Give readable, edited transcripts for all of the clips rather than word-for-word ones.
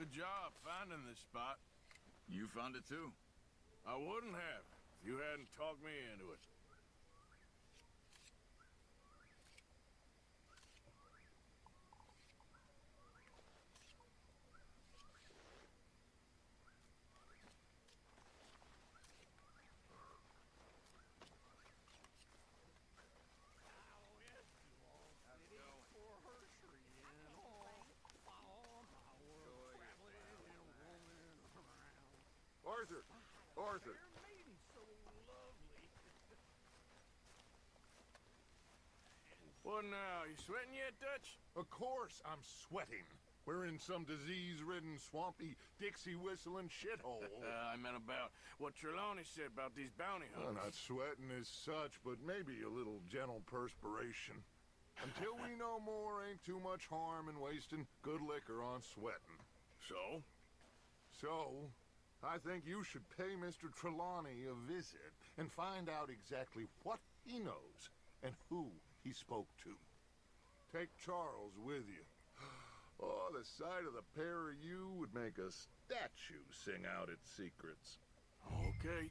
Good job finding this spot. You found it too? I wouldn't have if you hadn't talked me into it. Arthur! Arthur! What now? You sweating yet, Dutch? Of course I'm sweating. We're in some disease-ridden, swampy, Dixie-whistling shithole. I meant about what Trelawney said about these bounty Well, hunters. not sweating as such, but maybe a little gentle perspiration. Until we know more, ain't too much harm in wasting good liquor on sweating. So? So, I think you should pay Mr. Trelawney a visit and find out exactly what he knows and who he spoke to. Take Charles with you. Oh, the sight of the pair of you would make a statue sing out its secrets. Okay.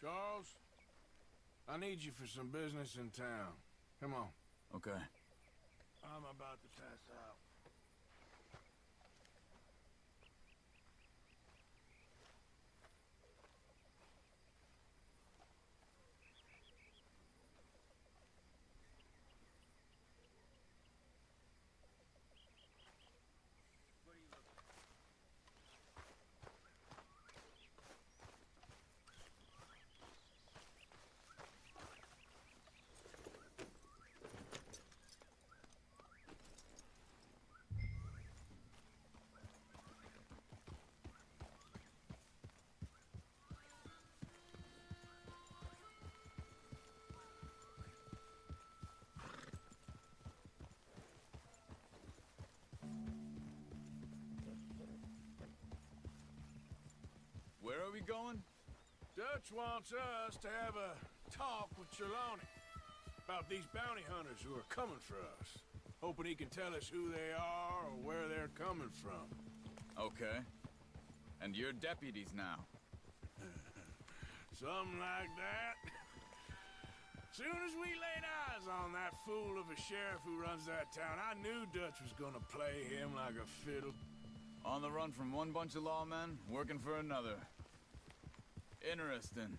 Charles, I need you for some business in town. Come on. Okay. I'm about to pass out. Where are we going? Dutch wants us to have a talk with Trelawney about these bounty hunters who are coming for us. Hoping he can tell us who they are or where they're coming from. Okay. And you're deputies now. Something like that. Soon as we laid eyes on that fool of a sheriff who runs that town, I knew Dutch was gonna play him like a fiddle. On the run from one bunch of lawmen, working for another. Interesting.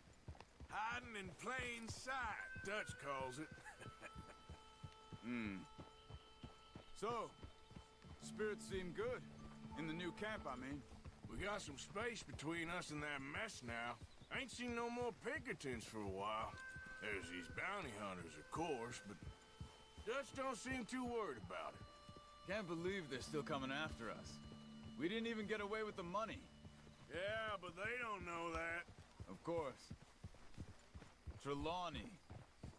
Hiding in plain sight, Dutch calls it. So, spirits seem good. In the new camp, I mean. We got some space between us and that mess now. Ain't seen no more Pinkertons for a while. There's these bounty hunters, of course, but Dutch don't seem too worried about it. Can't believe they're still coming after us. We didn't even get away with the money. Yeah, but they don't know that. Of course. Trelawney.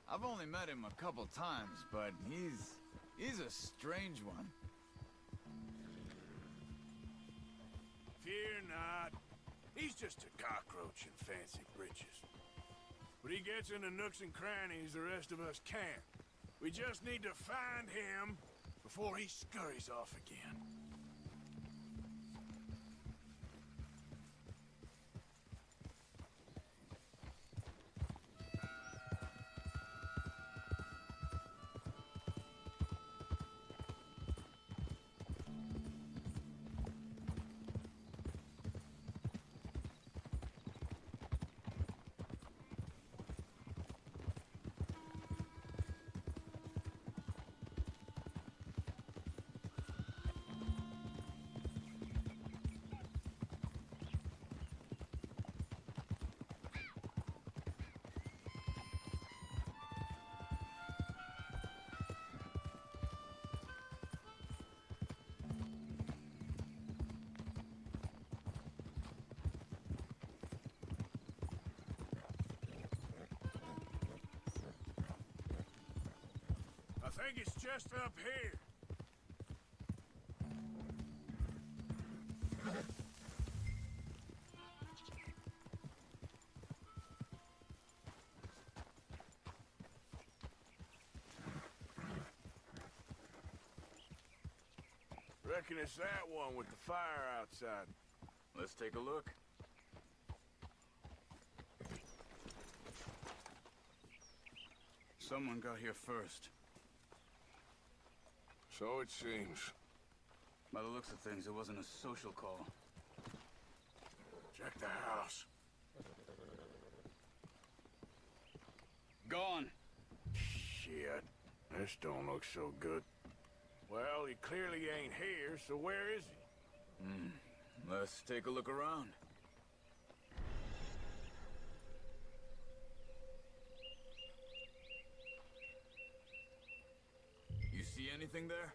I've only met him a couple times, but he's a strange one. Fear not. He's just a cockroach in fancy breeches. But he gets into nooks and crannies the rest of us can't. We just need to find him before he scurries off again. I think it's just up here. Reckon it's that one with the fire outside. Let's take a look. Someone got here first. So it seems. By the looks of things, it wasn't a social call. Check the house. Gone. Shit. This don't look so good. Well, he clearly ain't here, so where is he? Let's take a look around. You see anything there?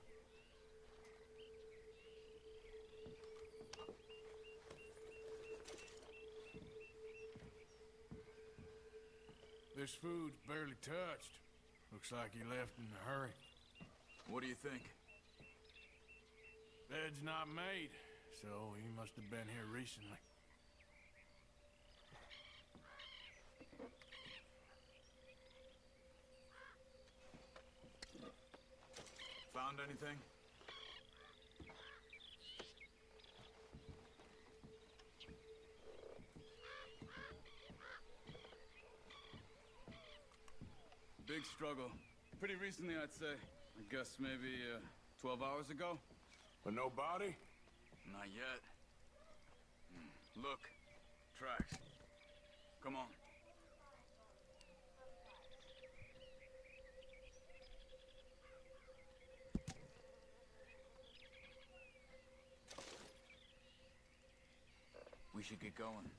This food's barely touched. Looks like he left in a hurry. What do you think? Bed's not made, so he must have been here recently. Found anything? Big struggle. Pretty recently, I'd say. I guess maybe 12 hours ago? But no body? Not yet. Look. Tracks. Come on. We should get going.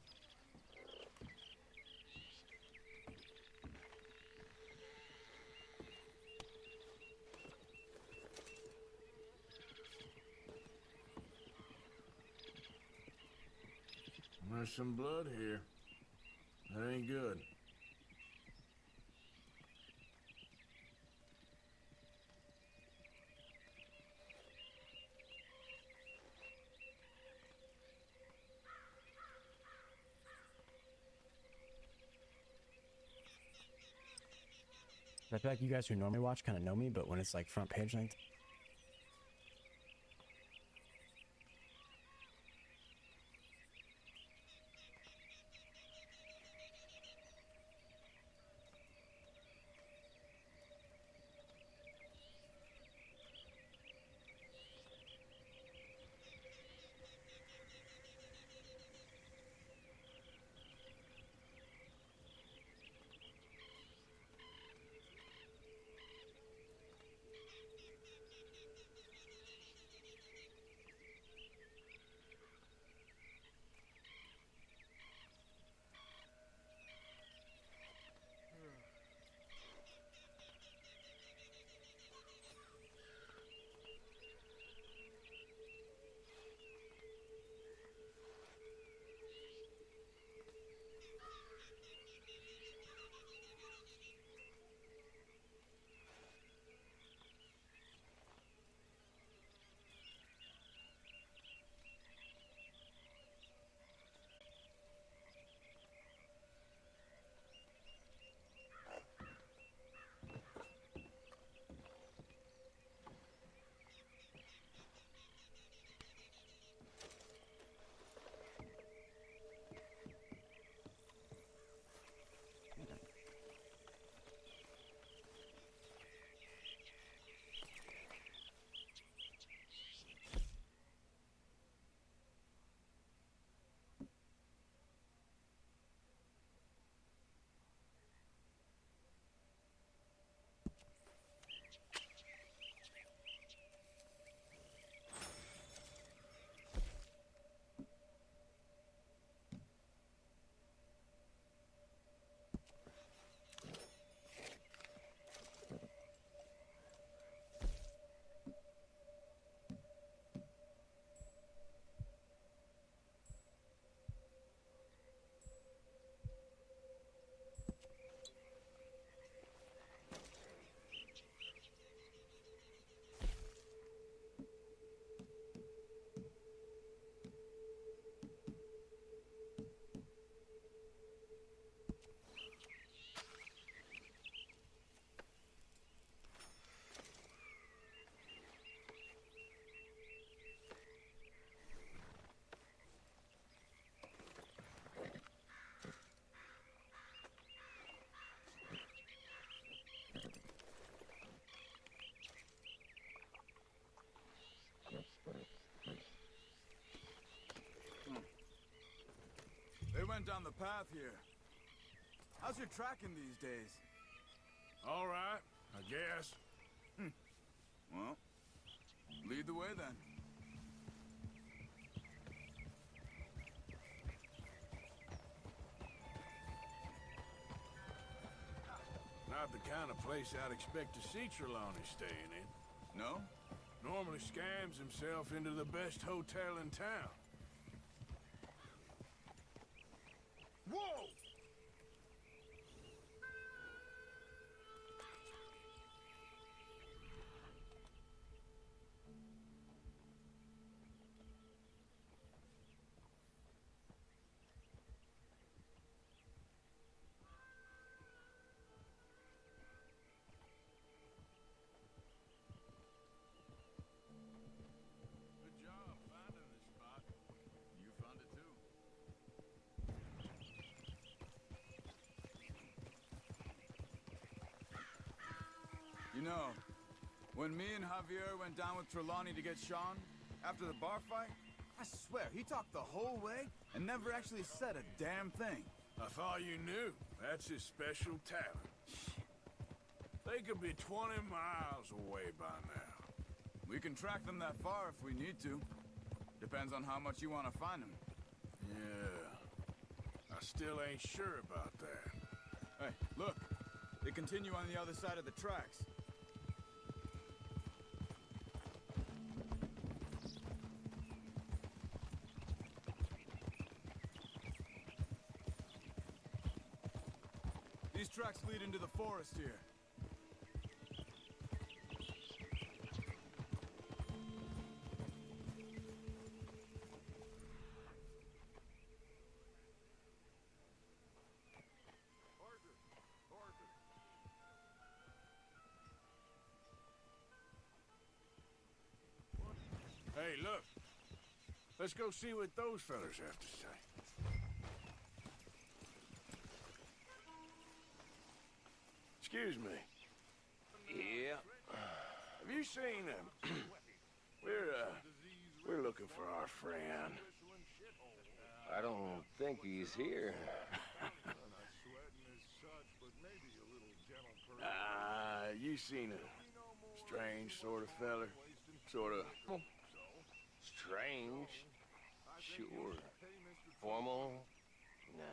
There's some blood here. That ain't good. I feel like you guys who normally watch kind of know me, but when it's like front page length, They went down the path here. How's your tracking these days? All right, I guess. Well, lead the way then. Not the kind of place I'd expect to see Trelawney staying in. No? Normally scams himself into the best hotel in town. Whoa! You know, when me and Javier went down with Trelawney to get Sean, after the bar fight, I swear, he talked the whole way and never actually said a damn thing. I thought you knew. That's his special talent. They could be 20 miles away by now. We can track them that far if we need to. Depends on how much you want to find them. Yeah. I still ain't sure about that. Hey, look. They continue on the other side of the tracks. These tracks lead into the forest here. Hey, look. Let's go see what those fellas have to say. Excuse me. Yeah. Have you seen him? We're looking for our friend. I don't think he's here. You seen a strange sort of feller? Sort of... Strange? Sure. Formal? Nah.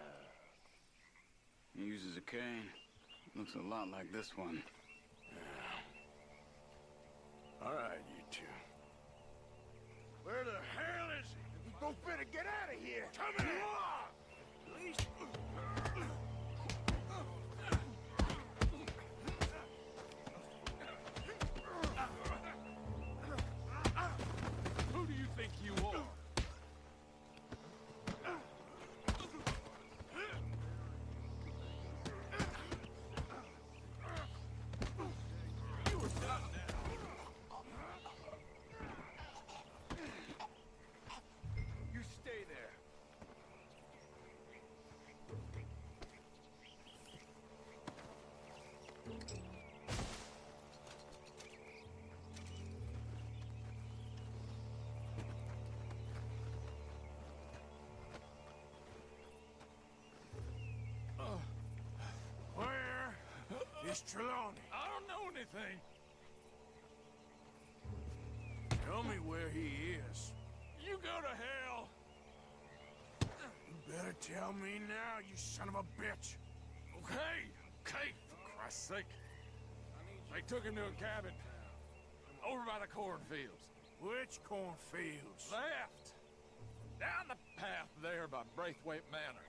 He uses a cane. Looks a lot like this one. All right, you two. Where the hell is he? We both better get out of here. Come here! Please. Who do you think you are? You were done now. You stay there. Where is Trelawney? I don't know anything. Tell me where he is. You go to hell. You better tell me now, you son of a bitch. Okay, okay, for Christ's sake. They took him to a cabin over by the cornfields. Which cornfields? Left. Down the path there by Braithwaite Manor.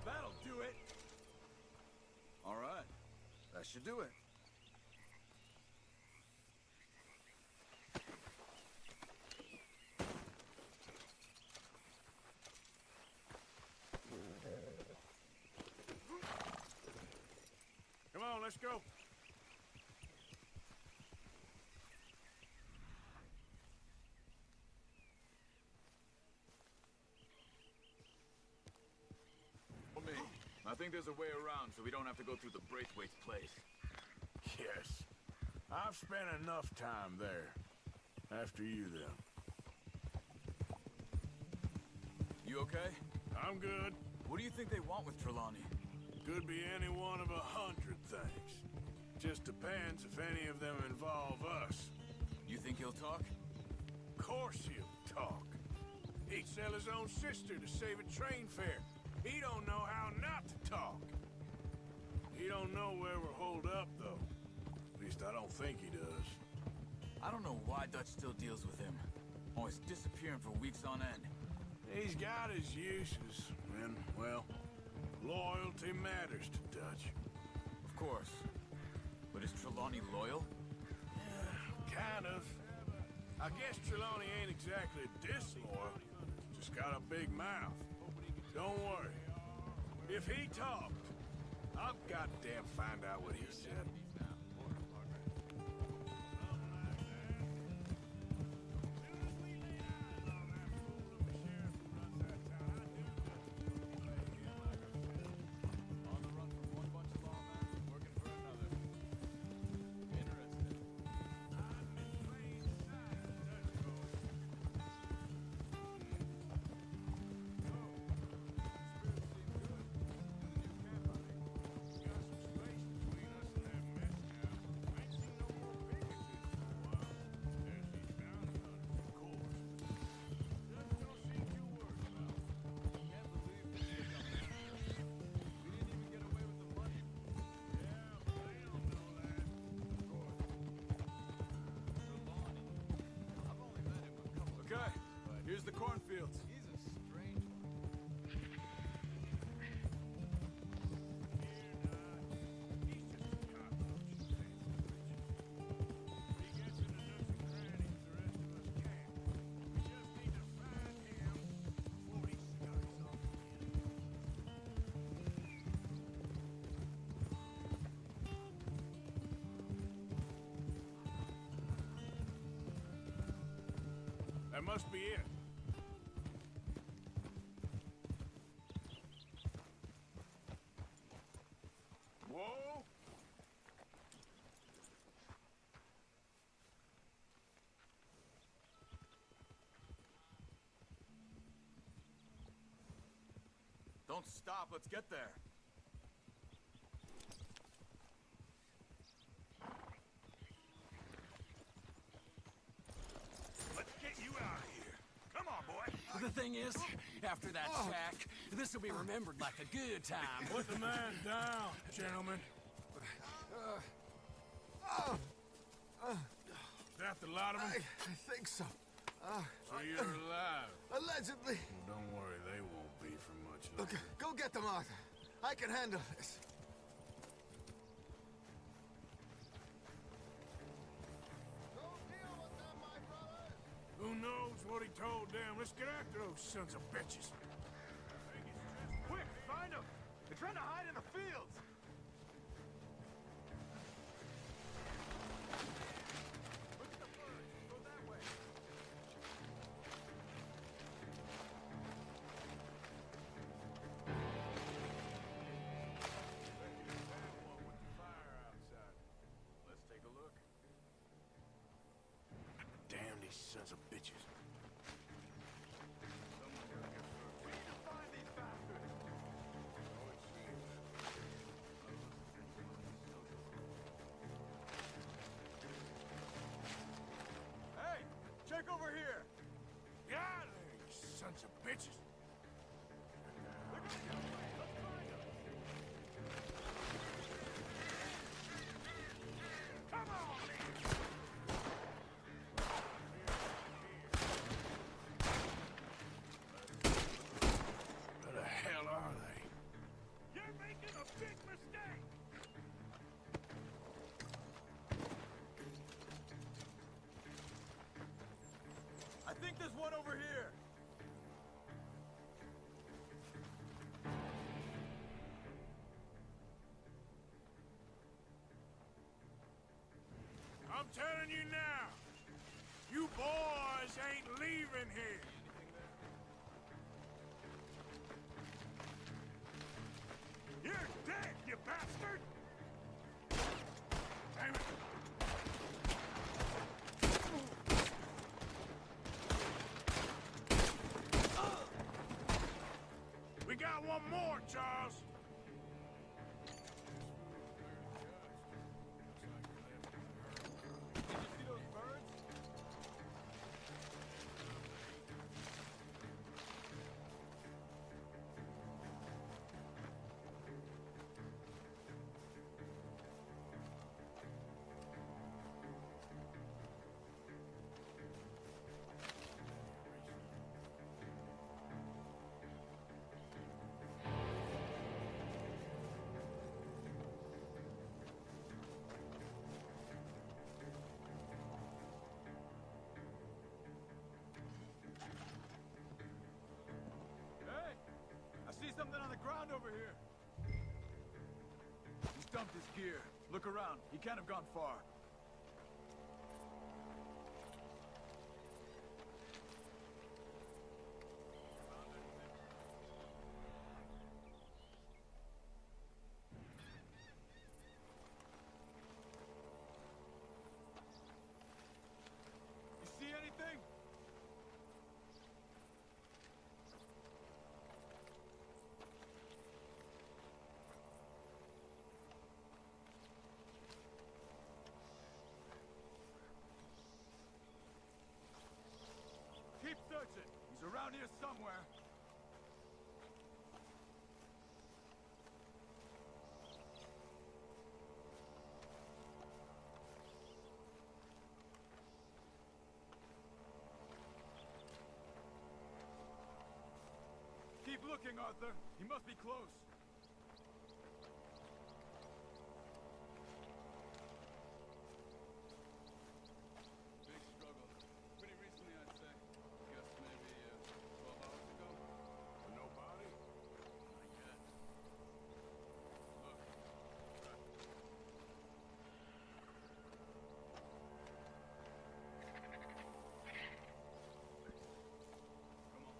That'll do it. All right. That should do it. Come on, let's go. Me. I think there's a way around so we don't have to go through the Braithwaite's place. Yes. I've spent enough time there. After you, then. You okay? I'm good. What do you think they want with Trelawney? Could be any one of 100 things. Just depends if any of them involve us. You think he'll talk? Of course he'll talk. He'd sell his own sister to save a train fare. He don't know how not to talk. He don't know where we're holed up, though. At least I don't think he does. I don't know why Dutch still deals with him. Always disappearing for weeks on end. He's got his uses, and, well, loyalty matters to Dutch. Of course. But is Trelawney loyal? Yeah, kind of. I guess Trelawney ain't exactly disloyal. Just got a big mouth. Don't worry. If he talked, I'll goddamn find out what he said. cornfields. He's a strange That must be it. Whoa! Don't stop, let's get there. Let's get you out of here. Come on, boy. The thing is, after that shack, this will be remembered like a good time. Put the man down, gentlemen. That the lot of them? I think so. So you're alive. Allegedly. Well, don't worry, they won't be for much Look, longer. go get them, Arthur. I can handle this. Who knows what he told them? Let's get after those sons of bitches. Quick, find them! They're trying to hide in the fields! Look at the birds. Go that way. Let's take a look. Damn these sons of bitches. We need to find these bastards! Hey! Check over here! Get out of there, you sons of bitches. They're gonna get away! Let's find them! Come on, where the hell are they? You're making a big mistake! I think there's one over here! I'm telling you now, you boys ain't leaving here. You're dead, you bastard! Damn it! We got one more, Charles. Did you see those birds? Hey! I see something on the ground over here. He's dumped his gear. Look around. He can't have gone far. You see anything? Keep searching. He's around here somewhere. looking, Arthur. He must be close. Big struggle. Pretty recently, I'd say. Guess maybe 12 hours ago. Nobody? Not yet. Look. Come on.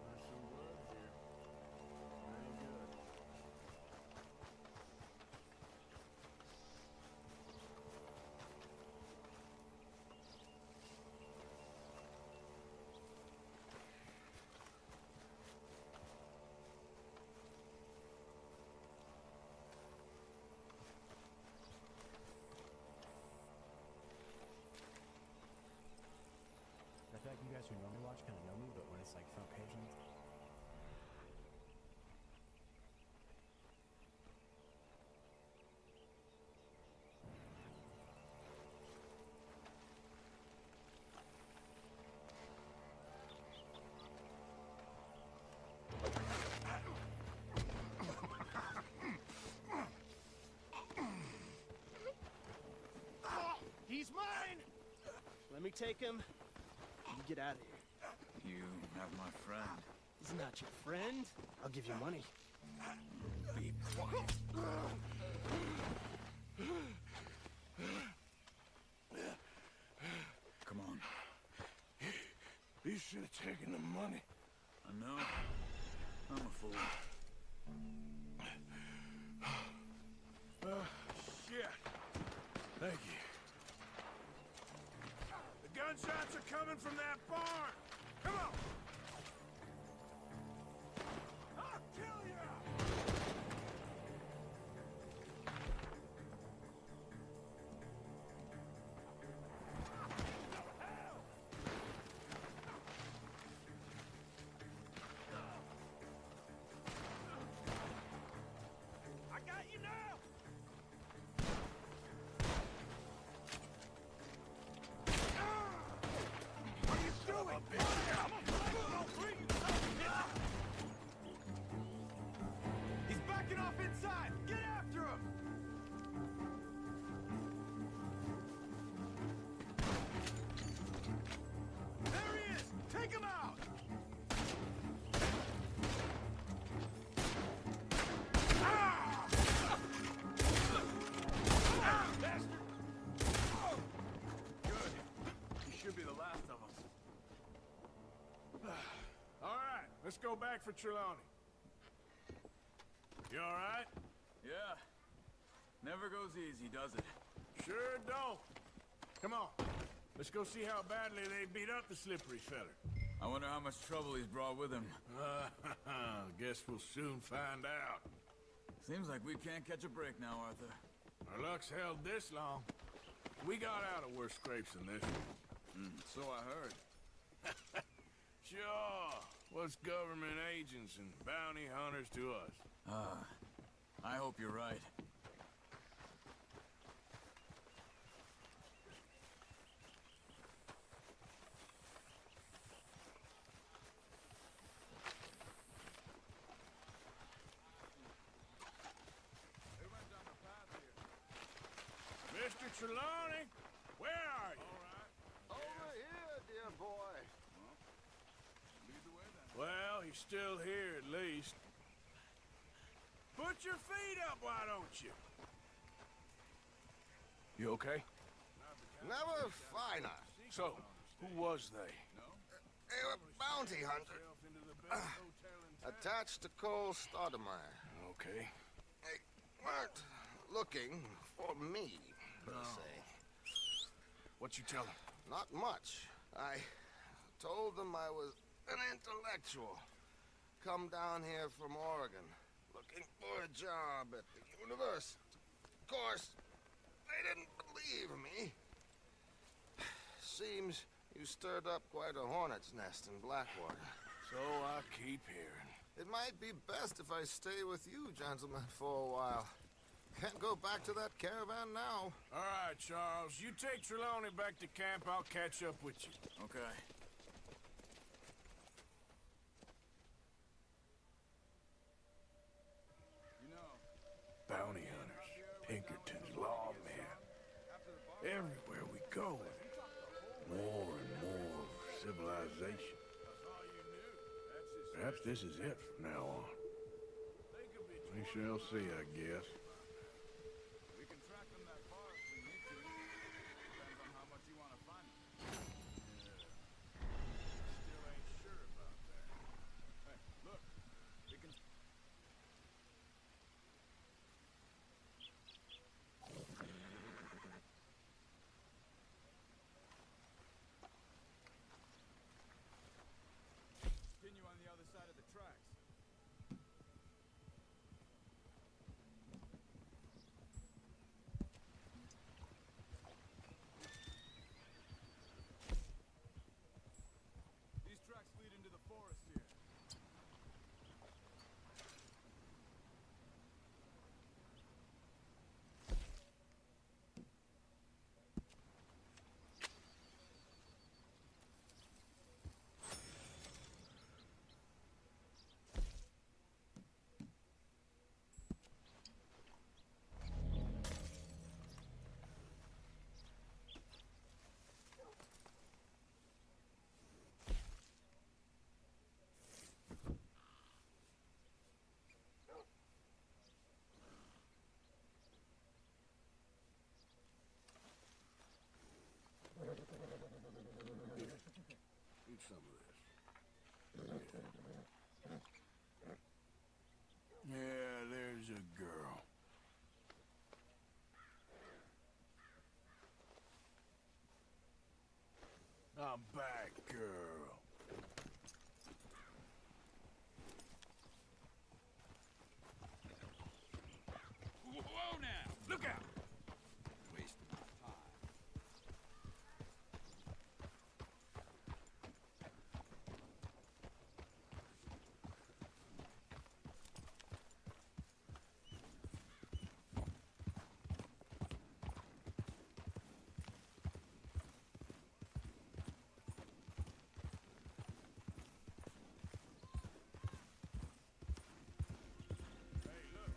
There's some blood here. Very good. I feel like you guys who normally watch kind of know me, but when it's like front page and He's mine! Let me take him. You get out of here. You have my friend. He's not your friend. I'll give you money. Be quiet. Come on. You should have taken the money. I know. I'm a fool. Shit. Thank you. The gunshots are coming from that barn. Come on. I'll kill you. I got you now. What are you doing? He's backing off inside! Get after him! There he is! Take him out! Good. He should be the last of us. All right, let's go back for Trelawney. You all right? Yeah. Never goes easy, does it? Sure don't. Come on. Let's go see how badly they beat up the slippery feller. I wonder how much trouble he's brought with him. Guess we'll soon find out. Seems like we can't catch a break now, Arthur. Our luck's held this long. We got out of worse scrapes than this one. So I heard. Sure. What's government agents and bounty hunters to us? I hope you're right. Mr. Trelawney, where are you? Over here, dear boy. Well, he's still here at least. Put your feet up, why don't you? You okay? Never finer. So, who was they? They were bounty hunters. Attached to Cole Stoudemire. Okay. They weren't looking for me, per se. What you tell him? Not much. I told them I was an intellectual. Come down here from Oregon, looking for a job at the university. Of course, they didn't believe me. Seems you stirred up quite a hornet's nest in Blackwater. So I keep hearing. It might be best if I stay with you, gentlemen, for a while. Can't go back to that caravan now. All right, Charles. You take Trelawney back to camp. I'll catch up with you. Okay. You know, Bounty hunters, Pinkertons, lawmen. Everywhere we go, more and more civilization. Perhaps this is it from now on. We shall see, I guess. we can track them that far if we need to. Depends on how much you want to find them. Still ain't sure about that. Hey, look. We can... Continue on the other side of the tracks. These tracks lead into the forest here. Eat some of this. Yeah, there's a girl. I'm back, girl. Whoa now! Look out! Wasting my time. Hey, look.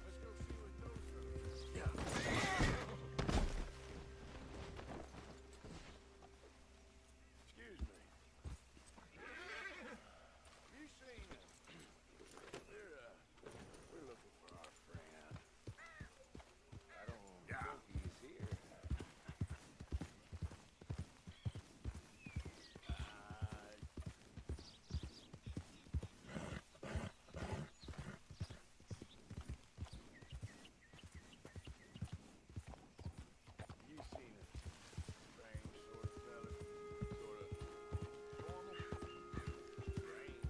Let's go see what those fellas are. Yeah. Excuse me. You seen them? We're looking for our friend. I don't Yeah. think he's here. You seen a strange sort of fella? Sort of formal? Strange.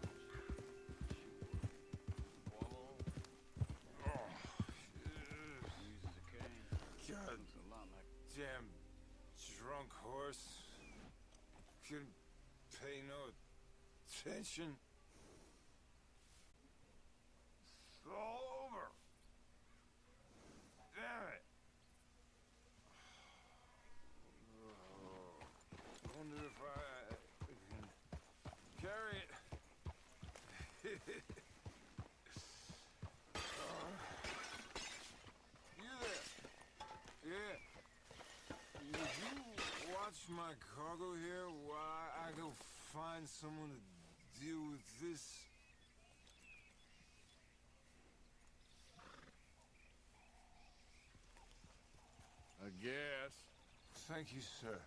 Formal. Oh, Uses a cane. God, Looks a lot like... damn drunk horse. Couldn't pay no attention. It's all over. Damn it. Wonder if I can carry it. You there? Yeah. Would you watch my cargo here while I go find someone to deal with this? I guess. Thank you, sir.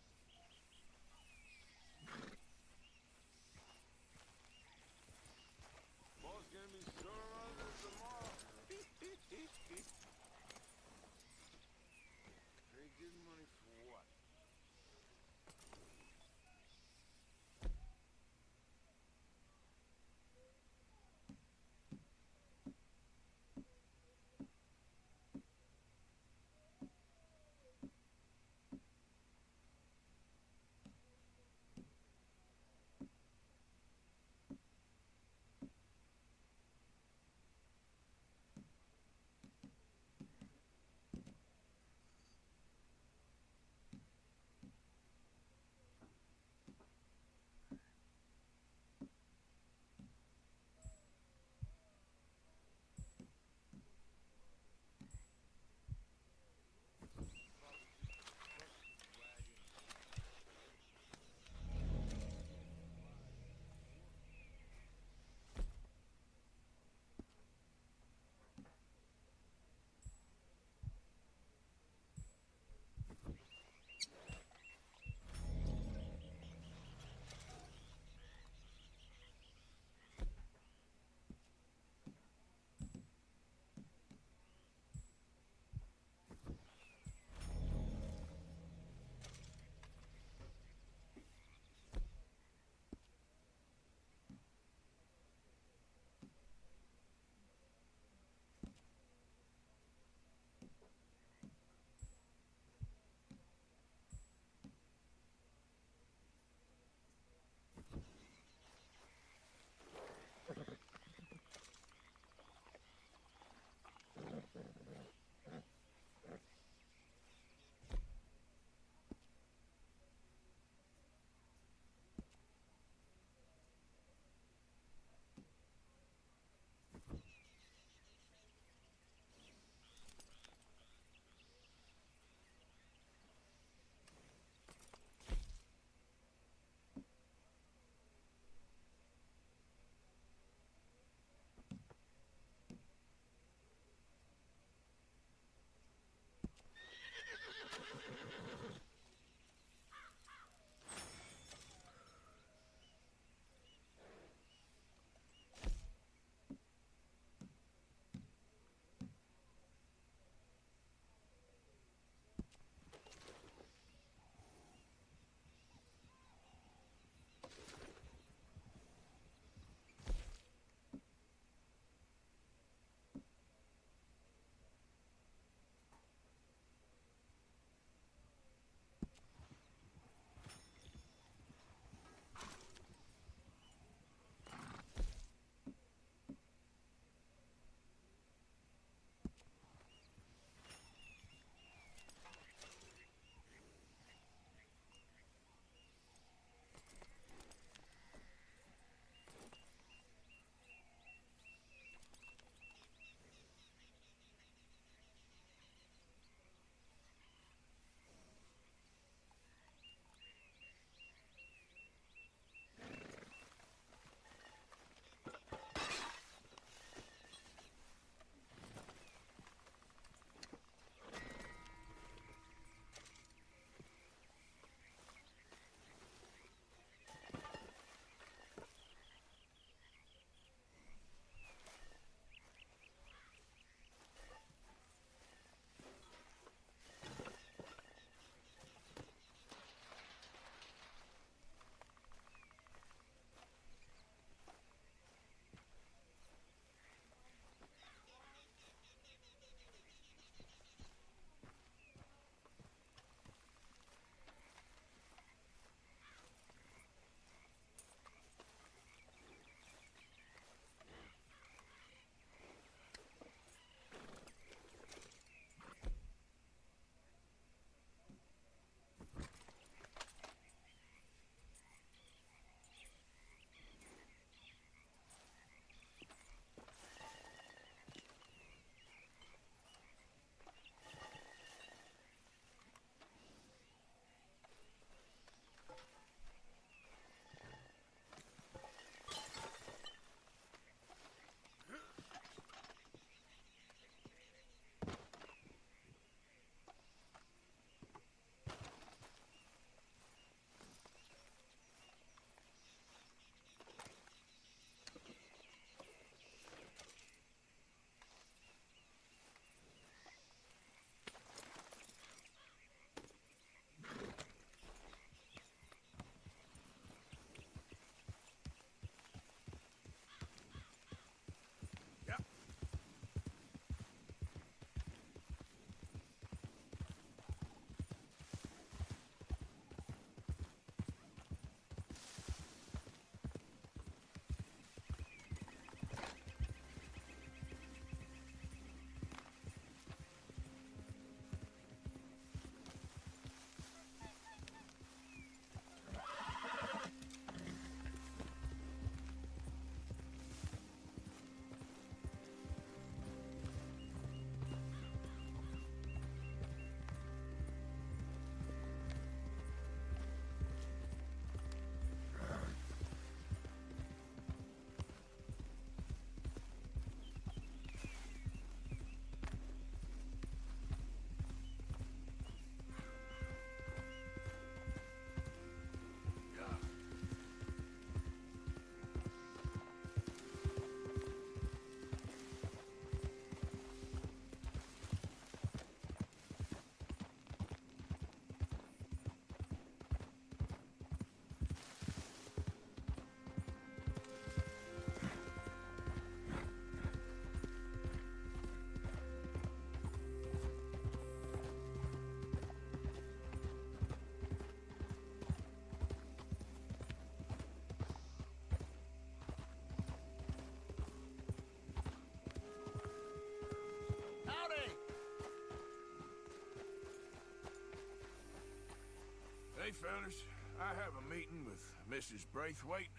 Hey, fellas. I have a meeting with Mrs. Braithwaite.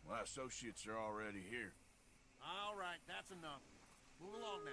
My associates are already here. All right, that's enough. Move along now.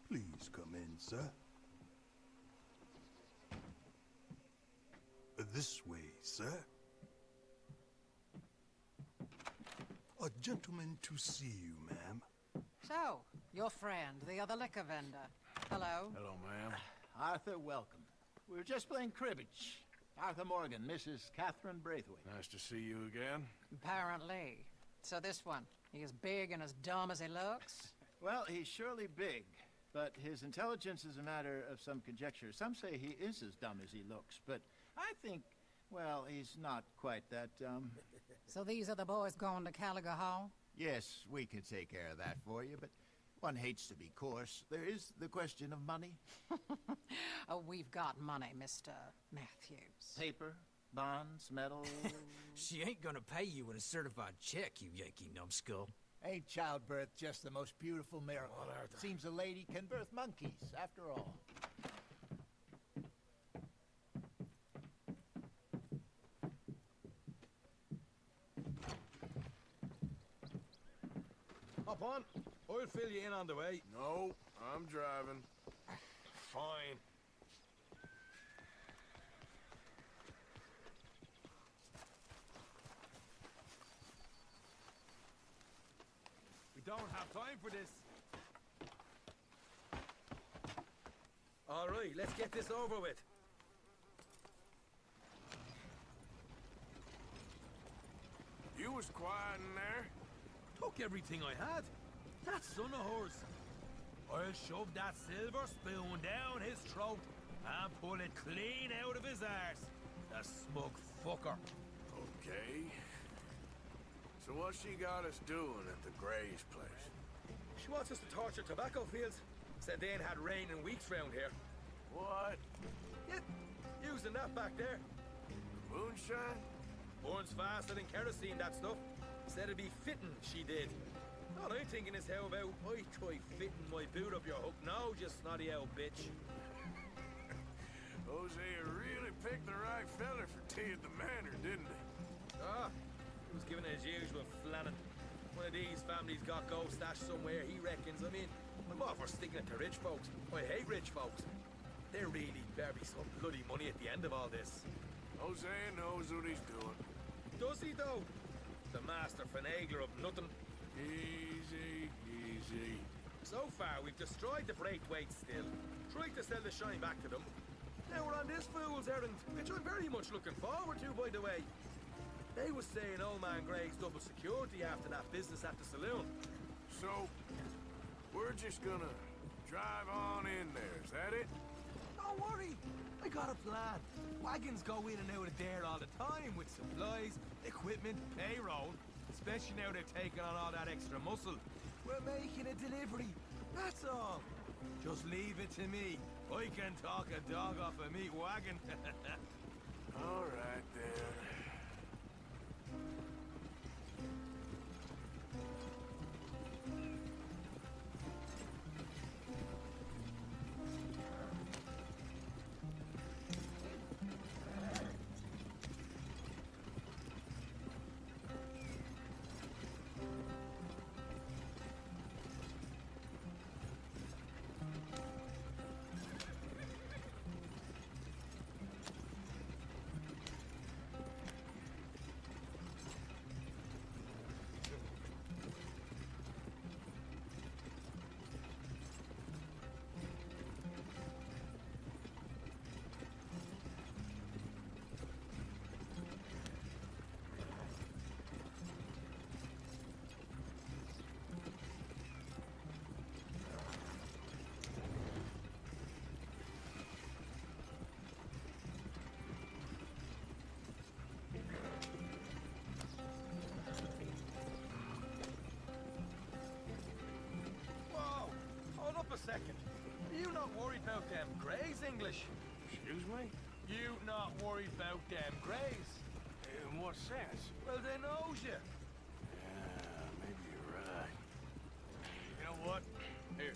Please come in, sir. This way, sir. A gentleman to see you, ma'am. So, your friend, the other liquor vendor. Hello. Hello, ma'am. Arthur, welcome. We were just playing cribbage. Arthur Morgan, Mrs. Catherine Braithwaite. Nice to see you again. Apparently. So this one, he is big and as dumb as he looks? Well, he's surely big, but his intelligence is a matter of some conjecture. Some say he is as dumb as he looks, but I think, well, he's not quite that dumb. So these are the boys going to Caliga Hall? Yes, we could take care of that for you, but one hates to be coarse. There is the question of money. Oh, we've got money, Mr. Matthews. Paper, bonds, metal. She ain't gonna pay you in a certified check, you Yankee numbskull. Ain't childbirth just the most beautiful miracle? Seems a lady can birth monkeys, after all. Hop on. I'll fill you in on the way. No, I'm driving. Fine. We don't have time for this. All right, let's get this over with. You was quiet in there. Took everything I had. That son of hers. I'll shove that silver spoon down his throat and pull it clean out of his arse. The smug fucker. Okay. So what she got us doing at the Gray's place? She wants us to torture tobacco fields. Said they ain't had rain in weeks round here. What? Yeah, using that back there. Moonshine? Burns faster than kerosene, that stuff. Said it'd be fitting, she did. All I'm thinking is how about I try fitting my boot up your hook now, just snotty old bitch. Hosea really picked the right fella for tea at the manor, didn't he? Ah, he was given his usual flannin'. One of these families got gold stashed somewhere, he reckons. I mean, I'm all for sticking it to rich folks. I hate rich folks. There really better be some bloody money at the end of all this. Hosea knows what he's doing. Does he, though? The master finagler of nothing. Easy, easy. So far, we've destroyed the Braithwaites still. Tried to sell the shine back to them. Now we're on this fool's errand, which I'm very much looking forward to, by the way. They was saying old man Greg's double security after that business at the saloon. So, we're just gonna drive on in there, is that it? Don't worry, I got a plan. Wagons go in and out of there all the time with supplies, equipment, payroll. Especially now they're taking on all that extra muscle. We're making a delivery, that's all. Just leave it to me. I can talk a dog off a meat wagon. All right, then. reckon. You not worried about them Greys, English? Excuse me? You not worried about them Greys? In what sense? Well, they knows you. Yeah, maybe you're right. You know what? Here,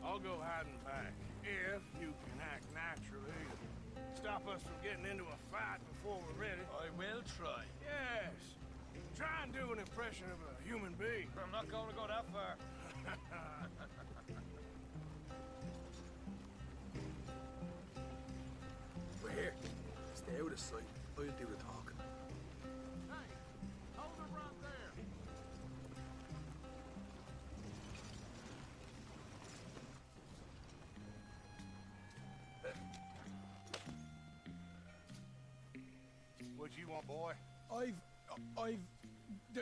I'll go hiding back. If you can act naturally, stop us from getting into a fight before we're ready. I will try. Yes. Try and do an impression of a human being. I'm not going to go that far. But here, stay out of sight. I'll do the talking. Hey, hold it right there. What you want, boy?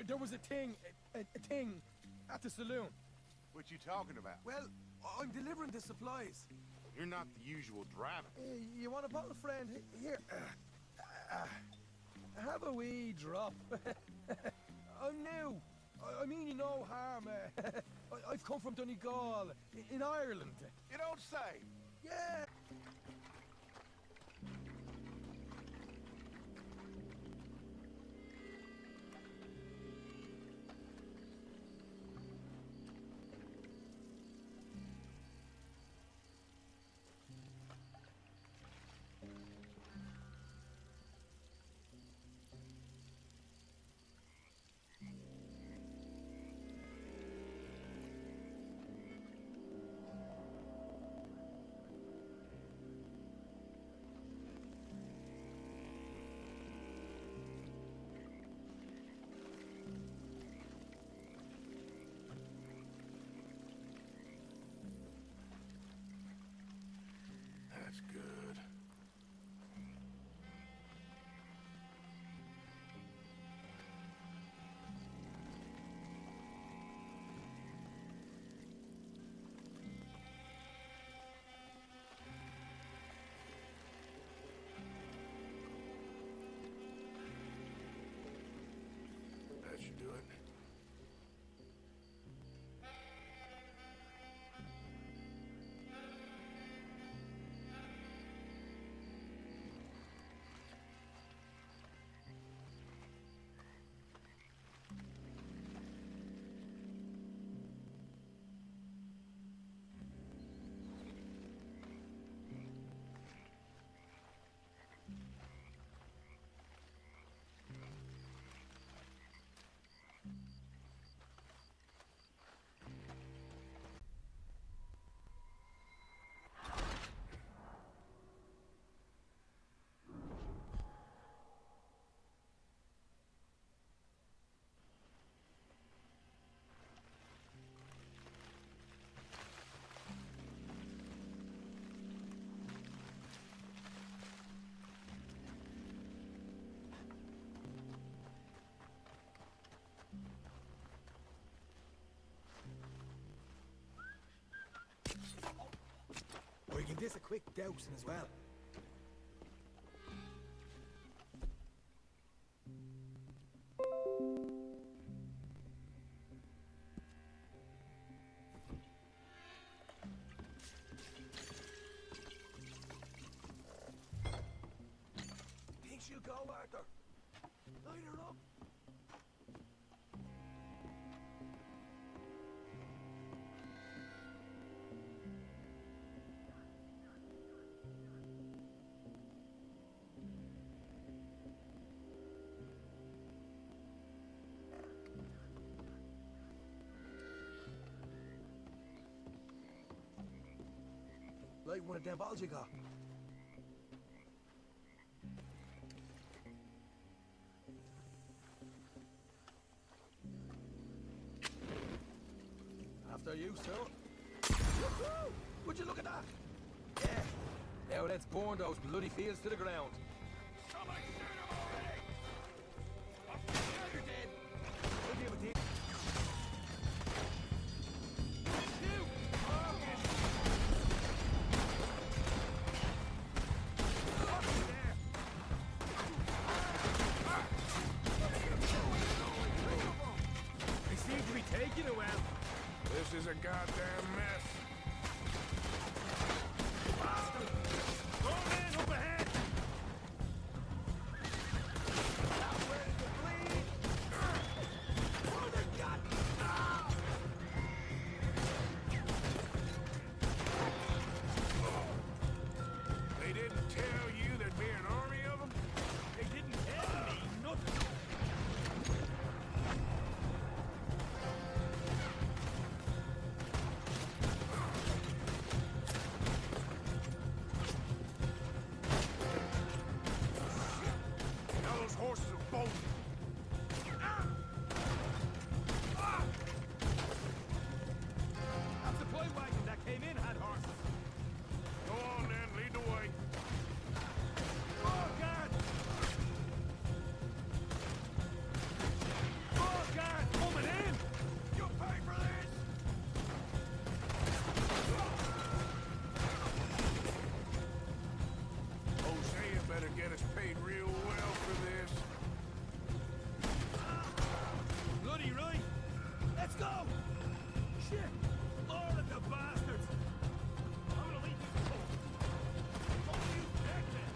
There was a thing at the saloon. What you talking about? Well, I'm delivering the supplies. You're not the usual driver. You want a bottle, friend? Here. Have a wee drop. I'm new. I mean you no harm. I've come from Donegal, in Ireland. You don't say. Yeah. That's good. That should do it. We can this a quick dousing as well. Think she'll go, Arthur? Light her up. Like one of them bottles you got. After you, sir. Woohoo! Would you look at that? Yeah. Now let's burn those bloody fields to the ground. Somebody shoot him already! You're dead. We'll deal with you. This is a goddamn mess. They didn't tell you there'd be an army of them? They didn't tell me nothing. Now those horses are bolting. That supply wagon that came in had horses. Go on then, lead the way. Oh, God! Oh, God! Coming in! You pay for this! Hosea better get us paid real well for this. Bloody right! Let's go! Shit! Lord of the bastards! I'm gonna leave you alone. Don't you check that!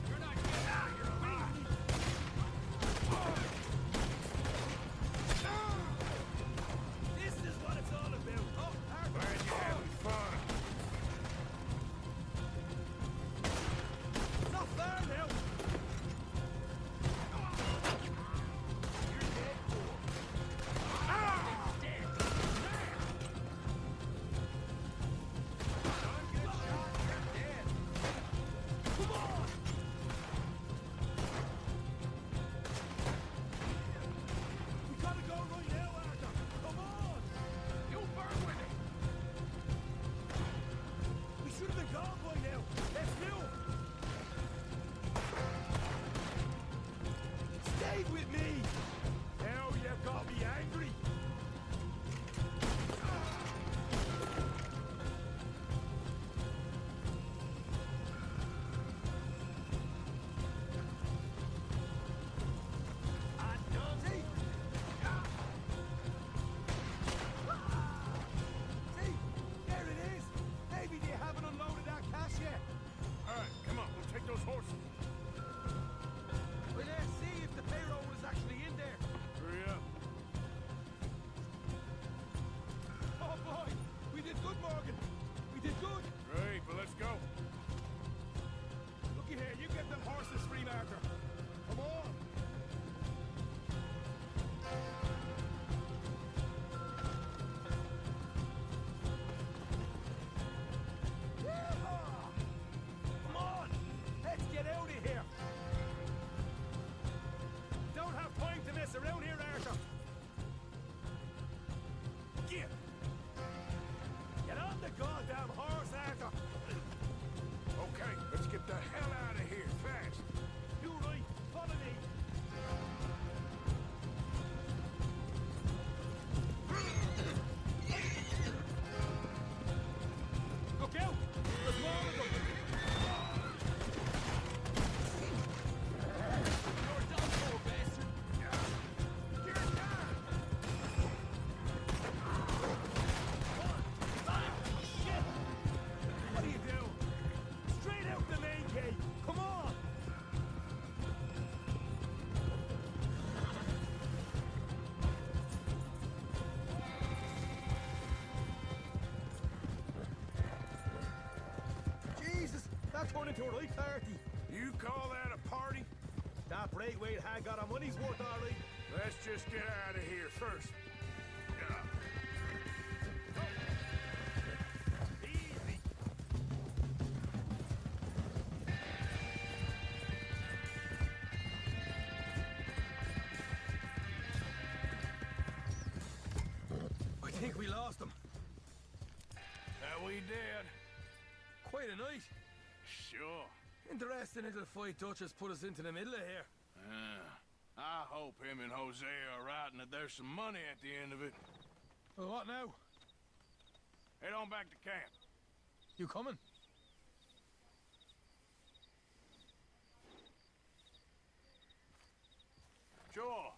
You're not getting out of here alive! This is what it's all about! Oh, Glad you're having fun. not fair now! You're dead, fool. Dead. Don't get shot, you're dead. Come on! We gotta go right now, Arthur! Come on! You burn with it! We should have been gone by now! Let's move! Stay with me! Now you got me angry! See? See? There it is! Maybe they haven't unloaded that cash yet. All right, come on, we'll take those horses. Well, let's see if the payroll is actually in there. Hurry up. Oh boy! We did good, Morgan! We did good! Great, but let's go. Looky here, you get them horses free, Martha. Come on! Yeehaw! Come on! Let's get out of here! Don't have time to mess around here, Arthur! Get! Get on the goddamn horse, Arthur! Okay, let's get the hell out of here, fast. You right, follow me! Look out! There's more of them! You're done for, bastard! You're done! Shit! What are you doing? Straight out the main gate! Come on! Jesus! That turned into a right party! You call that a party? That Braithwaite had got our money's worth, all right. Let's just get out of here first. Easy! I think we lost them. That we did. Quite a night. Sure. Interesting little fight Dutch has put us into the middle of here. I hope him and Hosea are right and that there's some money at the end of it. Well, what now? Head on back to camp. You coming? Sure.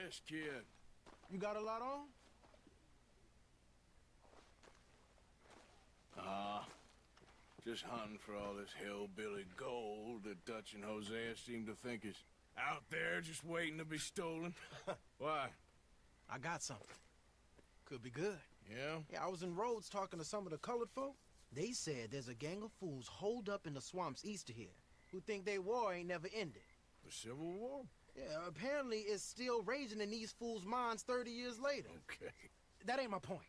Yes, kid. You got a lot on? Just hunting for all this hillbilly gold that Dutch and Hosea seem to think is out there just waiting to be stolen. Why? I got something. Could be good. Yeah? Yeah, I was in Rhodes talking to some of the colored folk. They said there's a gang of fools holed up in the swamps east of here who think their war ain't never ended. The Civil War? Yeah, apparently it's still raging in these fools' minds 30 years later. Okay. That ain't my point.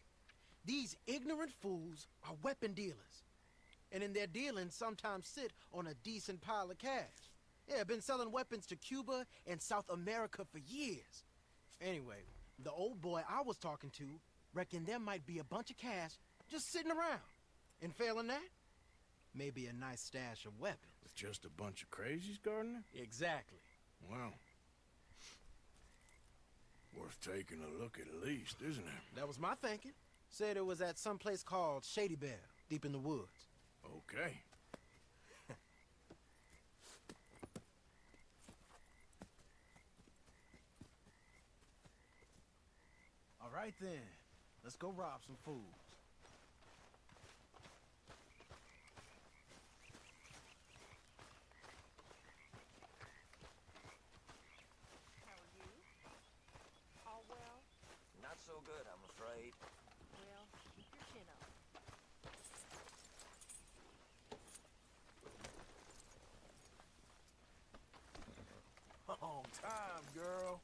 These ignorant fools are weapon dealers. And in their dealings sometimes sit on a decent pile of cash. Yeah, been selling weapons to Cuba and South America for years. Anyway, the old boy I was talking to reckoned there might be a bunch of cash just sitting around. And failing that, maybe a nice stash of weapons. With just a bunch of crazies, Gardner? Exactly. Well, worth taking a look at least, isn't it? That was my thinking. Said it was at some place called Shady Belle, deep in the woods. Okay. All right then, let's go rob some fools. How are you? All well? Not so good, I'm afraid. Well, keep your chin up. Long time, girl.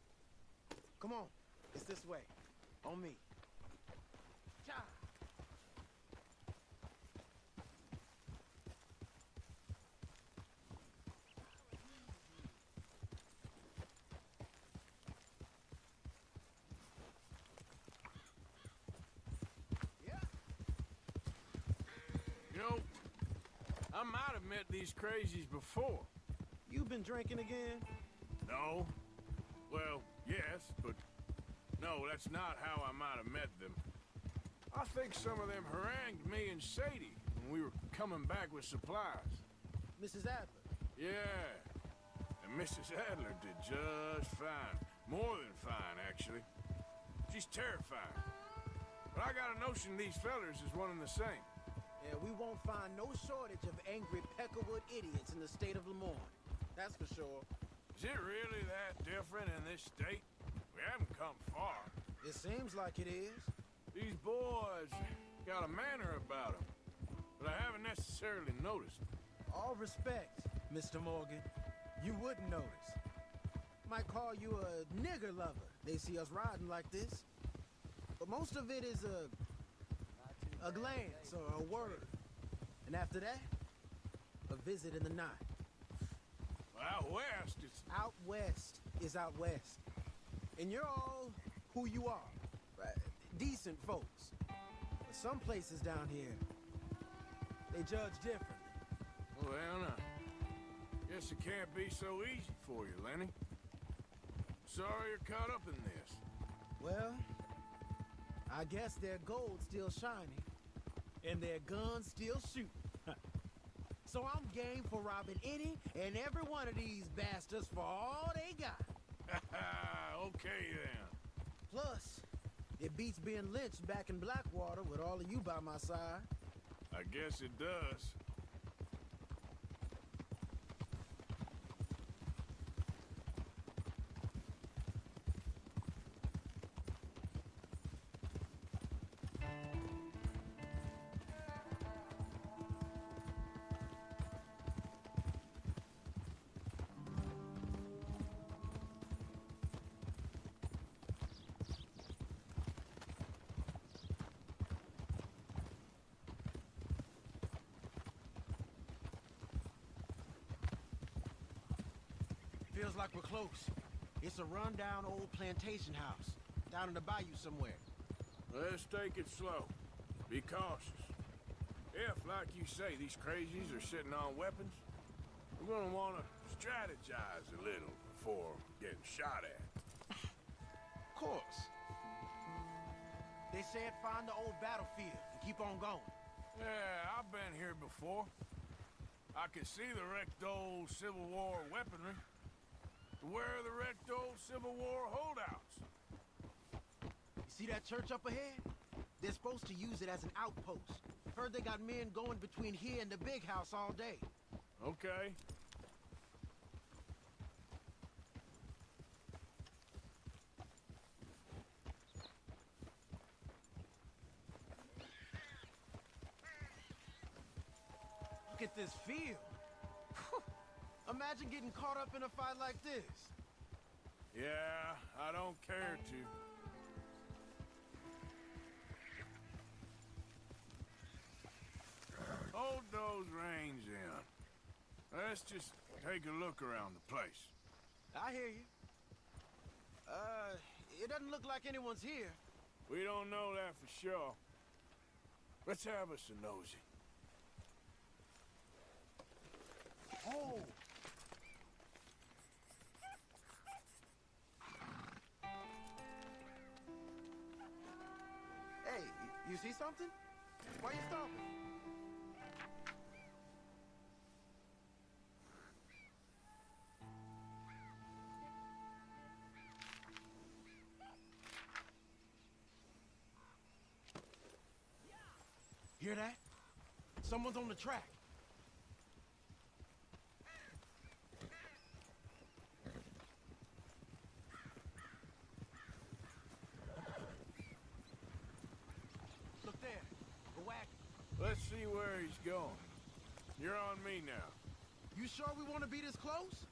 Come on, it's this way. On me. Cha! Yeah. You know, I might have met these crazies before. You been drinking again? No. Well, yes, but no, that's not how I might have met them. I think some of them harangued me and Sadie when we were coming back with supplies. Mrs. Adler? Yeah. And Mrs. Adler did just fine. More than fine, actually. She's terrifying. But I got a notion these fellers is one and the same. Yeah, we won't find no shortage of angry Peckerwood idiots in the state of Lemoyne. That's for sure. Is it really that different in this state? We haven't come far. It seems like it is. These boys got a manner about them, but I haven't necessarily noticed. All respect, Mr. Morgan. You wouldn't notice. Might call you a nigger lover. They see us riding like this. But most of it is a glance or a word. And after that, a visit in the night. Out west, it's... Out west is out west. And you're all who you are. Right? Decent folks. But some places down here, they judge differently. Well, now, guess it can't be so easy for you, Lenny. Sorry you're caught up in this. Well, I guess their gold's still shining, and their guns still shoot. So I'm game for robbing any and every one of these bastards for all they got. Okay, then. Plus, it beats being lynched back in Blackwater with all of you by my side. I guess it does. Feels like we're close. It's a rundown old plantation house, down in the bayou somewhere. Let's take it slow. Be cautious. If, like you say, these crazies are sitting on weapons, we're gonna want to strategize a little before getting shot at. Of course. They said find the old battlefield and keep on going. Yeah, I've been here before. I can see the wrecked old Civil War weaponry. Where the wrecked old Civil War holdouts. You see that church up ahead? They're supposed to use it as an outpost. Heard they got men going between here and the big house all day. Okay. Look at this field. Imagine getting caught up in a fight like this. Yeah, I don't care to. Hold those reins in. Let's just take a look around the place. I hear you. It doesn't look like anyone's here. We don't know that for sure. Let's have us a nosy. Oh! Hey, you see something? Why you stopping? Hear that? Someone's on the track. Look there, a wagon. Let's see where he's going. You're on me now. You sure we want to be this close?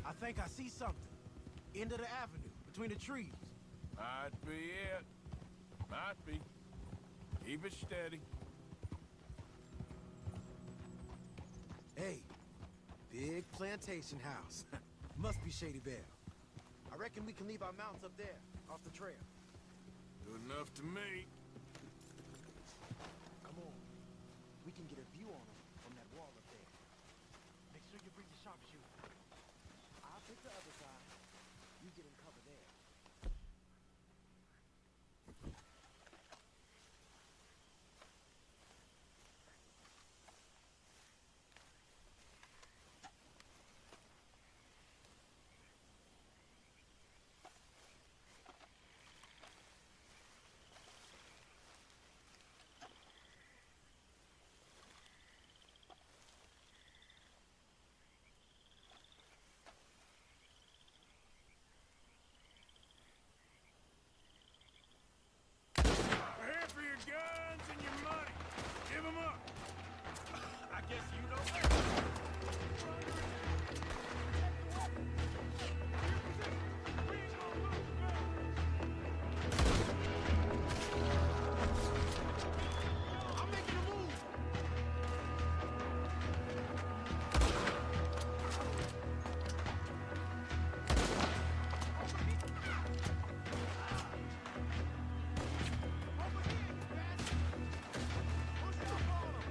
I think I see something. End of the avenue, between the trees. Might be it. Might be. Keep it steady. Hey, big plantation house. Must be Shady Belle. I reckon we can leave our mounts up there, off the trail. Good enough to me. Come on. We can get a view on them from that wall up there. Make sure you bring the sharpshooter. I'll take the other side. You get in cover there. We're here for your guns and your money. Give them up. I guess you know that. I'm making a move. Over here, you bastard. Push up on 'em.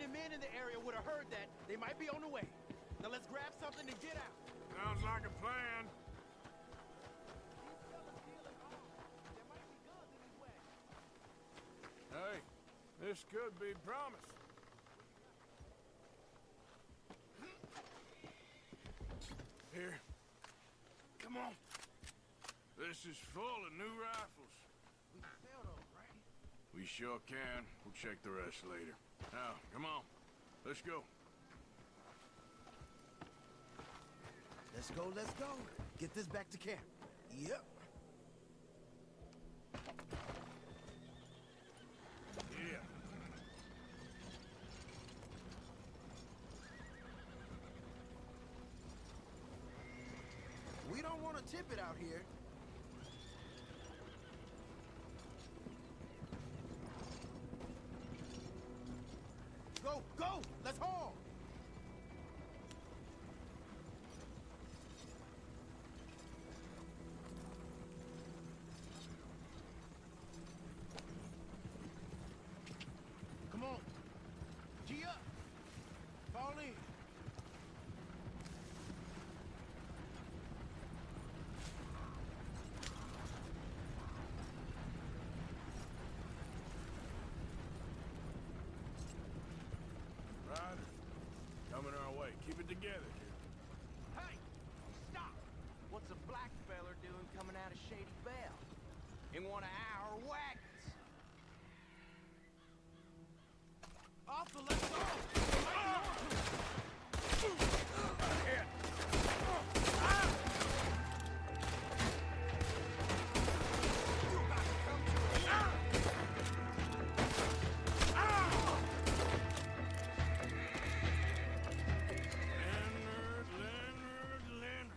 Any men in the area would have heard that. They might be on the way. Now let's grab something and get out. Sounds like a plan. Hey, this could be promised. Here. Come on. This is full of new rifles. We can sell those, right? We sure can. We'll check the rest later. Now, come on. Let's go. Let's go, let's go. Get this back to camp. Yep. Yeah. We don't want to tip it out here. Go, go! Let's haul! Come on. G up. Fall in. Riders. Coming our way. Keep it together here. Hey! Stop! What's a black feller doing coming out of Shady Bell? In one of our wagons? Arthur, let's go! Leonard.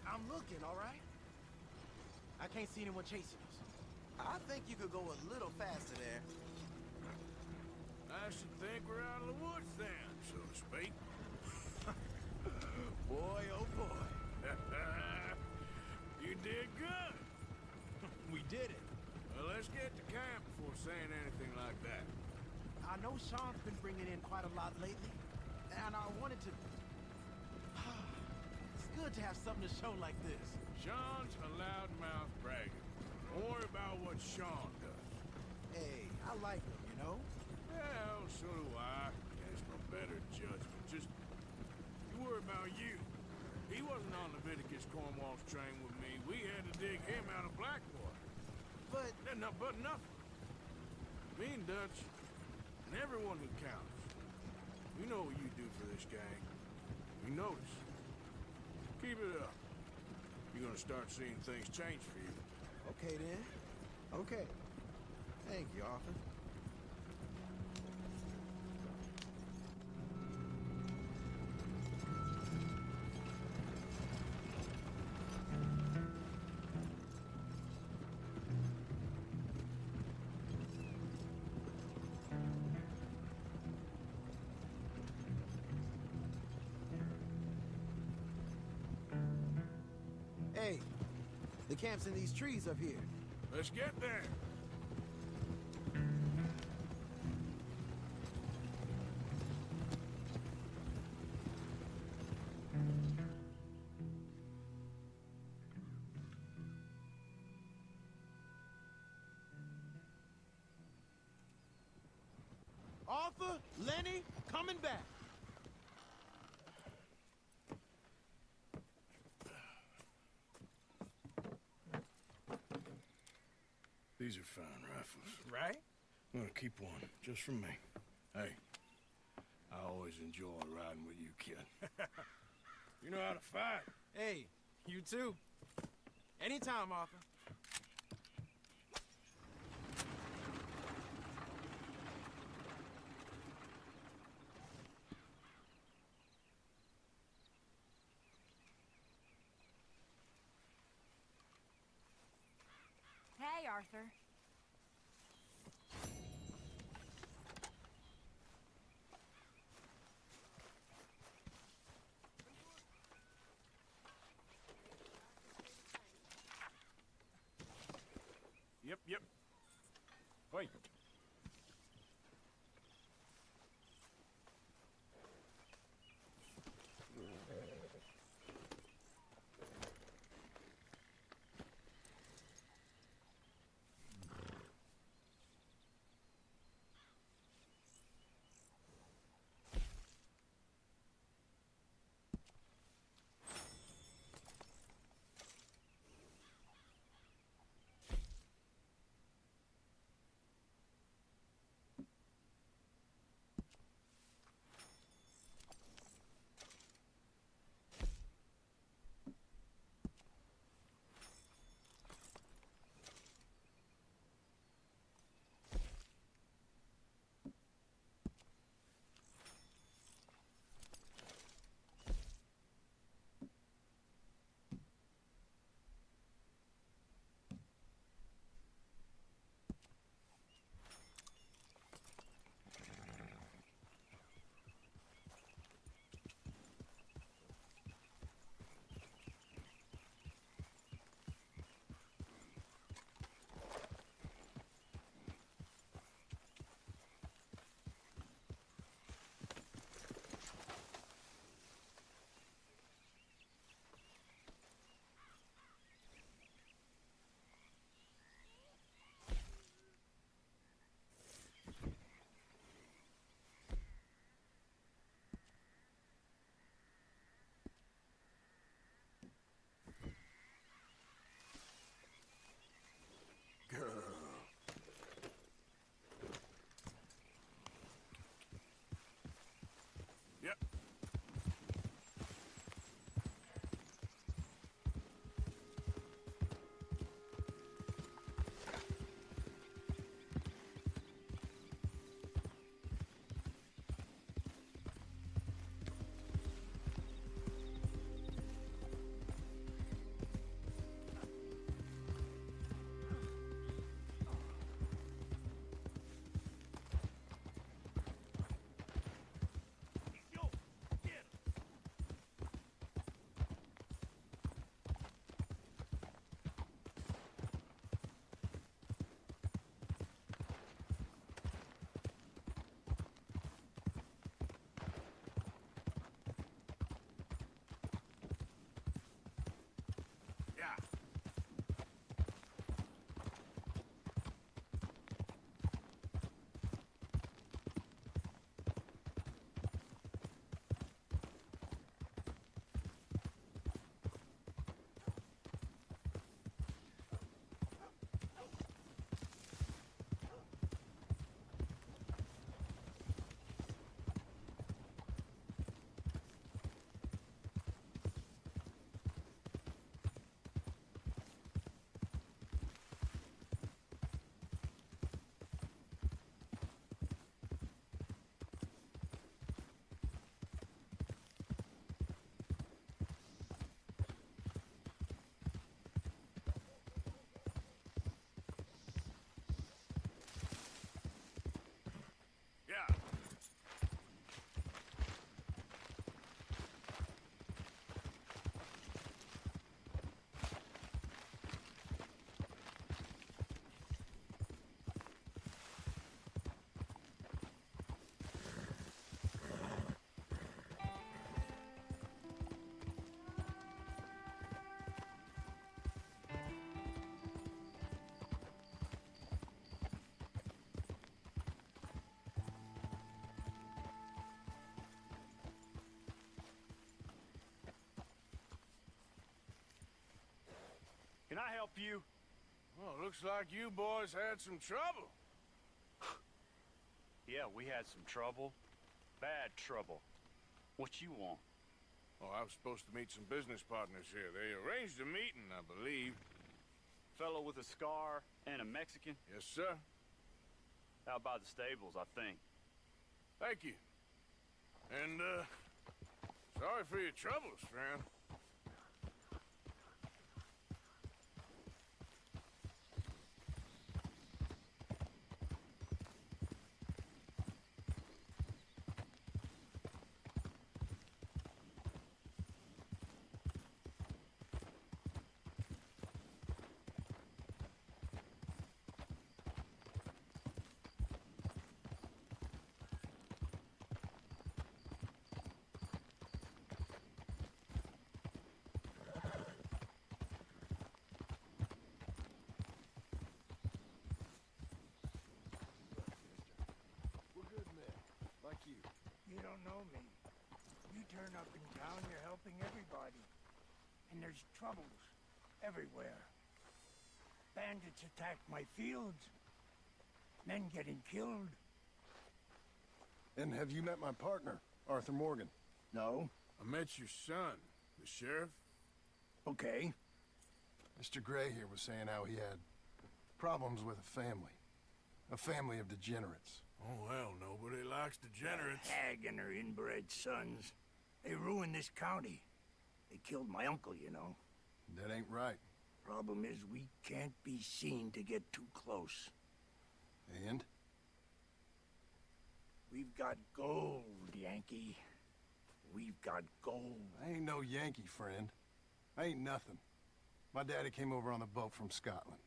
I'm looking, all right? I can't see anyone chasing us. I think you could go a little faster there. I should think we're out of the woods then, so to speak. Boy, oh boy. You did good. We did it. Well, let's get to camp before saying anything like that. I know Sean's been bringing in quite a lot lately, and I wanted to... It's good to have something to show like this. Sean's a loudmouth bragger. Don't worry about what Sean does. Hey, I like him, you know? Well, so do I. There's no better judgment. Just, you worry about you. He wasn't on Leviticus Cornwall's train with me. We had to dig him out of Blackwater. But... But nothing. Me and Dutch, and everyone who counts. We know what you do for this gang. We notice. Keep it up. You're gonna start seeing things change for you. Okay, then. Okay. Thank you, Arthur. Hey, the camp's in these trees up here. Let's get there. Arthur, Lenny, coming back. These are fine rifles. Right? I'm gonna keep one, just for me. Hey, I always enjoy riding with you, kid. You know how to fight. Hey, you too. Anytime, Arthur. Hey, Arthur. Yep. Wait. Yep. Can I help you? Well, looks like you boys had some trouble. Yeah, we had some trouble. Bad trouble. What you want? Oh, I was supposed to meet some business partners here. They arranged a meeting, I believe. Fellow with a scar and a Mexican? Yes, sir. Out by the stables, I think. Thank you. And, sorry for your troubles, friend. You don't know me. You turn up in town, you're helping everybody. And there's troubles everywhere. Bandits attack my fields. Men getting killed. And have you met my partner, Arthur Morgan? No. I met your son, the sheriff. Okay. Mr. Gray here was saying how he had problems with a family of degenerates. Oh, well, nobody likes degenerates. That hag and her inbred sons. They ruined this county. They killed my uncle, you know. That ain't right. Problem is, we can't be seen to get too close. And? We've got gold, Yankee. We've got gold. I ain't no Yankee, friend. I ain't nothing. My daddy came over on the boat from Scotland.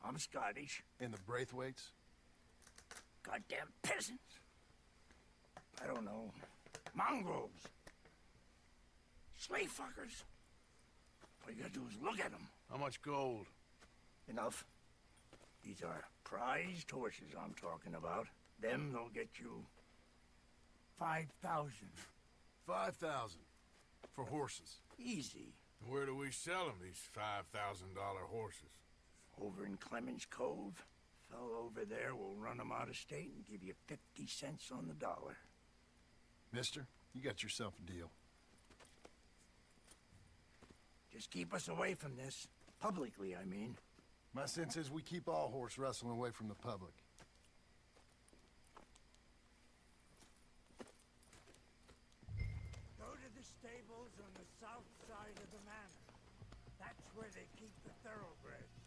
I'm Scottish. And the Braithwaites? Goddamn peasants. I don't know. Mongrels. Slave fuckers. All you gotta do is look at them. How much gold? Enough. These are prized horses I'm talking about. Them, they'll get you 5,000. 5,000 for horses. Easy. Where do we sell them, these $5,000 horses? Over in Clemens Cove. Fellow over there will run them out of state and give you 50 cents on the dollar. Mister, you got yourself a deal. Just keep us away from this. Publicly, I mean. My sense is we keep all horse rustling away from the public. Go to the stables on the south side of the manor. That's where they keep the thoroughbreds.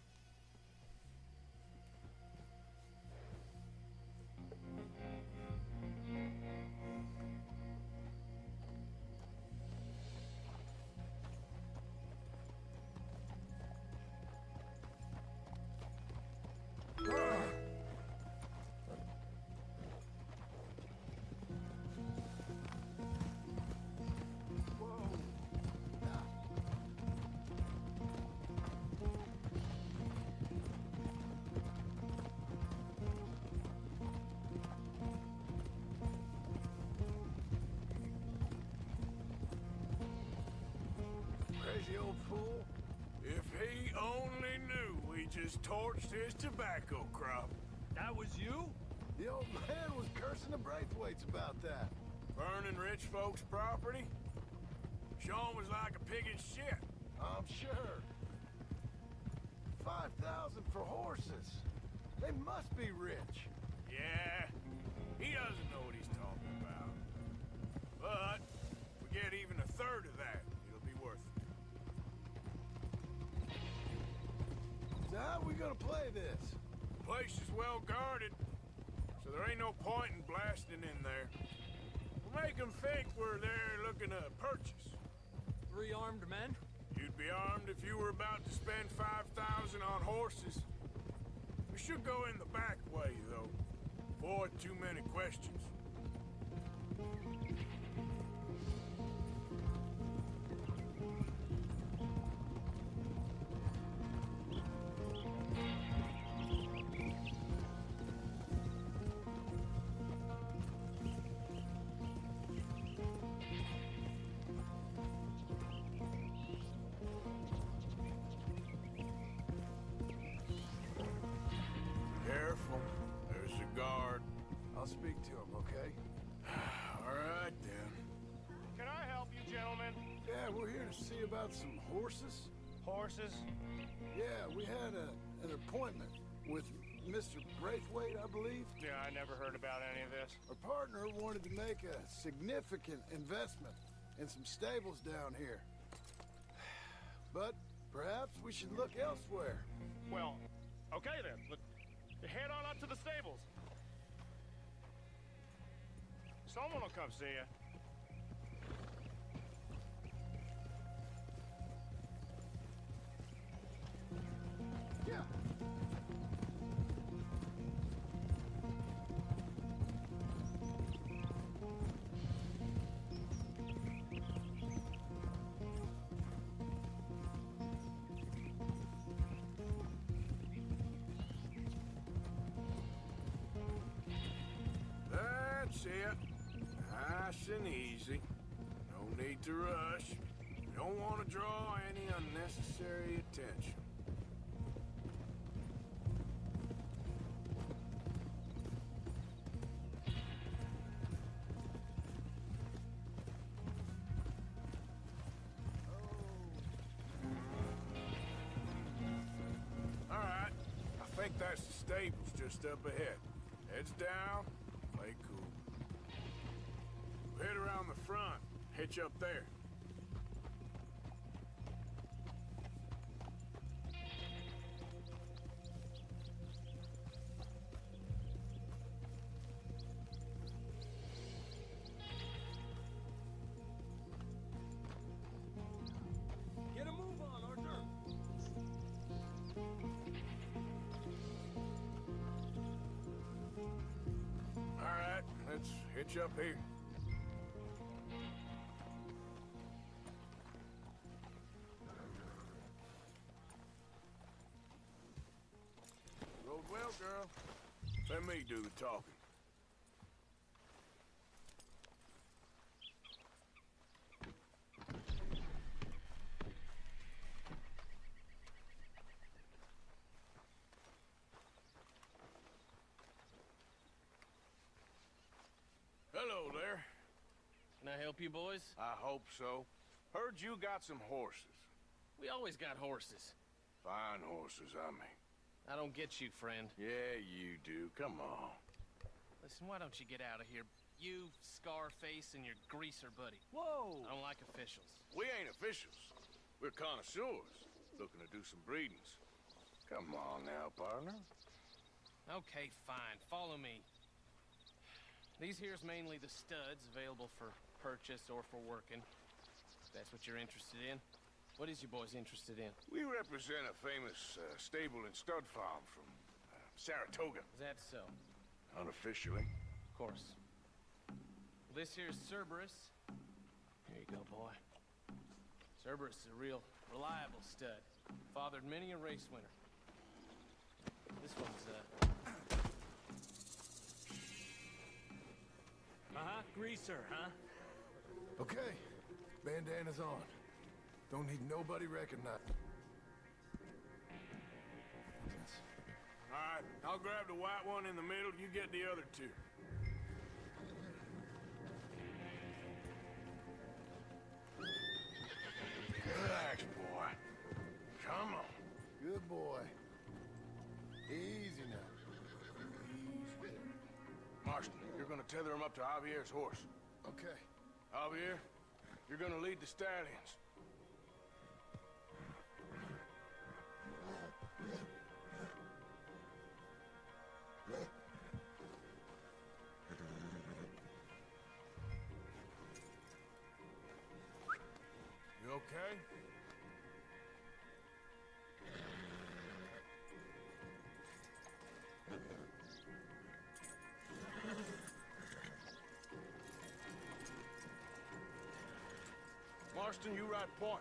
Crazy old fool. If he only knew we just torched his tobacco crop. That was you? The old man was cursing the Braithwaites about that. Burning rich folks' property? Sean was like a pig in shit. I'm sure. 5,000 for horses. They must be rich. Yeah, he doesn't know what he's talking about. But if we get even a third of that, it'll be worth it. So how are we gonna play this? The place is well guarded, so there ain't no point in blasting in there. We'll make them think we're there looking to purchase. 3 armed men? You'd be armed if you were about to spend 5,000 on horses. We should go in the back way, though. Avoid too many questions. Careful. There's a guard. I'll speak to him, okay? All right, then. Can I help you, gentlemen? Yeah, we're here to see about some horses. Horses? Yeah, we had an appointment with Mr. Braithwaite, I believe. Yeah, I never heard about any of this. Our partner wanted to make a significant investment in some stables down here. But perhaps we should look elsewhere. Well, okay then. Head on up to the stables. Someone will come see you. Yeah. That's it. Nice and easy. No need to rush. We don't want to draw any unnecessary attention. All right. I think that's the stables just up ahead. Heads down. Play cool. We'll head around the front. Hitch up there. Get a move on, Arthur. All right, let's hitch up here. Rode well, girl. Let me do the talking. Hello there. Now, I help you, boys? I hope so. Heard you got some horses. We always got horses. Fine horses, I mean. I don't get you, friend. Yeah, you do. Come on. Listen, why don't you get out of here? You, Scarface, and your greaser buddy. Whoa! I don't like officials. We ain't officials. We're connoisseurs, looking to do some breedings. Come on now, partner. Okay, fine. Follow me. These here's mainly the studs available for purchase or for working. If that's what you're interested in. What is you boys interested in? We represent a famous stable and stud farm from Saratoga. Is that so? Unofficially. Of course. This here's Cerberus. Here you go, boy. Cerberus is a real reliable stud. Fathered many a race winner. This one's, Greaser, huh? Okay, bandana's on. Don't need nobody recognized. All right, I'll grab the white one in the middle. You get the other two. Relax, boy. Come on. Good boy. Easy now. Easy. Marston, you're gonna tether him up to Javier's horse. Okay. Javier, you're gonna lead the stallions. You okay? Marston, you ride point.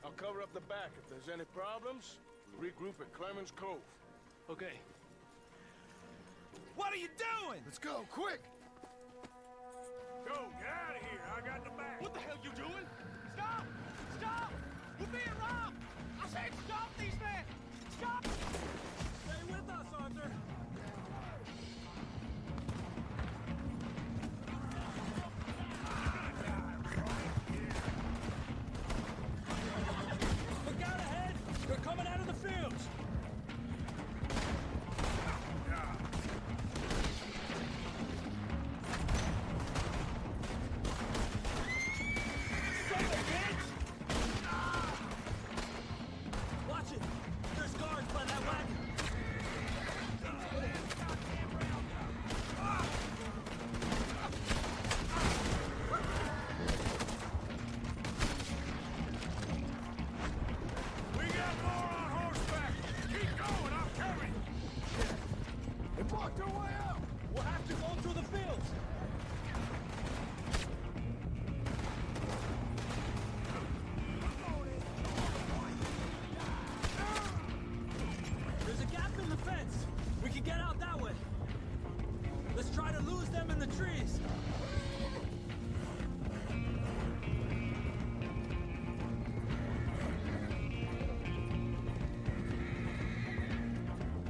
I'll cover up the back. If there's any problems, we'll regroup at Clemens Cove. Okay. What are you doing? Let's go, quick! Go, get out of here. I got the back. What the hell you doing? Stop! Stop! You're being robbed! I said stop these men! Stop! Stay with us, Arthur! Look out ahead! They're coming out of the fields! Watch it! There's guards by that wagon! We got more on horseback. Keep going, I'll carry you. They blocked our way out! We'll have to go through the fields! There's a gap in the fence. We can get out that way. Let's try to lose them in the trees.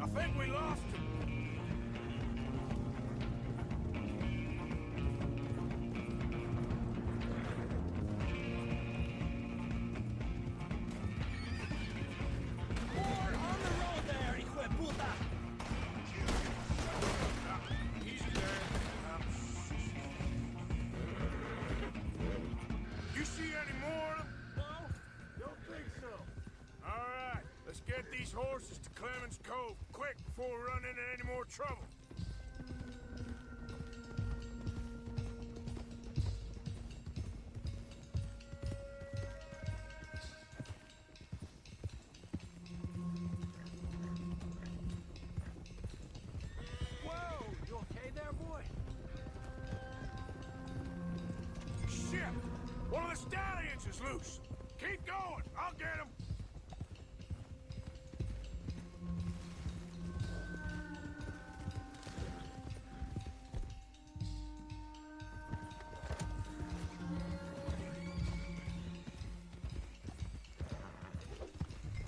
I think we lost him. More on the road there, hijo de puta! Easy there. You see any more of them? No, don't think so. All right, let's get these horses to Clemens Cove quick before we run into any more trouble. Whoa, you okay there, boy? Shit! One of the stallions is loose. Keep going. I'll get him.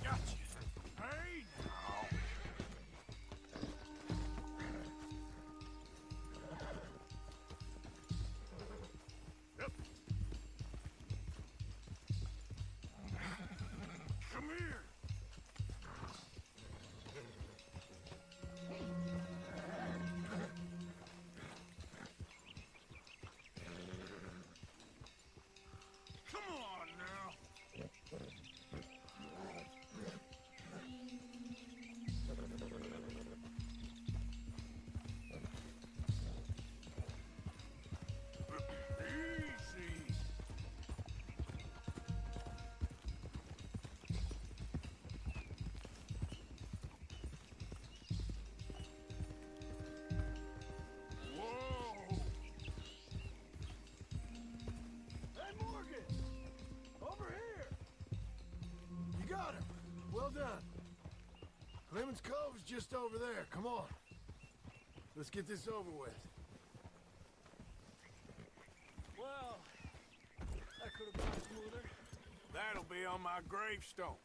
Gotcha. Hey, now. Yep. Well done. Clemens Cove's just over there. Come on. Let's get this over with. Well, that could have gone smoother. That'll be on my gravestone.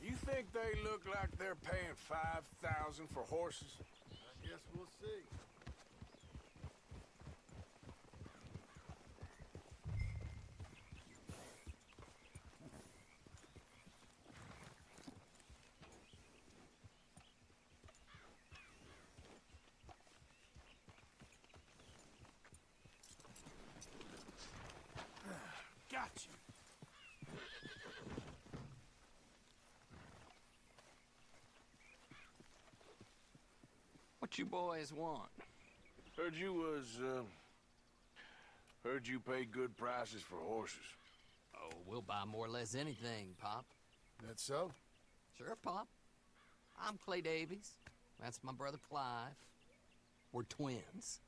You think they look like they're paying $5,000 for horses? I guess we'll see. Got you. What you boys want? Heard you pay good prices for horses. Oh, we'll buy more or less anything, Pop. That so? Sure, Pop. I'm Clay Davies. That's my brother Clive. We're twins.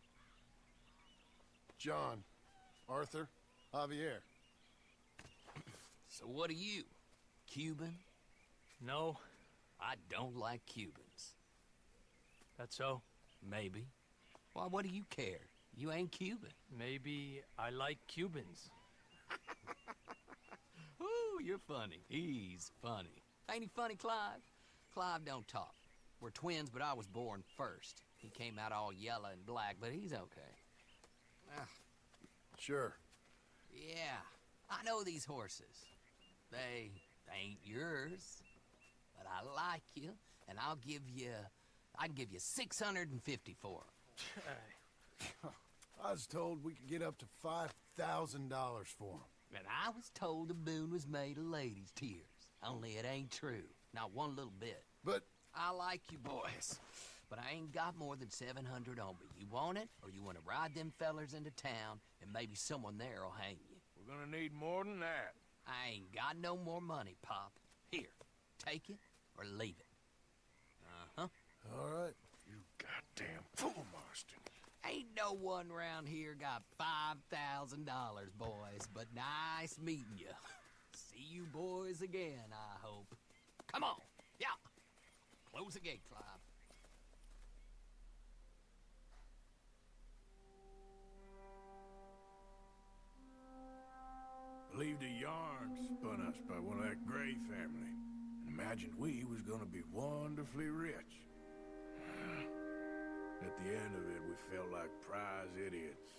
John, Arthur, Javier. So what are you? Cuban? No. I don't like Cubans. That's so? Maybe. Why, what do you care? You ain't Cuban. Maybe I like Cubans. Ooh, you're funny. He's funny. Ain't he funny, Clive? Clive don't talk. We're twins, but I was born first. He came out all yellow and black, but he's okay. Ah, Sure. yeah, I know these horses. They ain't yours, but I like you, and I can give you 650 for them. I was told we could get up to $5,000 for them. And I was told the moon was made of ladies' tears. Only it ain't true. Not one little bit. But I like you boys, but I ain't got more than 700 on me. You want it, or you want to ride them fellers into town, and maybe someone there'll hang you? We're gonna need more than that. I ain't got no more money, Pop. Here, take it or leave it. Uh-huh. all right. You goddamn fool, Marston. Ain't no one round here got $5,000, boys, but nice meeting you. See you boys again, I hope. Come on, yeah. Close the gate, Clive. Believed a yarn spun us by one of that Gray family. And imagined we was gonna be wonderfully rich. At the end of it, we felt like prize idiots.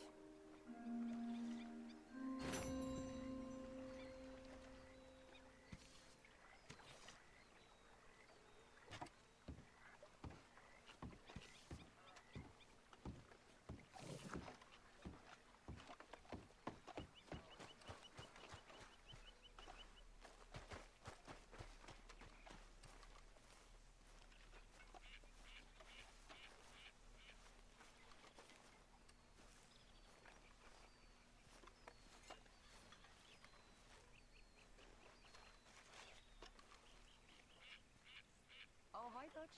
Oh, hi, Dutch.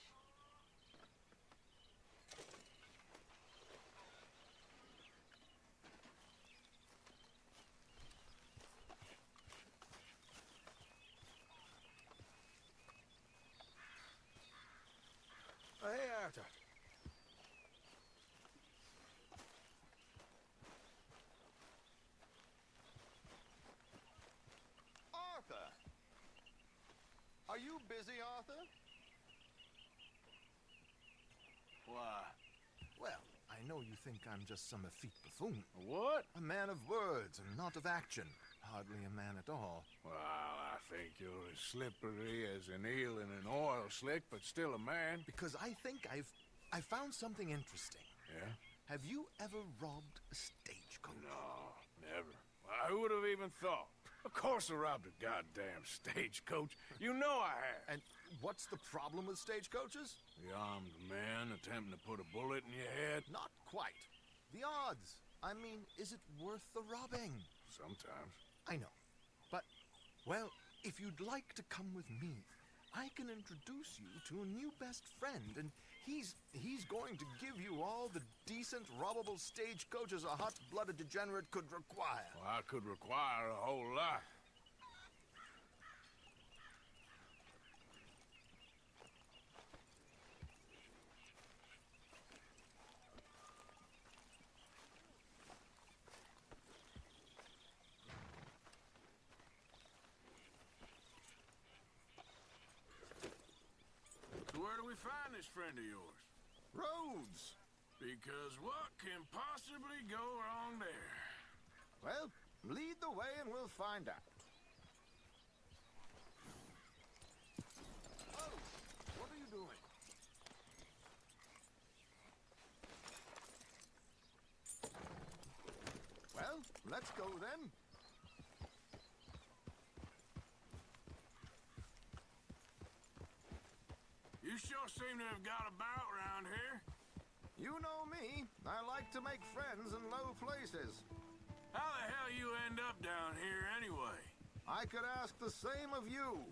Oh, hey, Arthur. Arthur! Are you busy, Arthur? Why? Well, I know you think I'm just some effete buffoon. What? A man of words and not of action. Hardly a man at all. Well, I think you're as slippery as an eel in an oil slick, but still a man. Because I think I found something interesting. Yeah? Have you ever robbed a stagecoach? No, never. Well, who would have even thought? Of course I robbed a goddamn stagecoach. You know I have. And what's the problem with stagecoaches? The armed man attempting to put a bullet in your head? Not quite. The odds. I mean, is it worth the robbing? Sometimes. I know. But, well, if you'd like to come with me, I can introduce you to a new best friend, and he's going to give you all the decent, robbable stagecoaches a hot-blooded degenerate could require. Well, I could require a whole lot. So where do we find this friend of yours? Roads! Because what can possibly go wrong there? Well, lead the way and we'll find out. Oh, what are you doing? Well, let's go then. You sure seem to have got about round here. You know me. I like to make friends in low places. How the hell you end up down here anyway? I could ask the same of you.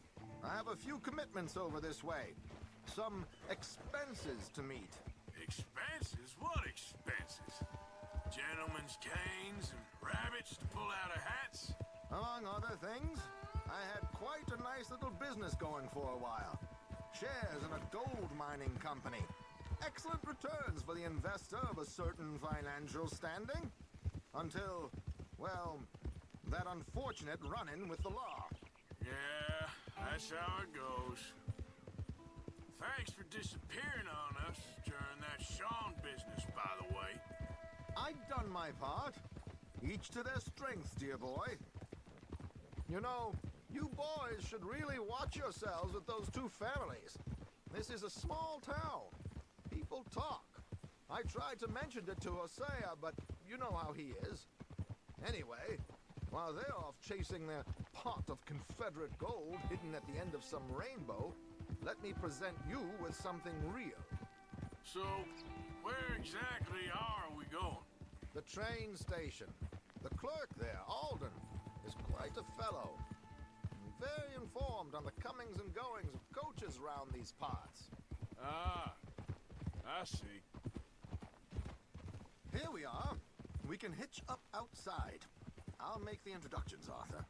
I have a few commitments over this way. Some expenses to meet. Expenses? What expenses? Gentlemen's canes and rabbits to pull out of hats? Among other things, I had quite a nice little business going for a while. Shares in a gold mining company. Excellent returns for the investor of a certain financial standing. Until, well, that unfortunate run-in with the law. Yeah, that's how it goes. Thanks for disappearing on us during that Sean business, by the way. I've done my part. Each to their strengths, dear boy. You know, you boys should really watch yourselves with those two families. This is a small town. People talk. I tried to mention it to Hosea, but you know how he is. Anyway, while they're off chasing their pot of Confederate gold hidden at the end of some rainbow, let me present you with something real. So, where exactly are we going? The train station. The clerk there, Alden, is quite a fellow. Very informed on the comings and goings of coaches round these parts. Ah, I see. Here we are. We can hitch up outside. I'll make the introductions, Arthur.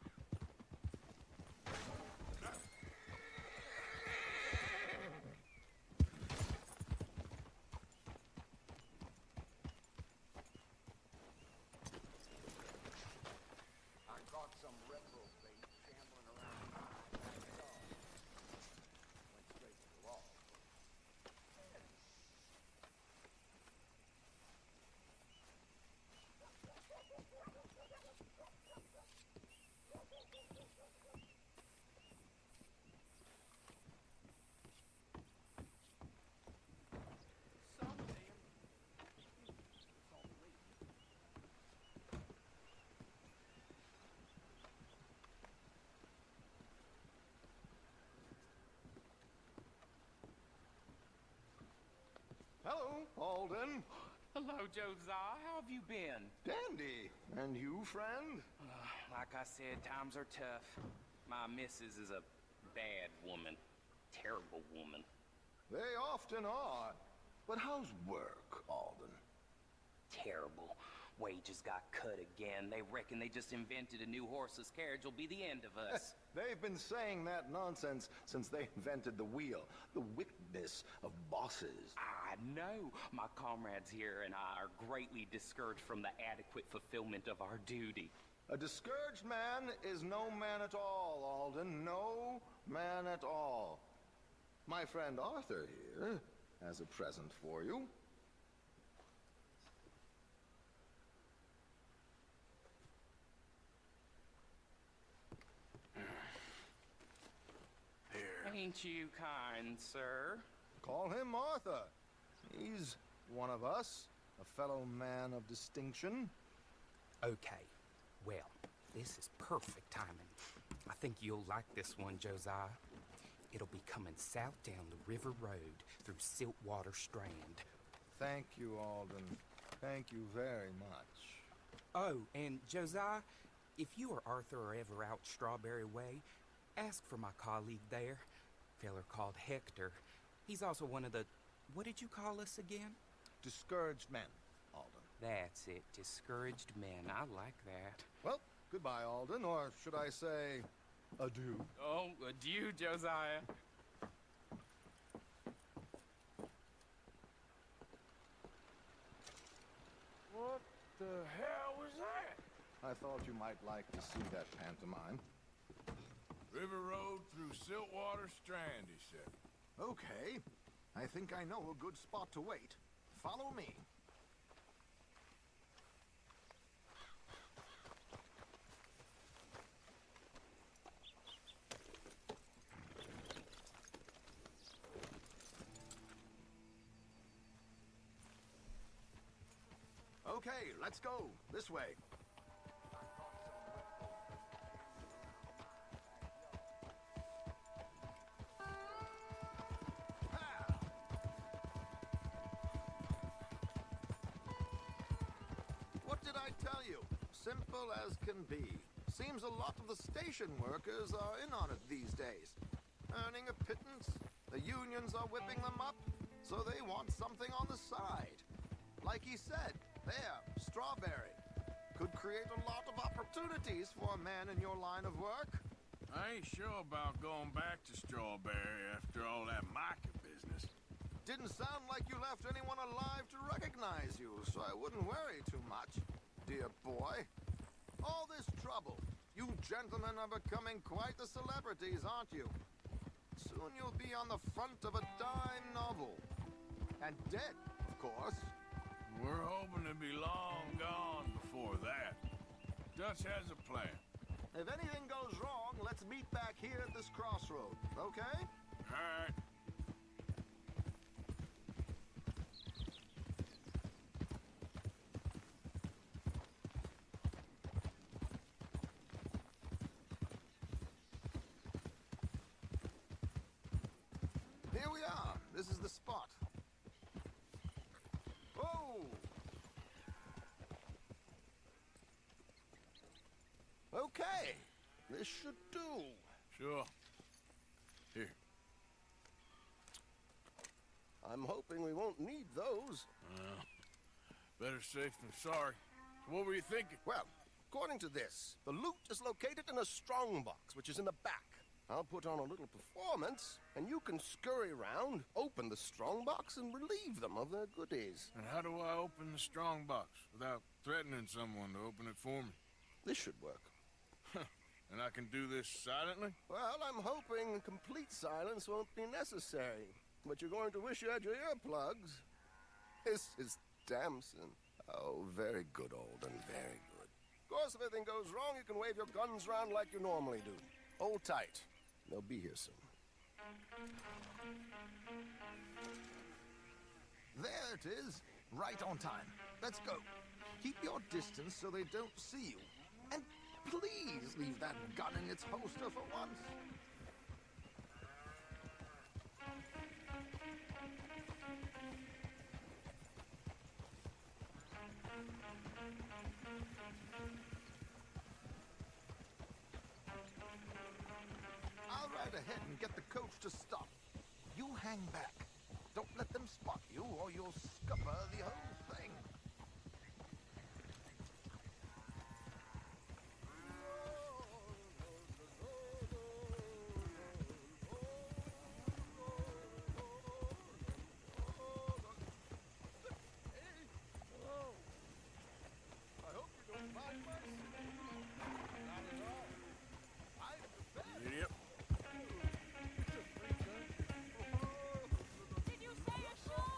I caught some reprobate shambling around my backyard. Went straight to the law. Hello, Alden. Hello, Josiah. How have you been? Dandy. And you, friend? Like I said, times are tough. My missus is a bad woman. Terrible woman. They often are. But how's work, Alden? Terrible. Wages got cut again. They reckon they just invented a new horseless carriage will be the end of us. They've been saying that nonsense since they invented the wheel. The wickedness of bosses. I know. My comrades here and I are greatly discouraged from the adequate fulfillment of our duty. A discouraged man is no man at all, Alden. No man at all. My friend Arthur here has a present for you. Ain't you kind, sir? Call him Arthur. He's one of us, a fellow man of distinction. Okay. Well, this is perfect timing. I think you'll like this one, Josiah. It'll be coming south down the river road through Siltwater Strand. Thank you, Alden. Thank you very much. Oh, and Josiah, if you or Arthur are ever out Strawberry Way, ask for my colleague there. feller called Hector. He's also one of the... What did you call us again? Discouraged men, Alden. That's it. Discouraged men. I like that. Well, goodbye, Alden, or should I say, adieu? Oh, adieu, Josiah. What the hell was that? I thought you might like to see that pantomime. River Road through Siltwater Strand, he said. Okay. I think I know a good spot to wait. Follow me. Okay, let's go. This way. What did I tell you? Simple as can be. Seems a lot of the station workers are in on it these days. Earning a pittance, the unions are whipping them up, so they want something on the side. Like he said, there, strawberry. Could create a lot of opportunities for a man in your line of work. I ain't sure about going back to Strawberry after all that Micah business. Didn't sound like you left anyone alive to recognize you, so I wouldn't worry too much, dear boy. All this trouble. You gentlemen are becoming quite the celebrities, aren't you? Soon you'll be on the front of a dime novel. And dead, of course. We're hoping to be long gone before that. Dutch has a plan. If anything goes wrong, let's meet back here at this crossroad, okay? All right. Here we are. This is the spot. Oh! Okay. This should do. Sure. Here. I'm hoping we won't need those. Better safe than sorry. So what were you thinking? Well, according to this, the loot is located in a strongbox, which is in the back. I'll put on a little performance, and you can scurry around, open the strongbox, and relieve them of their goodies. And how do I open the strongbox without threatening someone to open it for me? This should work. And I can do this silently? Well, I'm hoping complete silence won't be necessary. But you're going to wish you had your earplugs. This is Damson. Oh, very good, Alden, very good. Of course, if anything goes wrong, you can wave your guns around like you normally do. Hold tight. They'll be here soon. There it is. Right on time. Let's go. Keep your distance so they don't see you. And please leave that gun in its holster for once. I'll ride ahead and get the coach to stop. You hang back. Don't let them spot you or you'll scupper the whole thing. Yep. Did you say a show?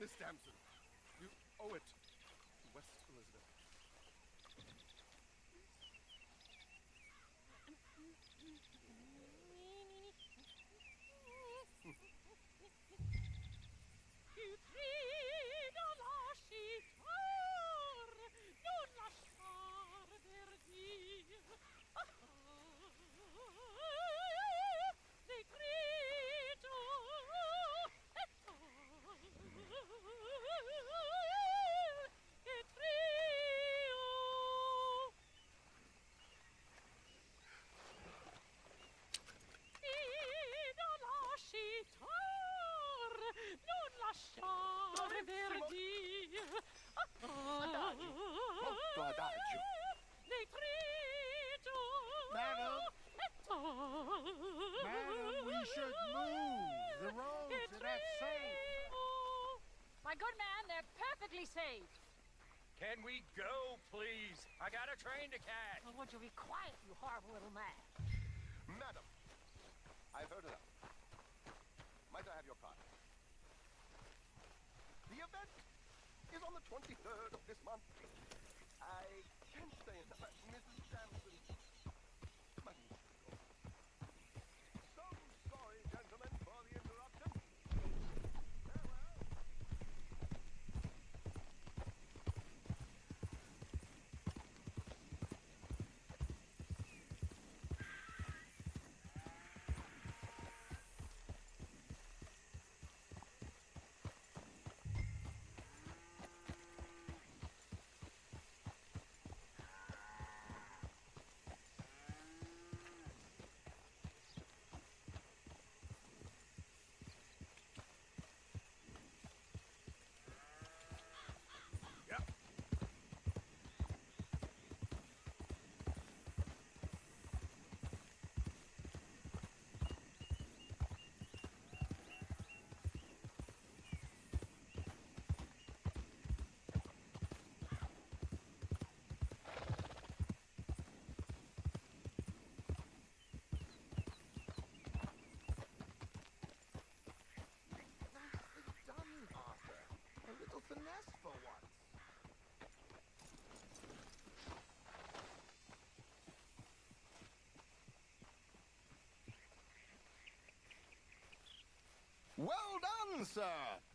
Miss Damson, you owe it to West Elizabeth. Madam, we should move. The roads are not safe. My good man, they're perfectly safe. Can we go, please? I got a train to catch. Well, would you be quiet, you horrible little man? Madam, I've heard enough. Might I have your card? The event is on the 23rd of this month. I can't stay in Mrs. Damson. So sorry, gentlemen, for the interruption. Farewell. Finesse for once. Well done, sir.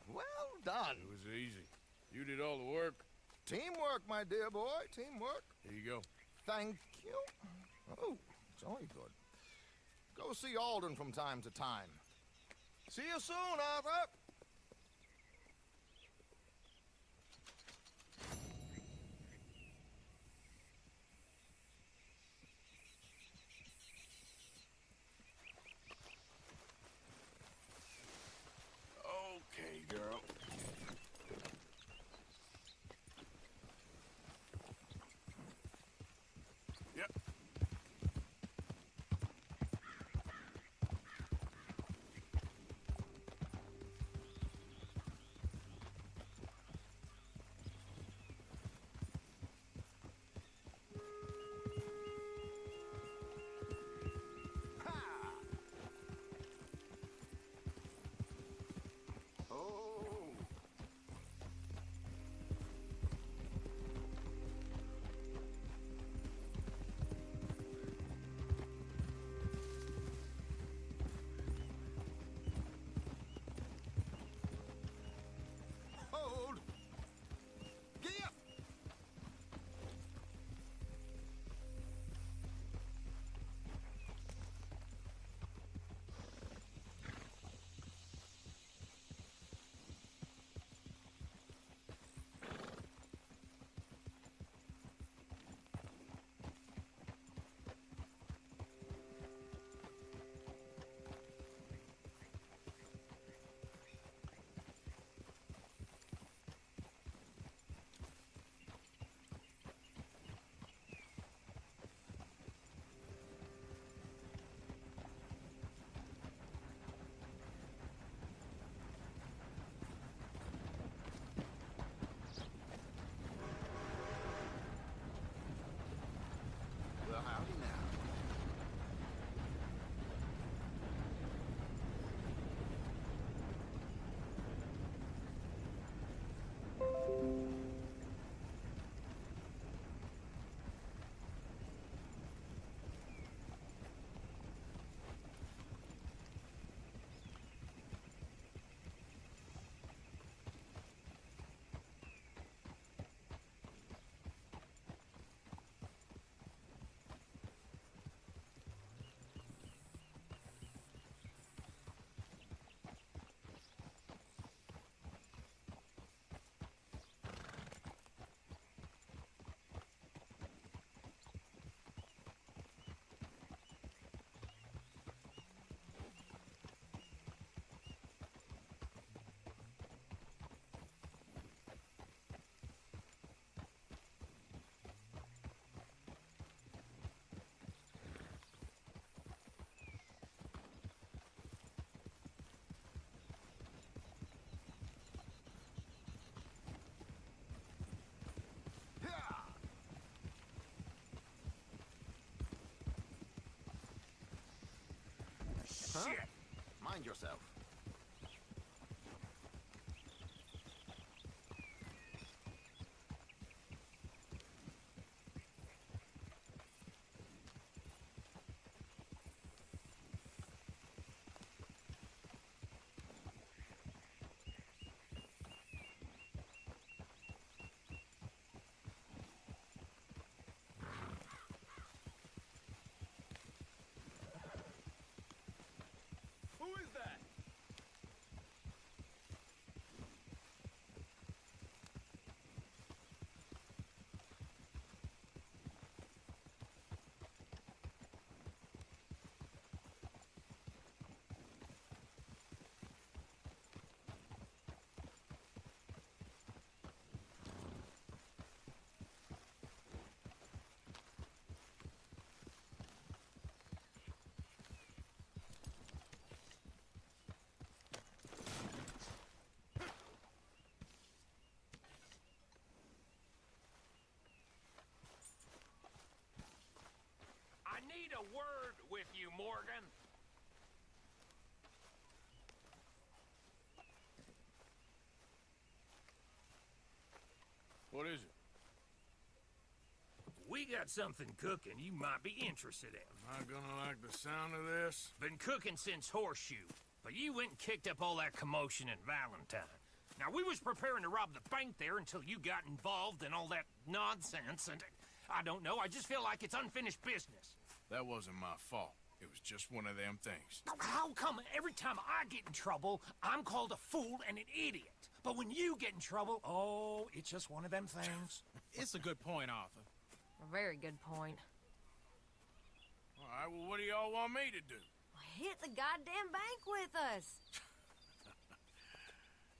Well done. It was easy. You did all the work. Teamwork, my dear boy. Teamwork. Here you go. Thank you. Oh, jolly good. Go see Alden from time to time. See you soon, Arthur. Okay, girl. Yep. Huh? Mind yourself. Who is that? I need a word with you, Morgan. What is it? We got something cooking you might be interested in. Am I gonna like the sound of this? Been cooking since Horseshoe, but you went and kicked up all that commotion in Valentine. Now, we was preparing to rob the bank there until you got involved in all that nonsense, and I don't know, I just feel like it's unfinished business. That wasn't my fault. It was just one of them things. How come every time I get in trouble, I'm called a fool and an idiot? But when you get in trouble, oh, it's just one of them things. It's a good point, Arthur. A very good point. All right, well, what do y'all want me to do? Hit the goddamn bank with us.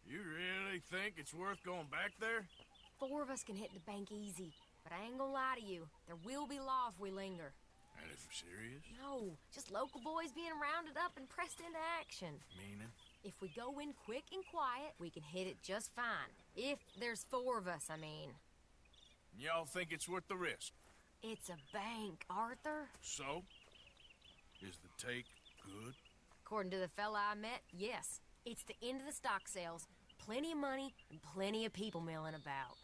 You really think it's worth going back there? 4 of us can hit the bank easy, but I ain't gonna lie to you. There will be law if we linger. And if you're serious? No, just local boys being rounded up and pressed into action. Meaning? If we go in quick and quiet, we can hit it just fine. If there's 4 of us, I mean. Y'all think it's worth the risk? It's a bank, Arthur. So? Is the take good? According to the fella I met, yes. It's the end of the stock sales. Plenty of money and plenty of people milling about.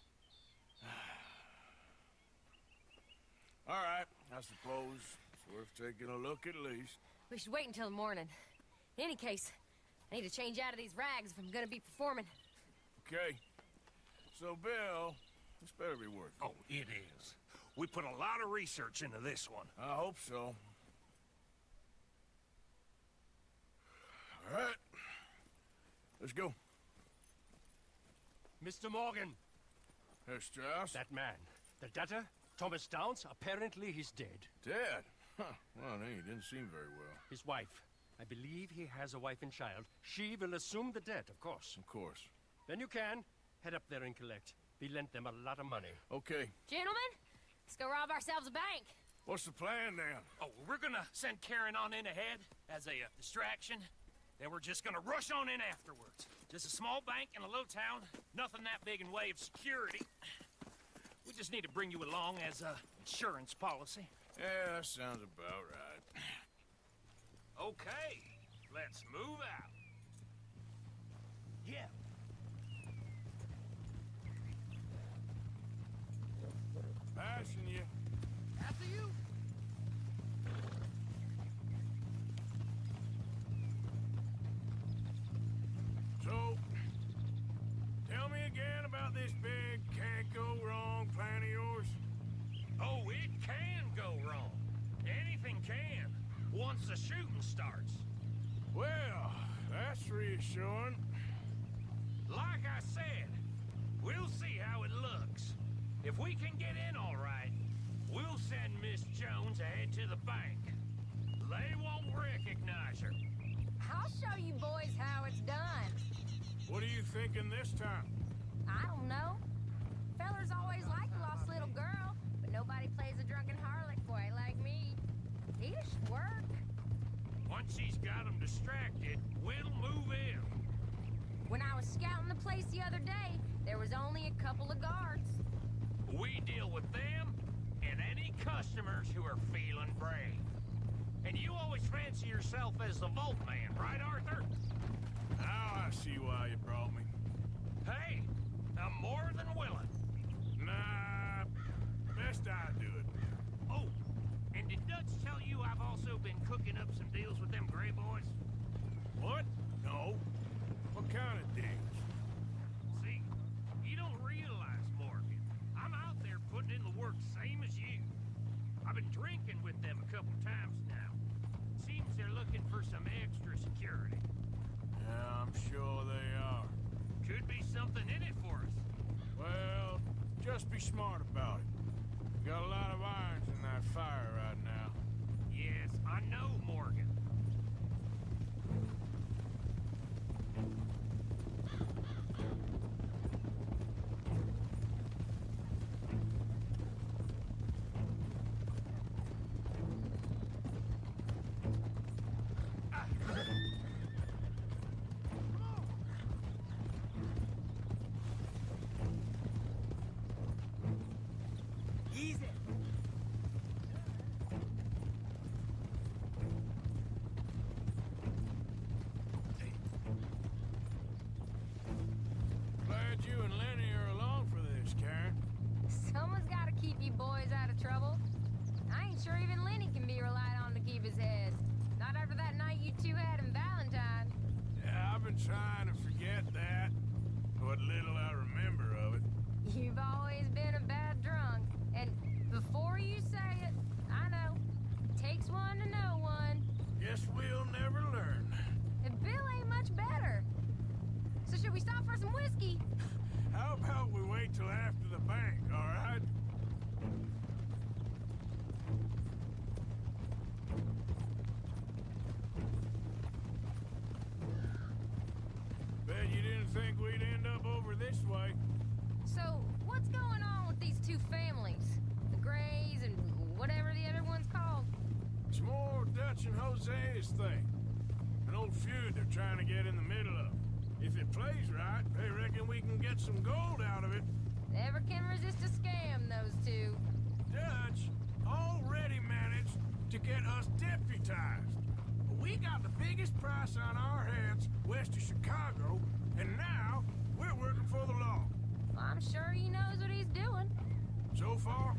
All right, I suppose it's worth taking a look at least. We should wait until the morning. In any case, I need to change out of these rags if I'm gonna be performing. Okay. So, Bill, this better be worth it. Oh, it is. We put a lot of research into this one. I hope so. All right. Let's go. Mr. Morgan. Herr Strauss? That man. The debtor, Thomas Downs, apparently he's dead. Dead? Huh. Well, he didn't seem very well. His wife. I believe he has a wife and child. She will assume the debt, of course. Of course. Then you can head up there and collect. We lent them a lot of money. Okay. Gentlemen, let's go rob ourselves a bank. What's the plan, then? Oh, we're gonna send Karen on in ahead as a distraction. Then we're just gonna rush on in afterwards. Just a small bank in a low town. Nothing that big in way of security. We just need to bring you along as a insurance policy. Yeah, that sounds about right. Okay, let's move out. Yeah. Passing you. After you. So, tell me again about this big can't-go-wrong plan of yours. Oh, it can go wrong. Anything can, once the shooting starts. Well, that's reassuring. Like I said, we'll see how it looks. If we can get in all right, we'll send Miss Jones ahead to the bank. They won't recognize her. I'll show you boys how it's done. What are you thinking this time? I don't know. Fellers always like a lost little girl, but nobody plays a drunken harlot quite like me. It should work. Once she's got them distracted, we'll move in. When I was scouting the place the other day, there was only a couple of guards. We deal with them and any customers who are feeling brave. And you always fancy yourself as the Vault Man, right, Arthur? Now I see why you brought me. Hey, I'm more than willing. Nah, best I do it. Oh, and did Dutch tell you I've also been cooking up some deals with them Gray Boys? What? No. What kind of deals? See, you don't realize, Morgan. I'm out there putting in the work same as you. I've been drinking with them a couple times now. Seems they're looking for some extra security. Yeah, I'm sure they are. Could be something in it for us. Well, just be smart about it. We got a lot of irons in that fire right now. Yes, I know, Morgan. Easy. Glad you and Lenny are along for this, Karen. Someone's got to keep you boys out of trouble. I ain't sure even Lenny can be relied on to keep his head. Not after that night you two had in Valentine. Yeah, I've been trying to forget that. What little I remember of it. You've always been a bad drunk. And before you say it, I know. Takes one to know one. Guess we'll never learn. And Bill ain't much better. So should we stop for some whiskey? How about we wait till after the bank, all right? Bet you didn't think we'd end up over this way. So, what's going on with these two families? The Grays and whatever the other one's called? It's more Dutch and Jose's thing. An old feud they're trying to get in the middle of. If it plays right, they reckon we can get some gold out of it. Never can resist a scam, those two. Dutch already managed to get us deputized. We got the biggest price on our heads west of Chicago, and now we're working for the law. I'm sure he knows what he's doing. So far,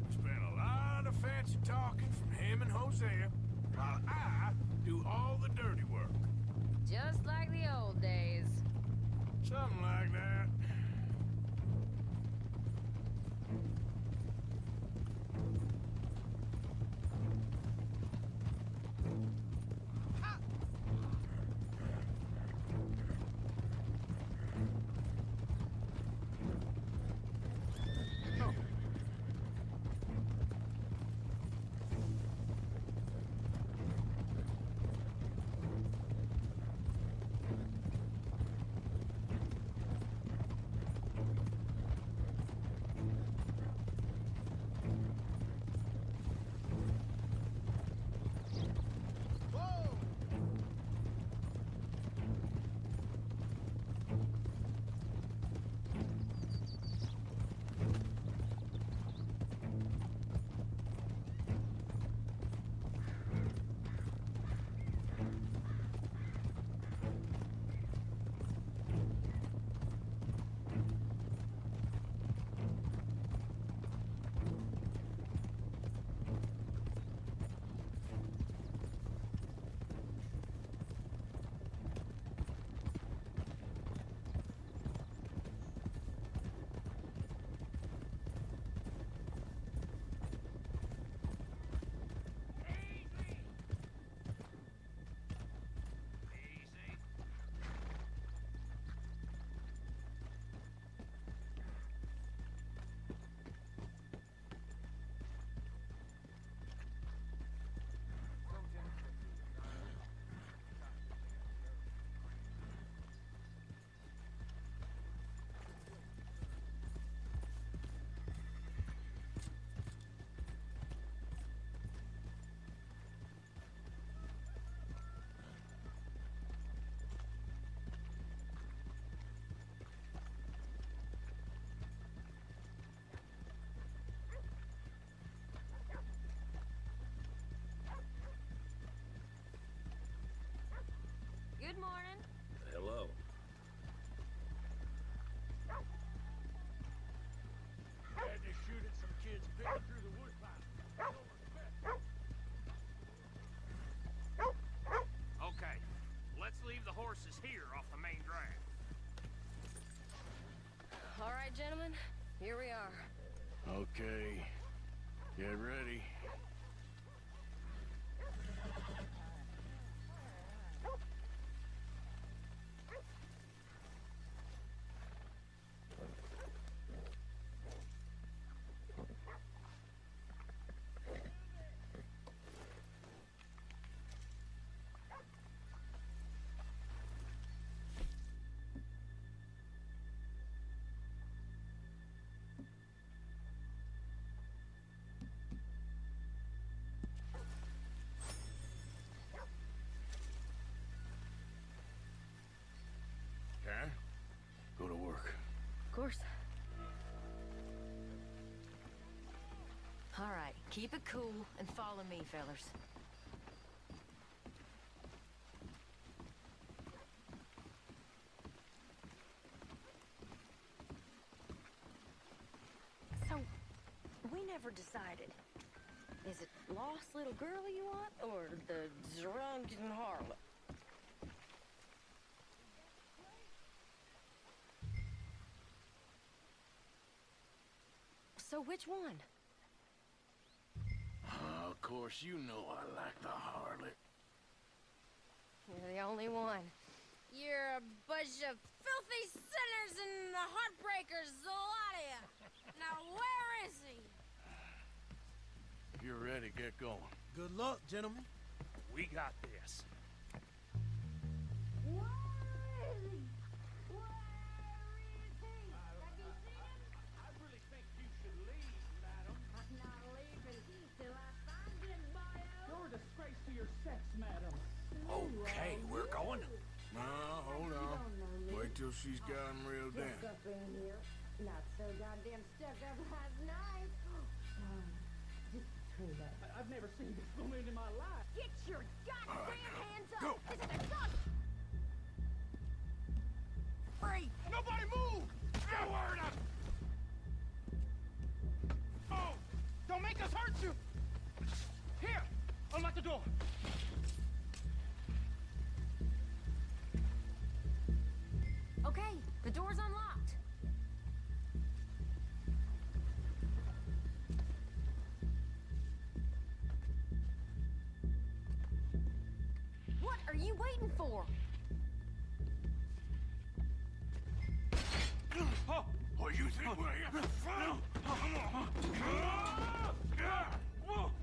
it's been a lot of fancy talking from him and Hosea, while I do all the dirty work. Just like the old days. Something like that. Okay. Get ready. Karen, go to work. Of course. All right, keep it cool and follow me, fellers. So, we never decided. Is it lost little girl you want, or the drunken harlot? So which one? Of course, you know I like the harlot. You're the only one. You're a bunch of filthy sinners and the heartbreakers, a lot of you. Now where is he? If you're ready, get going. Good luck, gentlemen. We got this. Where is he? Where is he? Have you seen him? I really think you should leave, madam. I'm not leaving till I find him, boyo. You're a disgrace to your sex, madam. Okay, we're going. No, hold on. Wait till she's got him reeled in. Stuck in here. Not so goddamn stuck up last night. Just between us. I've never seen this woman in my life. Get your goddamn hands up! Go. This is a gun! Free! Nobody move! Get word up! Oh! Don't make us hurt you! Here! Unlock the door! Okay, the door's unlocked. What are you waiting for? Oh, you think we're here for fun? Come on.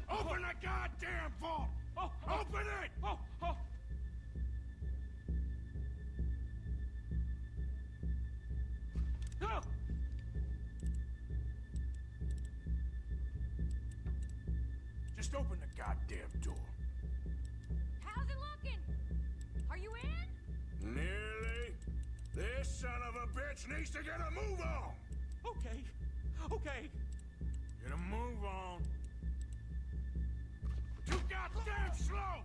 Open the goddamn vault! Open it! Just open the goddamn door. How's it looking? Are you in? Nearly. This son of a bitch needs to get a move on. Okay. Okay. Get a move on. Too goddamn slow.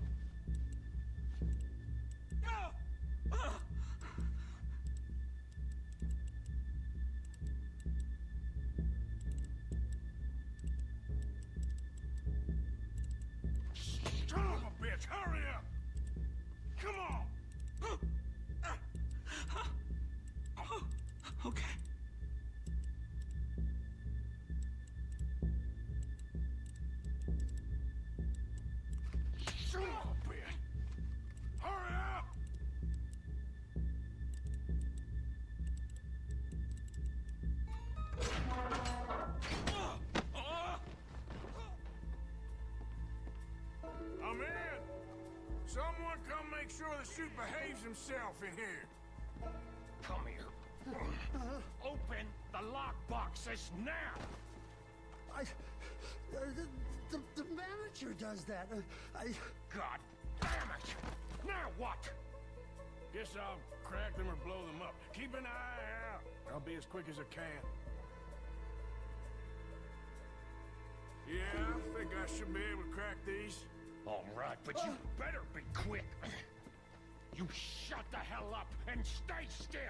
Son of a bitch, hurry up. Come on. Okay. Son of a bitch. Hurry up. I'm in. Someone come make sure the chute behaves himself in here. Come here. Open the lockboxes now! The manager does that. God damn it! Now what? Guess I'll crack them or blow them up. Keep an eye out. I'll be as quick as I can. Yeah, I think I should be able to crack these. All right, but you better be quick. You shut the hell up and stay still!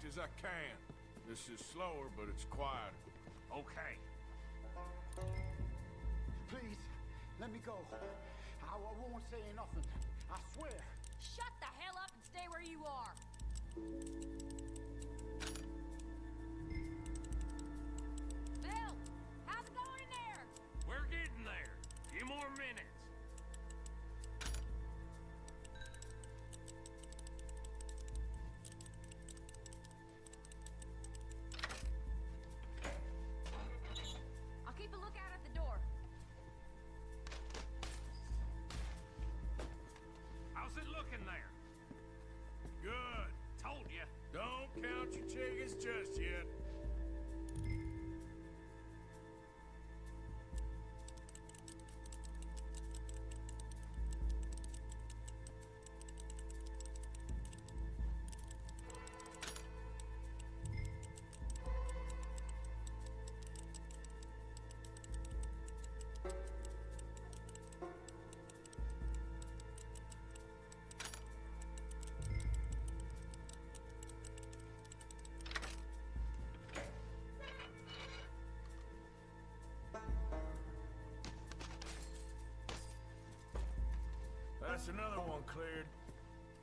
as I can. This is slower, but it's quieter. Okay. Please, let me go. I won't say nothing. I swear. Shut the hell up and stay where you are. Bill, how's it going in there? We're getting there. Few more minutes. I'll keep a lookout at the door. How's it looking there? Good. Told you. Don't count your chickens just yet. That's another one cleared.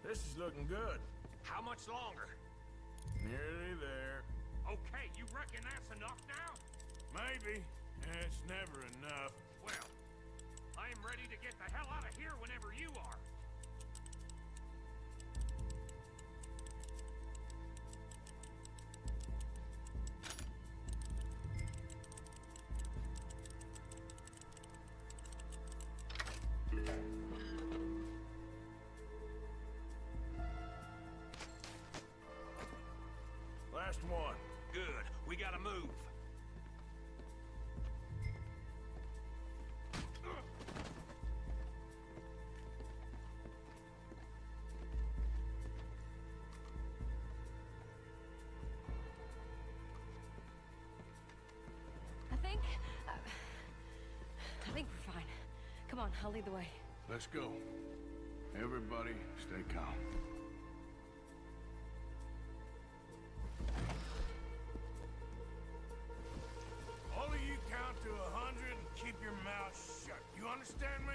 This is looking good. How much longer? Nearly there. Okay, you reckon that's enough now? Maybe. It's never enough. Well, I am ready to get the hell out of here whenever you are. Last one. Good. We gotta move. I think we're fine. Come on, I'll lead the way. Let's go. Everybody, stay calm. All of you count to 100 and keep your mouth shut. You understand me?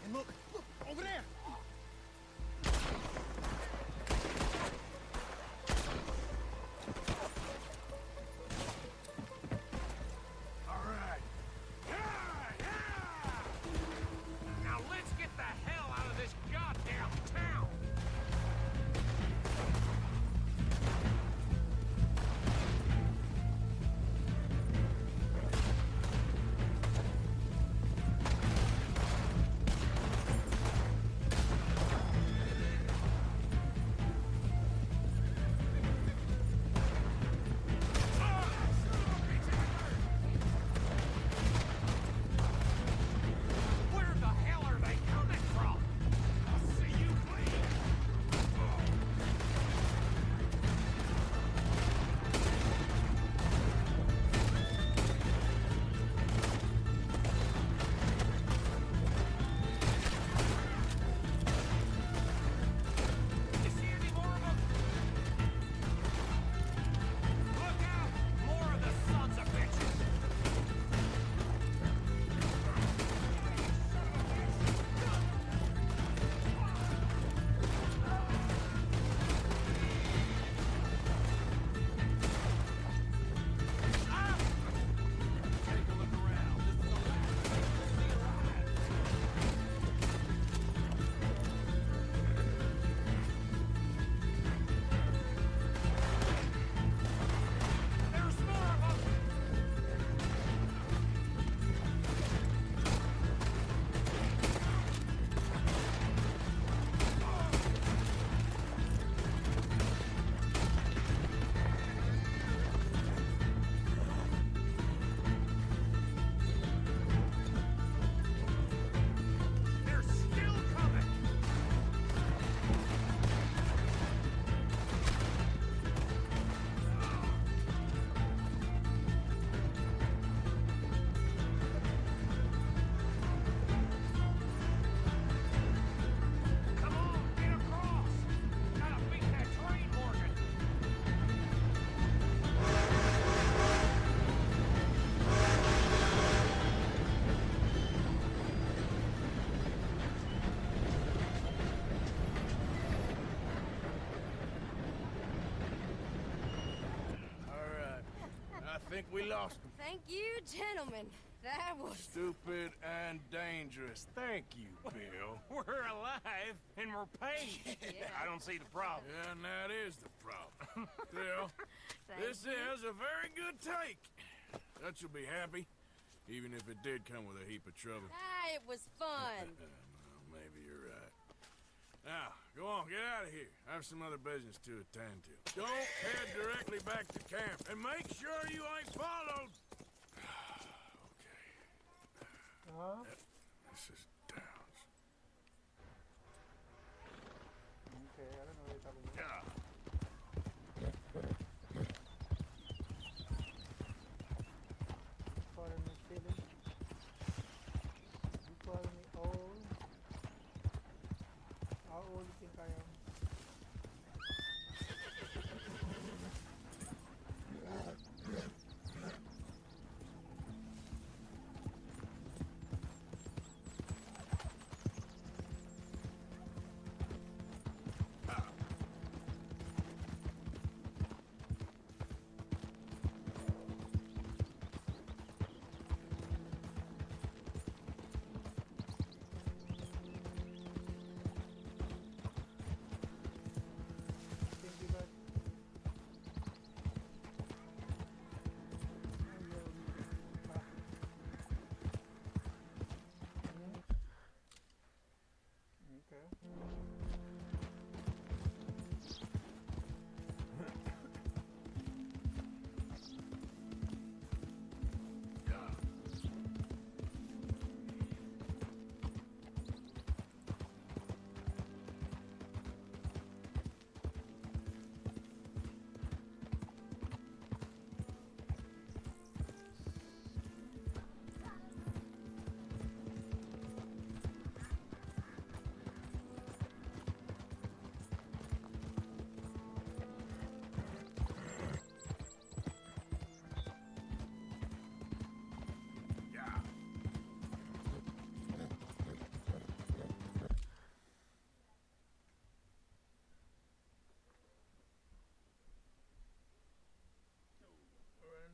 And look, over there! think we lost him. Thank you, gentlemen. That was... Stupid and dangerous. Thank you, Bill. We're alive, and we're paid. I don't see the problem. Yeah, and that is the problem. Bill, this is a very good take. Dutch will be happy, even if it did come with a heap of trouble. Ah, it was fun. Well, maybe you're right. Now, go on, get out of here. I have some other business to attend to. Don't head directly back to camp, and make sure you ain't followed. This is Downs. Okay, I don't know what you're talking about. Yeah. Calling me silly. You calling me old? How old do you think I am?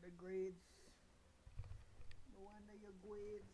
The grades. No wonder your grades.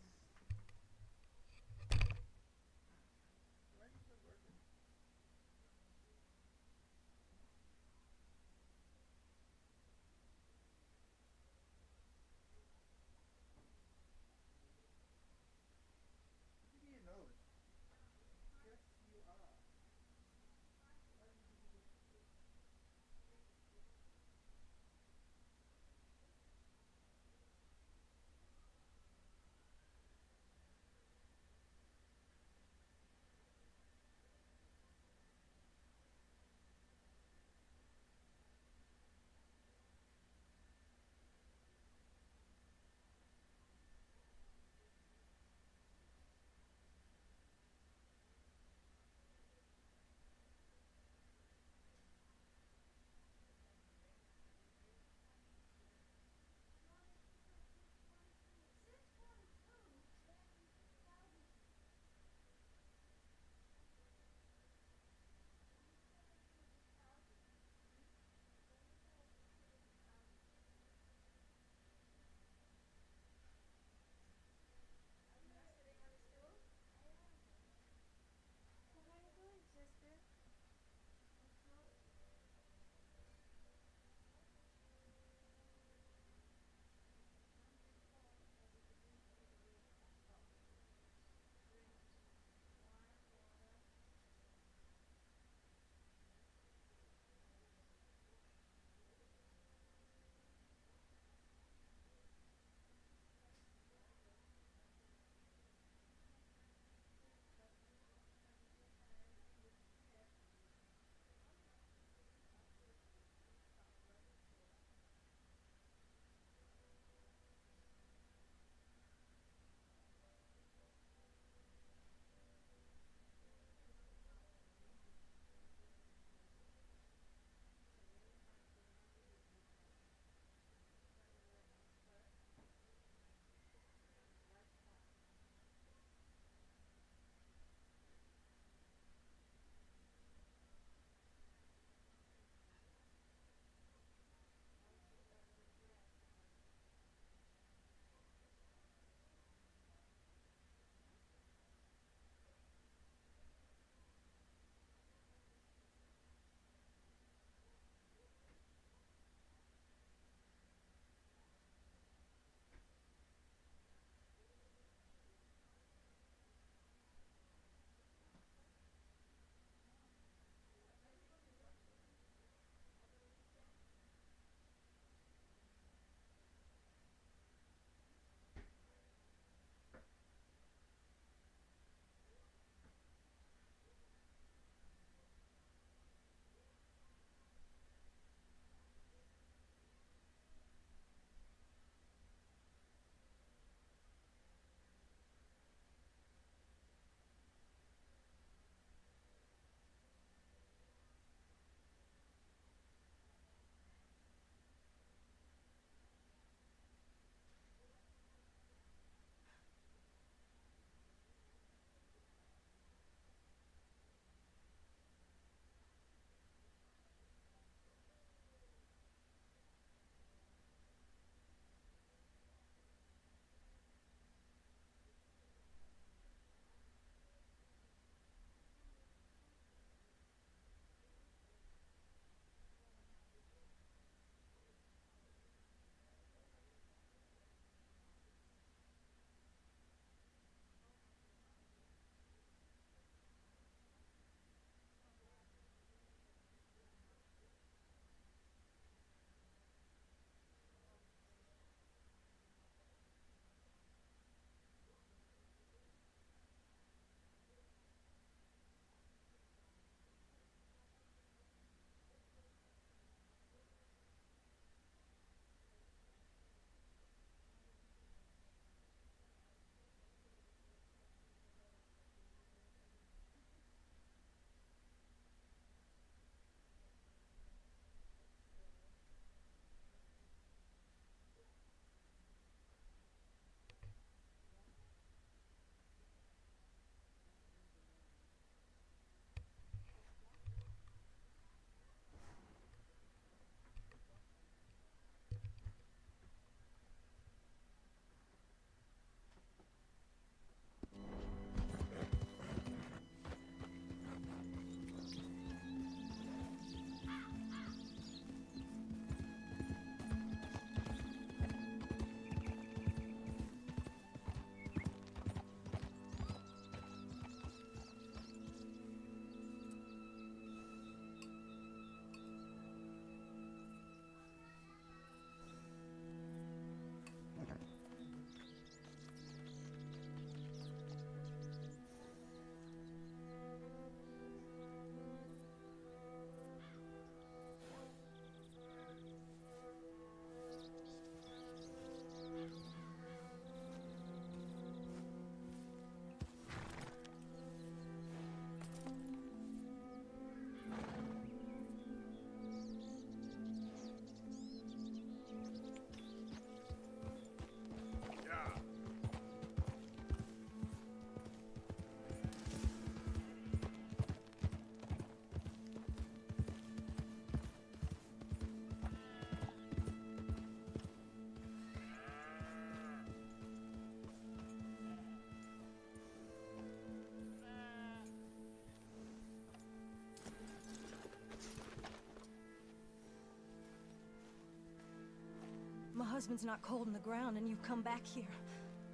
husband's not cold in the ground and you've come back here.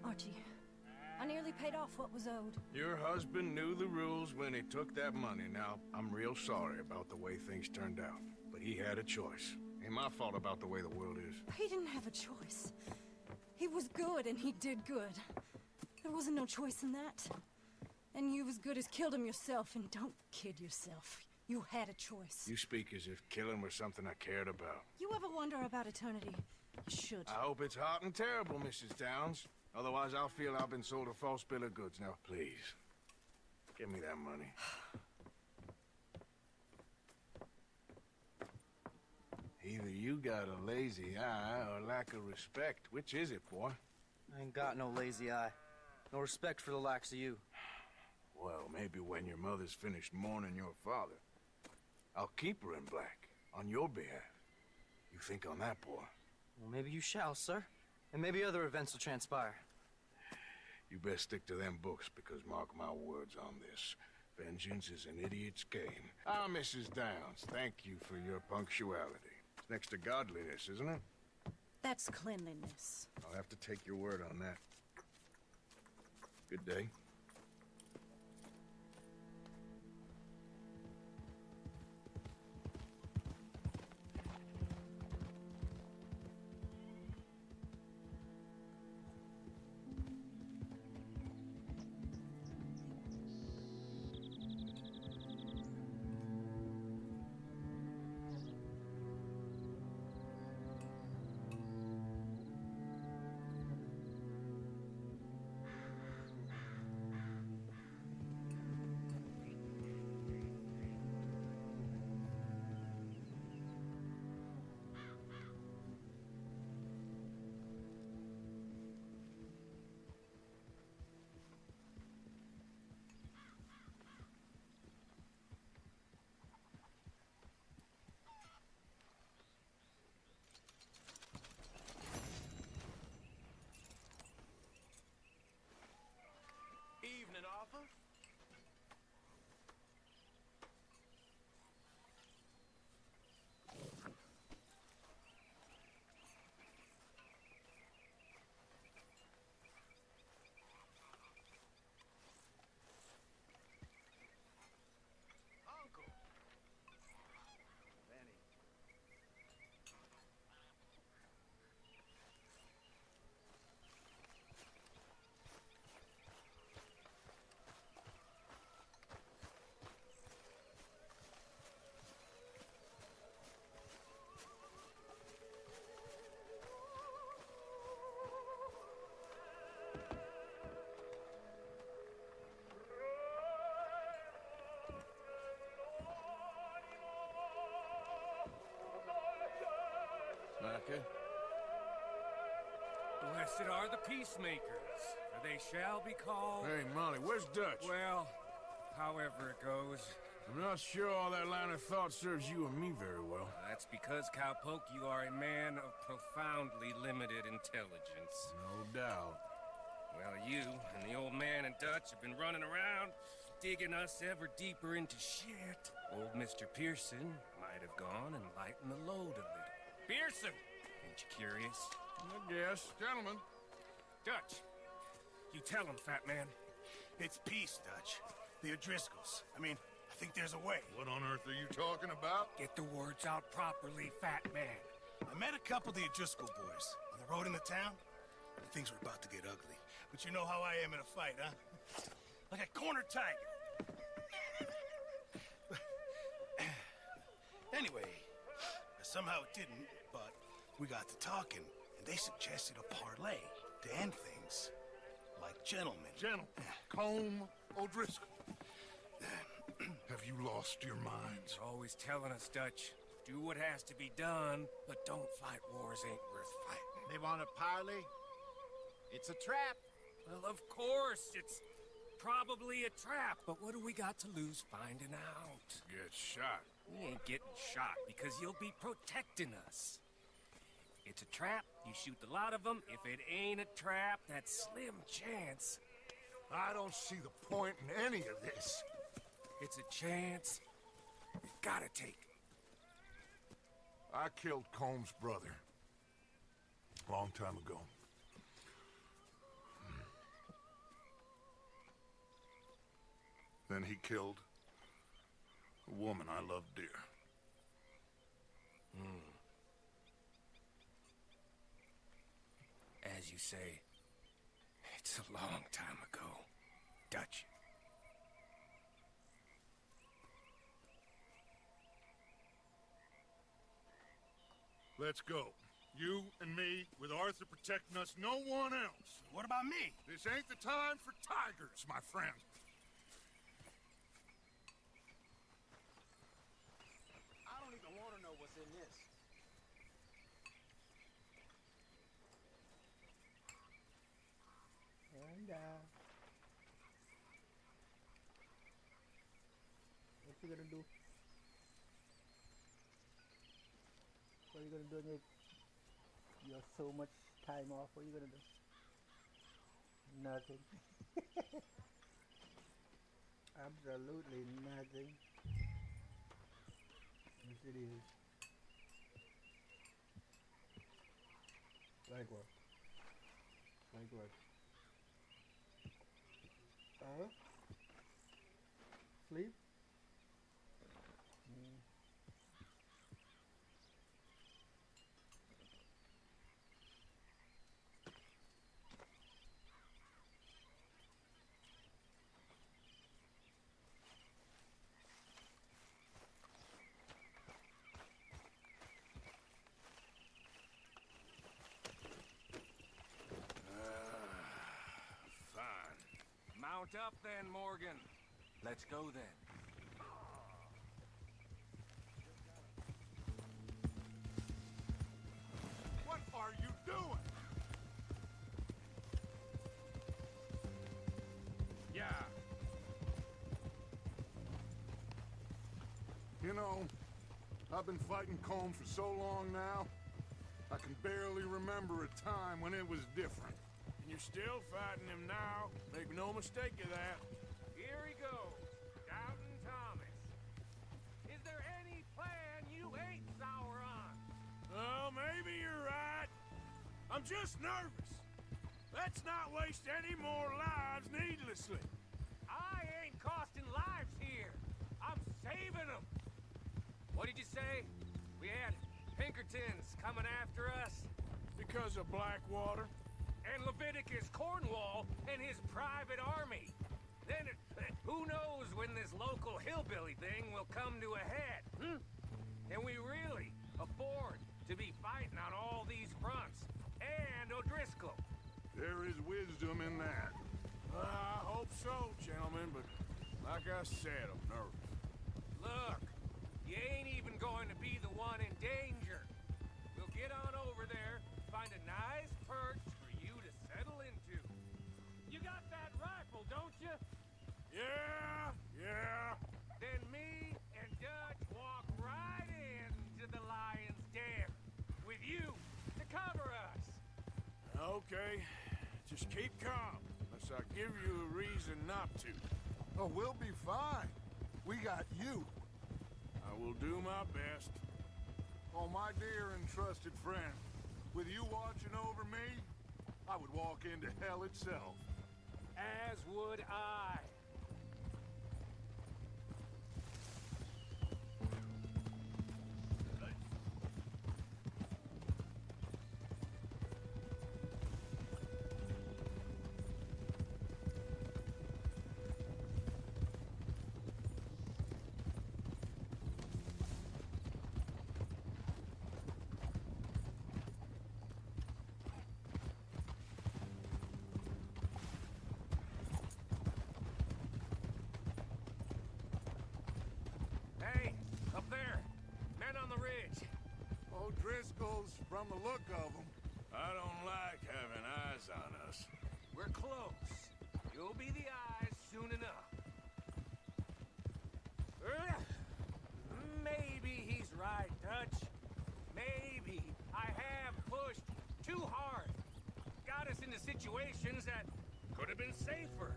Archie, I nearly paid off what was owed. Your husband knew the rules when he took that money. Now, I'm real sorry about the way things turned out. But he had a choice. Ain't my fault about the way the world is. He didn't have a choice. He was good and he did good. There wasn't no choice in that. And you've as good as killed him yourself, and don't kid yourself. You had a choice. You speak as if killing was something I cared about. You ever wonder about eternity? You should. I hope it's hot and terrible, Mrs. Downs. Otherwise, I'll feel I've been sold a false bill of goods. Now, please, give me that money. Either you got a lazy eye or lack of respect. Which is it, boy? I ain't got no lazy eye. No respect for the likes of you. Well, maybe when your mother's finished mourning your father, I'll keep her in black, on your behalf. You think on that, boy? Well, maybe you shall, sir. And maybe other events will transpire. You best stick to them books, because mark my words on this. Vengeance is an idiot's game. Ah, Mrs. Downs, thank you for your punctuality. It's next to godliness, isn't it? That's cleanliness. I'll have to take your word on that. Good day. Evening, Arthur. Uncle. Benny. Smacker? Blessed are the peacemakers, for they shall be called... Hey, Molly, where's Dutch? Well, however it goes. I'm not sure all that line of thought serves you and me very well. That's because, Cowpoke, you are a man of profoundly limited intelligence. No doubt. Well, you and the old man and Dutch have been running around, digging us ever deeper into shit. Old Mr. Pearson might have gone and lightened the load a little. Pearson! Ain't you curious? I guess. Gentlemen. Dutch, you tell him, fat man. It's peace, Dutch. The O'Driscolls. I mean, I think there's a way. What on earth are you talking about? Get the words out properly, fat man. I met a couple of the O'Driscoll boys on the road into town, and things were about to get ugly. But you know how I am in a fight, huh? Like a corner tiger. Anyway, somehow it didn't, but we got to talking, and they suggested a parlay to end things. Like gentlemen. Gentlemen. Combe O'Driscoll. Have you lost your minds? You're always telling us, Dutch, do what has to be done, but don't fight wars ain't worth fighting. They want a parley? It's a trap. Well, of course, it's probably a trap, but what do we got to lose finding out? Get shot. We ain't getting shot because you'll be protecting us. It's a trap, you shoot the lot of them. If it ain't a trap, that's slim chance. I don't see the point in any of this. It's a chance you gotta take. I killed Combs' brother. Long time ago. Then he killed a woman I loved dear. As you say, it's a long time ago, Dutch. Let's go. You and me, with Arthur protecting us, no one else. What about me? This ain't the time for tigers, my friend. I don't even want to know what's in this. And, what you gonna do? What are you gonna do, Nick? You have so much time off. What are you gonna do? Nothing. Absolutely nothing. Yes, it is. Like what? Like what? Sleep? Fine. Mount up then, Morgan. Let's go then. What are you doing? Yeah. You know, I've been fighting Colm for so long now, I can barely remember a time when it was different. And you're still fighting him now. Make no mistake of that. Here he goes, Doubting Thomas. Is there any plan you ain't sour on? Oh, maybe you're right. I'm just nervous. Let's not waste any more lives needlessly. I ain't costing lives here. I'm saving them. What did you say? We had Pinkertons coming after us? Because of Blackwater? And Leviticus Cornwall and his private army. Then, who knows when this local hillbilly thing will come to a head, Can we really afford to be fighting on all these fronts? And O'Driscoll. There is wisdom in that. I hope so, gentlemen, but like I said, I'm nervous. Look, you ain't even going to be the one in danger. We'll get on over there, find a nice perch for you to settle into. You got that rifle, don't you? Yeah. Then me and Dutch walk right into the lion's den. With you to cover us. Okay, just keep calm, unless I give you a reason not to. Oh, we'll be fine. We got you. I will do my best. Oh, my dear and trusted friend, with you watching over me, I would walk into hell itself. As would I. Hey, up there. Men on the ridge. O'Driscoll's, from the look of them. I don't like having eyes on us. We're close. You'll be the eyes soon enough. Maybe he's right, Dutch. Maybe I have pushed too hard. Got us into situations that could have been safer.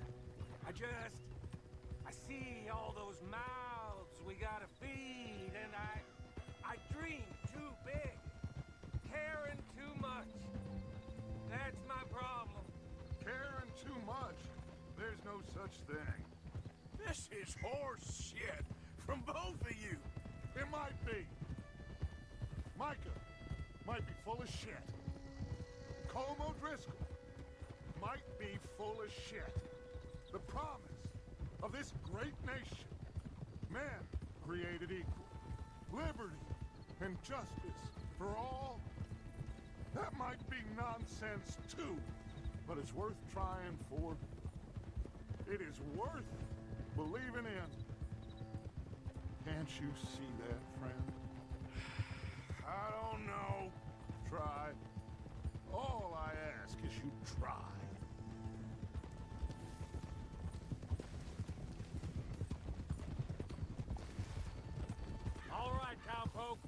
I see all those mouths we gotta feed, and I dream too big, caring too much. such thing. This is horse shit from both of you. It might be. Micah might be full of shit. Colm O'Driscoll might be full of shit. The promise of this great nation. Men created equal. Liberty and justice for all. That might be nonsense too, but it's worth trying for. It is worth believing in. Can't you see that, friend? I don't know. Try. All I ask is you try. All right, cowpoke.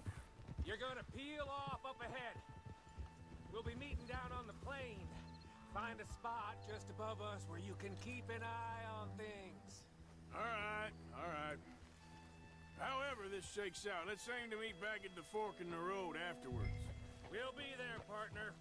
You're gonna peel off up ahead. We'll be meeting down on the plain. Find a spot just above us where you can keep an eye on things. All right, all right. However this shakes out, let's aim to meet back at the fork in the road afterwards. We'll be there, partner.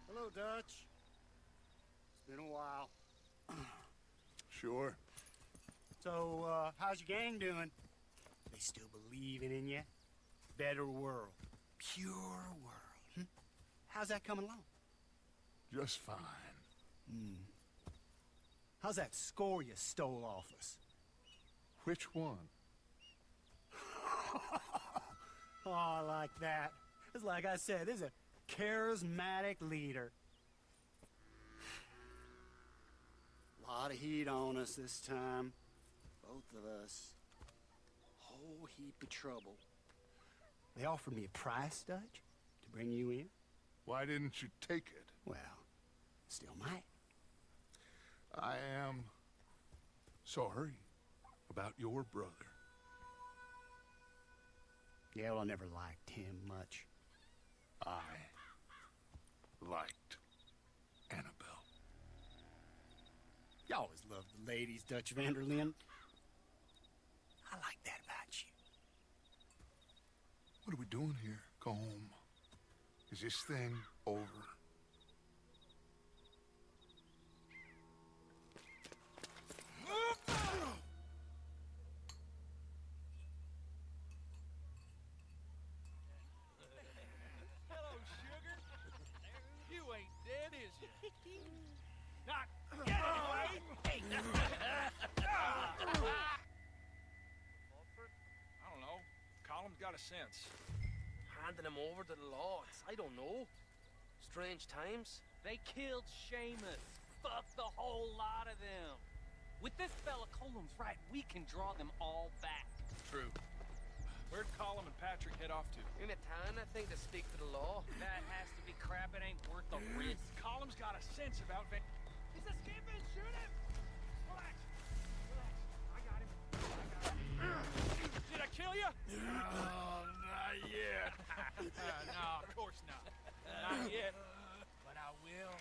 Hello, Dutch. It's been a while. Sure. So, how's your gang doing? They still believing in you? Better world. Pure world. How's that coming along? Just fine. How's that score you stole off us? Which one? Oh, I like that. It's like I said, there's a charismatic leader. A lot of heat on us this time. Both of us. Whole heap of trouble. They offered me a price, Dutch, to bring you in. Why didn't you take it? Well, still might. I am sorry about your brother. Yeah, well, I never liked him much. I liked Annabelle. You always loved the ladies, Dutch Vanderlyn. I like that about you. What are we doing here? Go home. Is this thing over? Hello, sugar. You ain't dead, is you? Not yet, anyway. Alfred? I don't know. Colum's got a sense. Handing him over to the lords. I don't know. Strange times. They killed Seamus. Fuck the whole lot of them. With this fella Colum's right, we can draw them all back. True. Where'd Colum and Patrick head off to? In a town, I think, to speak to the law. That has to be crap. It ain't worth the risk. Colum's got a sense about He's escaping! Shoot him! Relax. Relax. I got him. Did I kill you? Oh, not yet. No, of course not. Not yet. But I will.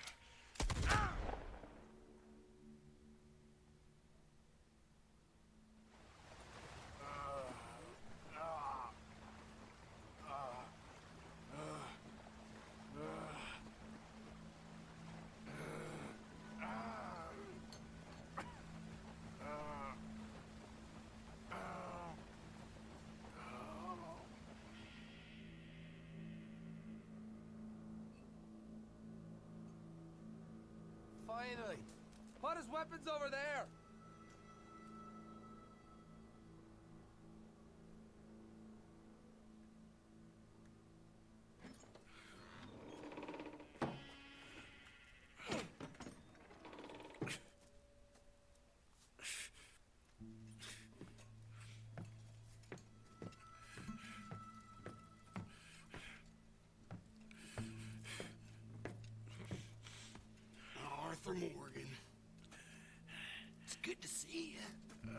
Finally. Put his weapons over there. Arthur Morgan. It's good to see you.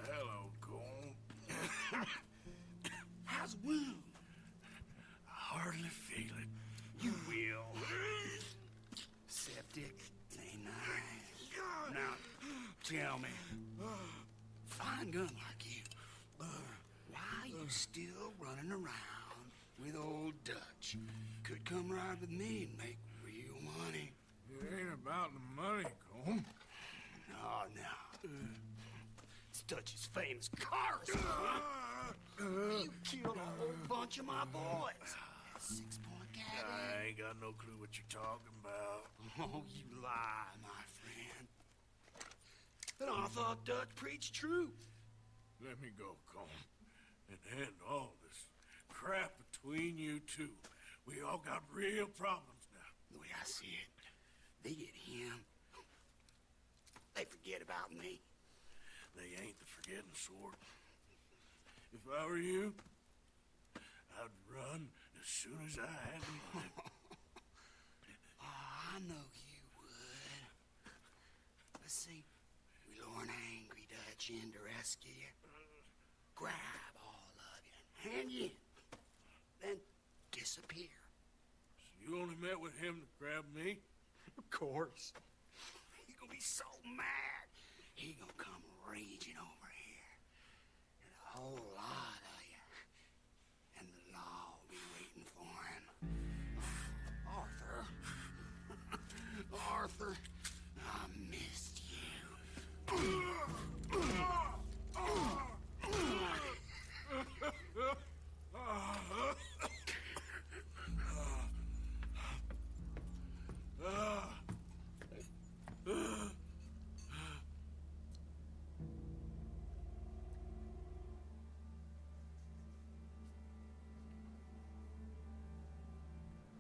Hello, Cole. How's the wound? I hardly feel it. You will. Septic. Ain't nice. Now, tell me. Fine gun like you. Why you still running around with old Dutch? Could come right with me and make real money. It ain't about the money, Cole. No. It's Dutch's famous car. You killed a whole bunch of my boys. 6-point cat. I ain't got no clue what you're talking about. Oh, you lie, my friend. But I thought Dutch preached truth. Let me go, Cole. And end all this crap between you two. We all got real problems now. The way I see it, they get him. They forget about me. They ain't the forgetting sort. If I were you, I'd run as soon as I had the money. I know you would. Let's see. We lure an angry Dutch in to rescue you. Grab all of you and hand you in. Then disappear. So you only met with him to grab me? Of course. He gonna be so mad. He gonna come raging over here. And a whole lot of you. And the law will be waiting for him. Arthur. Arthur, I missed you.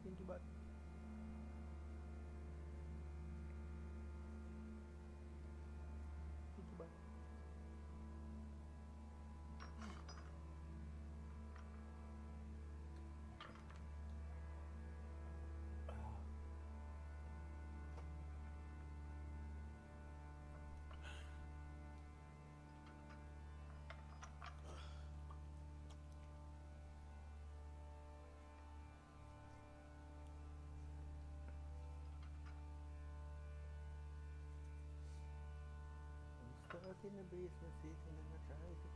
Think about stuck in the basement sitting in the tricycle.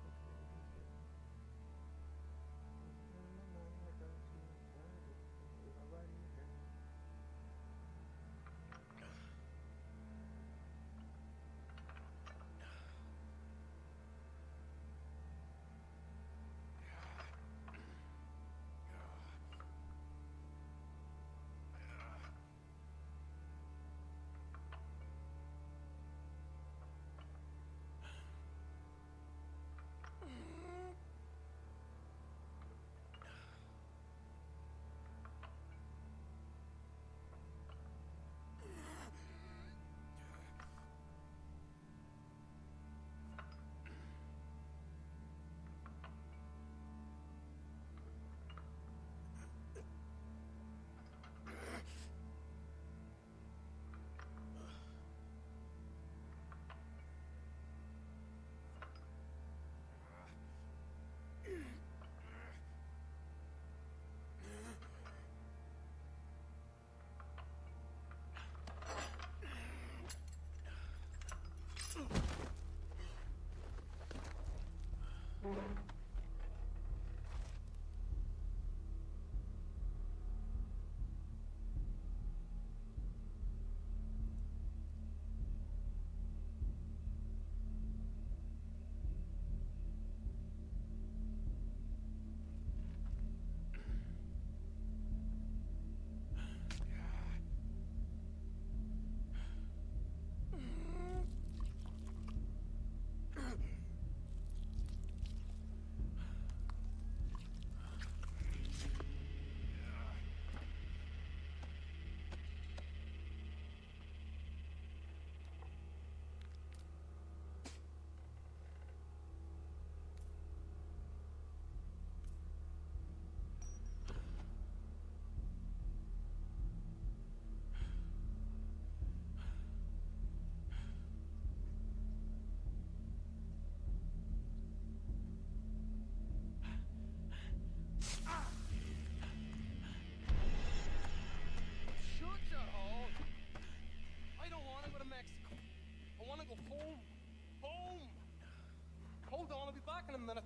minute.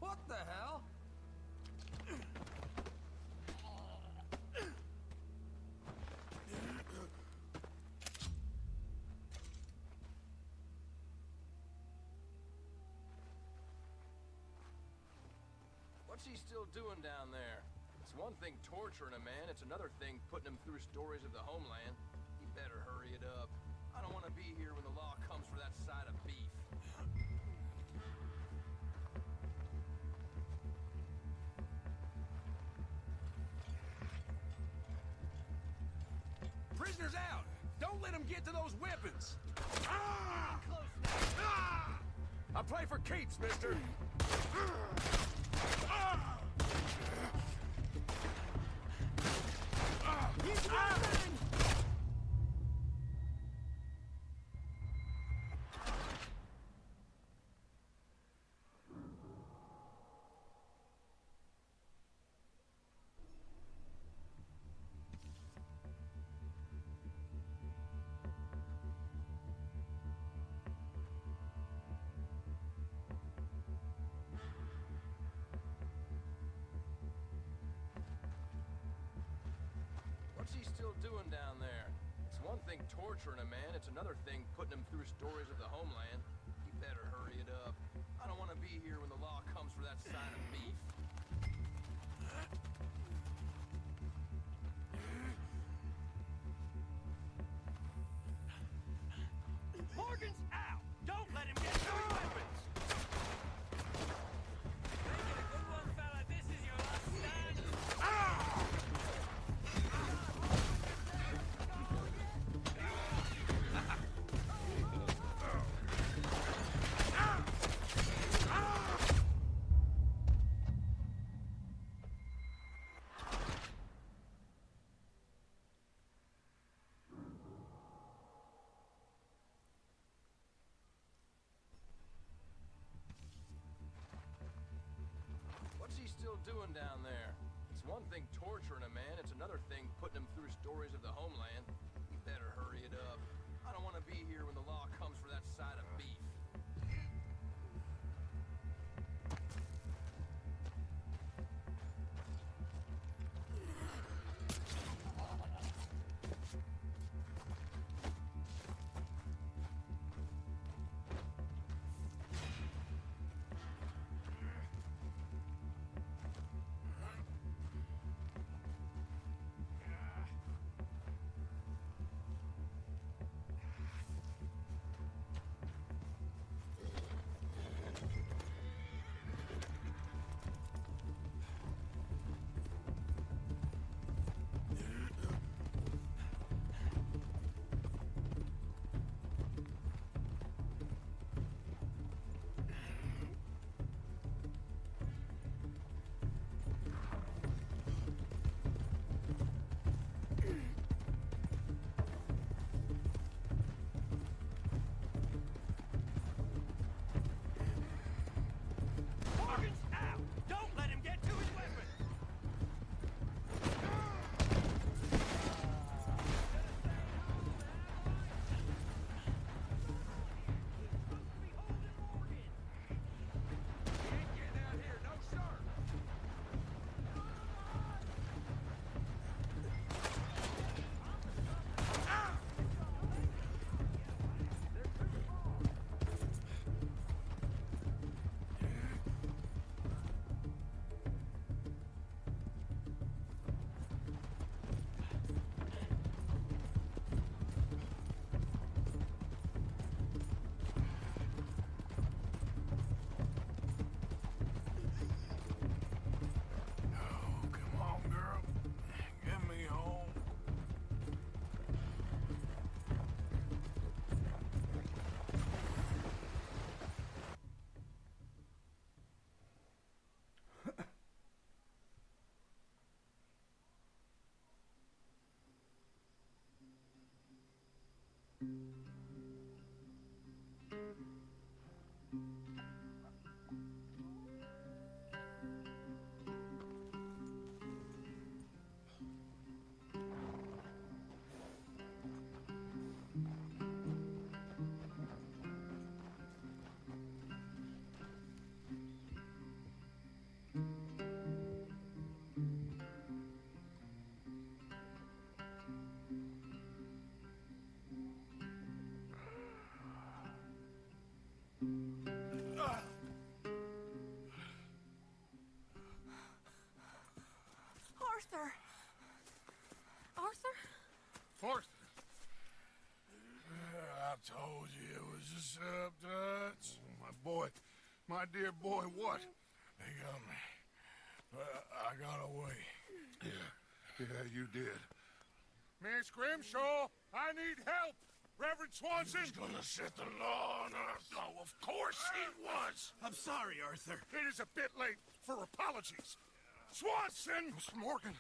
What the hell? What's he still doing down there? It's one thing torturing a man, it's another thing putting him through stories of the homeland. He better hurry it up. I don't want to be here when the law comes for that side of beef. Prisoners out! Don't let them get to those weapons! Ah! Ah! I play for keeps, mister! Ah! He's running! What's he still doing down there? It's one thing torturing a man, it's another thing putting him through stories of the homeland. He better hurry it up. I don't want to be here when the law comes for that side of beef. Morgan's out! Don't let him get to his weapons! Make it a good one, fella. This is your last stand. What's he still doing down there? It's one thing torturing a man, it's another thing putting him through stories of the homeland. He better hurry it up. I don't want to be here when the law comes for that side of beef. Morgan's out! Don't let him get to his weapons! Come on, girl. Get me home. Arthur! Arthur? Arthur. I told you it was a setup, Dutch. My boy. My dear boy, what? They got me. But I got away. Yeah, you did. Miss Grimshaw, I need help! Reverend Swanson! He's gonna set the law on us. Oh, of course he was. I'm sorry, Arthur. It is a bit late for apologies. Swanson! Mr. Morgan.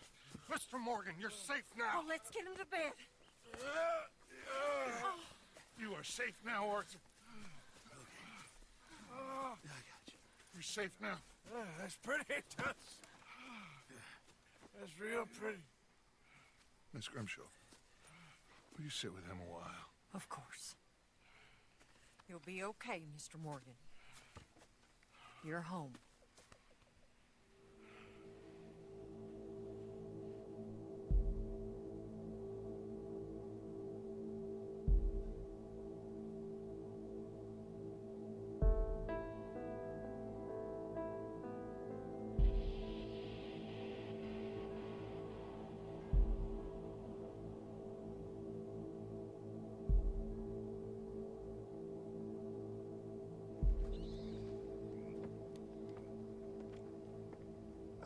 Mr. Morgan, you're safe now. Oh, let's get him to bed. You are safe now, Arthur. I got you. You're safe now. That's pretty, Dutch. That's real pretty. Miss Grimshaw, will you sit with him a while? Of course. You'll be okay, Mr. Morgan. You're home.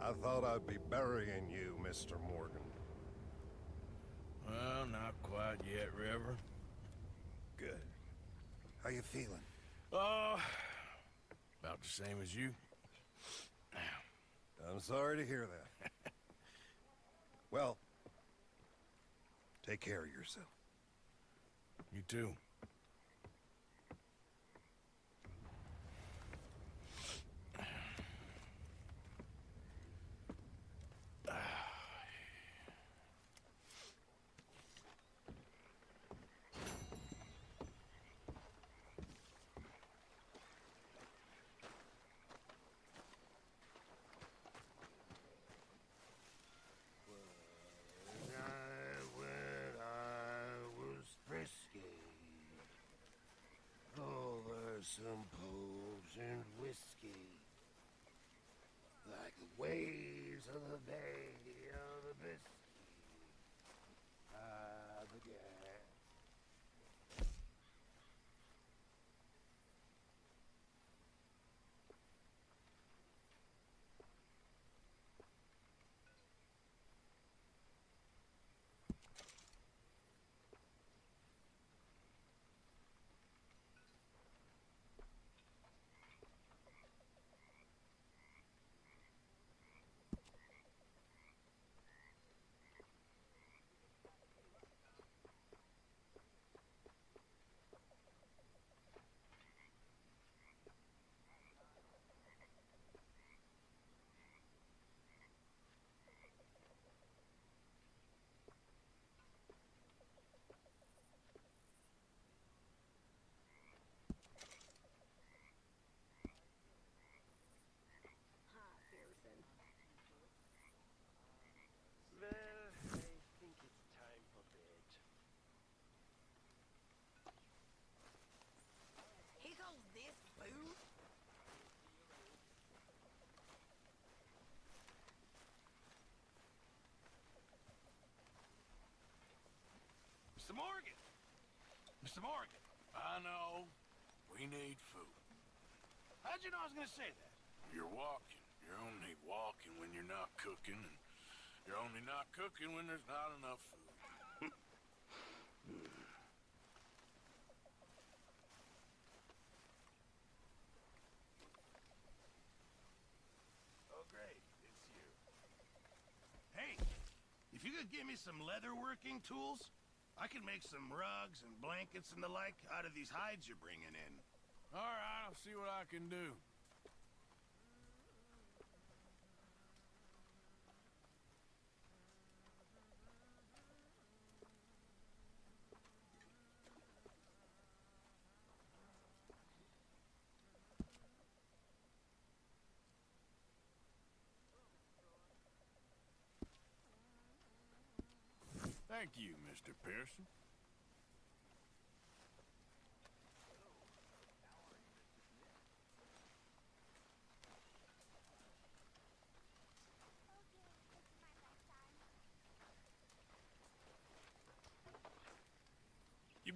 I thought I'd be burying you, Mr. Morgan. Well, not quite yet, Reverend. Good. How you feeling? About the same as you. I'm sorry to hear that. Well, take care of yourself. You too. Some pubs and whiskey, like the waves of the bay of the Biscay. I began. Mr. Morgan! Mr. Morgan! I know. We need food. How'd you know I was gonna say that? You're walking. You're only walking when you're not cooking, and you're only not cooking when there's not enough food. Oh, great. It's you. Hey, if you could give me some leatherworking tools, I can make some rugs and blankets and the like out of these hides you're bringing in. All right, I'll see what I can do. Thank you, Mr. Pearson.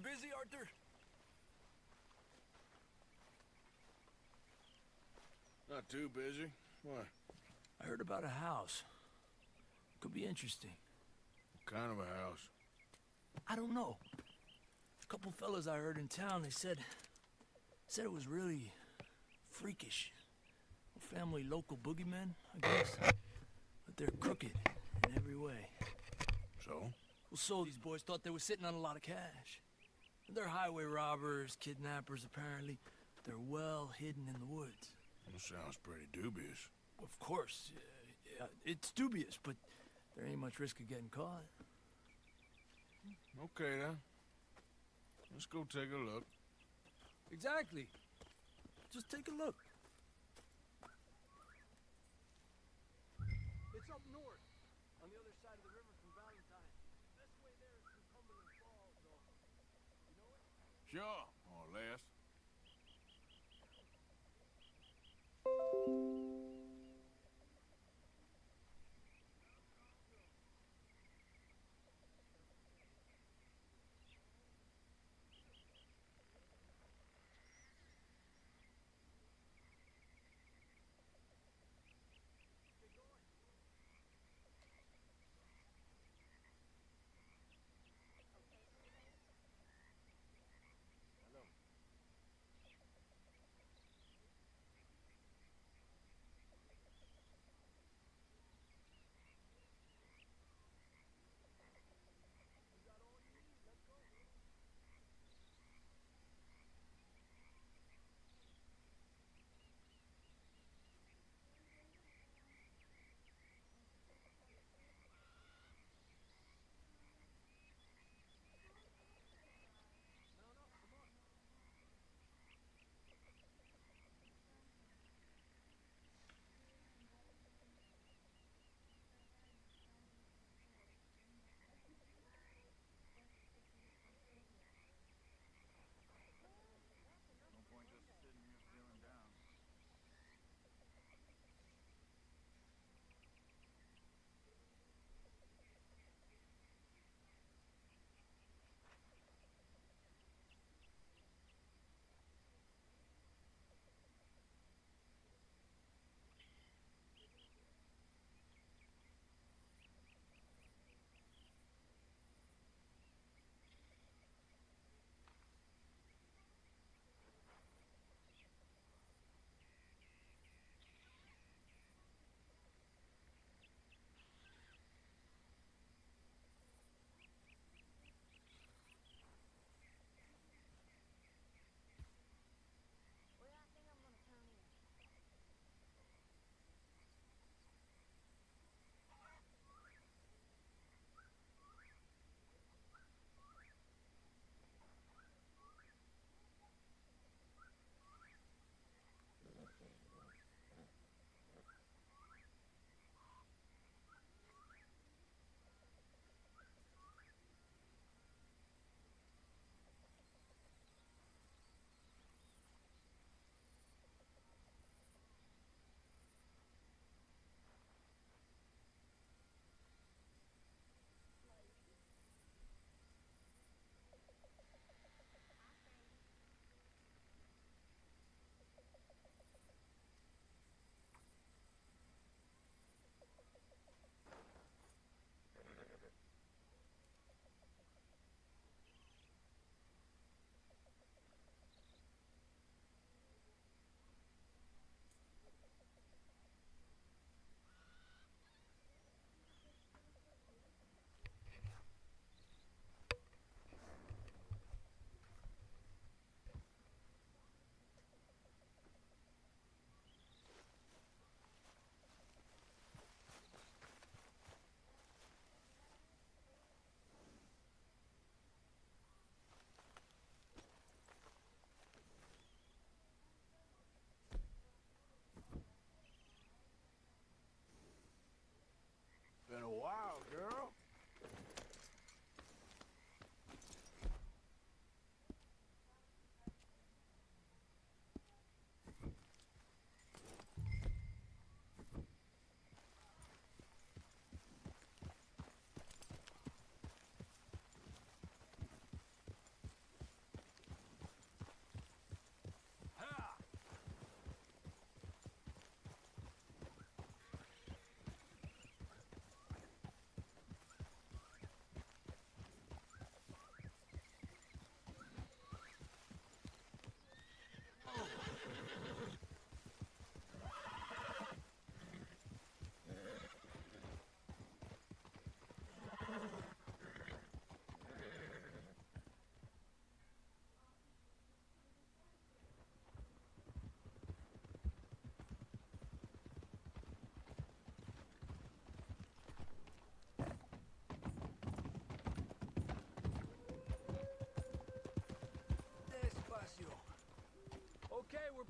busy, Arthur? Not too busy. Why? I heard about a house. Could be interesting. What kind of a house? I don't know. A couple fellas I heard in town, they said it was really freakish. A family local boogeymen, I guess. But they're crooked in every way. So? Well, so these boys thought they were sitting on a lot of cash. They're highway robbers, kidnappers, apparently. They're well hidden in the woods. That sounds pretty dubious. Of course. Yeah, it's dubious, but there ain't much risk of getting caught. Okay, then. Let's go take a look. Exactly. Just take a look. It's up north, on the other side of the river from Valentine. Best way there is through Cumberland Falls, though. You know it? Sure, more or less.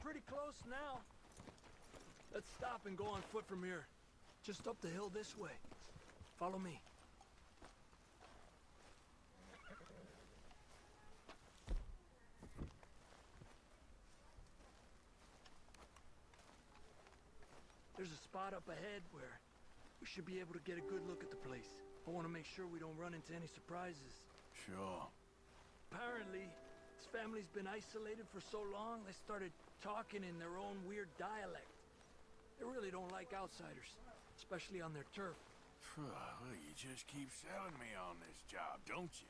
pretty close now. Let's stop and go on foot from here. Just up the hill this way. Follow me. There's a spot up ahead where we should be able to get a good look at the place. I want to make sure we don't run into any surprises. Sure. Apparently, this family's been isolated for so long, they started talking in their own weird dialect. They really don't like outsiders, especially on their turf. Well, you just keep selling me on this job, don't you?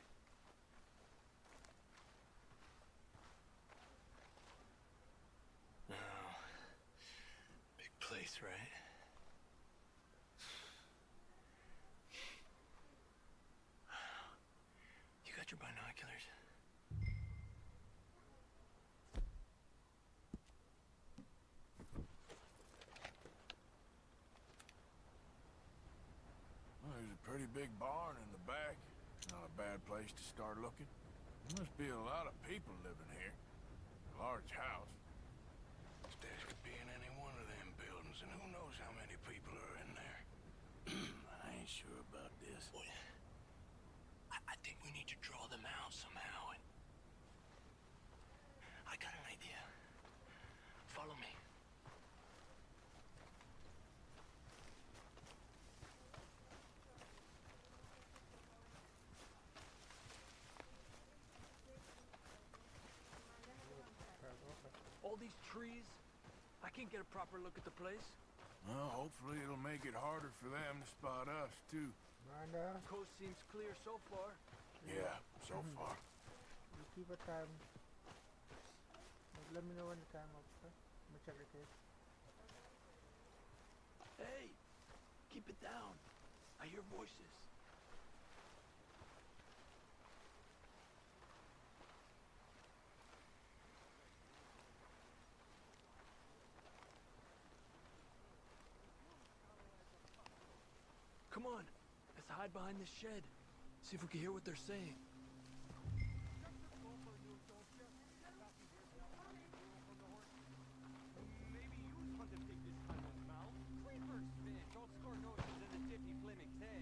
Oh, big place, right? You got your binoculars? Well, there's a pretty big barn in the back. Not a bad place to start looking. There must be a lot of people living here. A large house. This could be in any one of them buildings, and who knows how many people are in there. I ain't sure about this. Boy, I think we need to draw them out somehow. And I got an idea. Follow me. All these trees, I can't get a proper look at the place. Well, hopefully it'll make it harder for them to spot us, too. Amanda, Coast seems clear so far. Yeah, so far. you keep a time. Let me know when the time up, okay? Let me check the case. Hey, keep it down. I hear voices. Come on, let's hide behind this shed. See if we can hear what they're saying.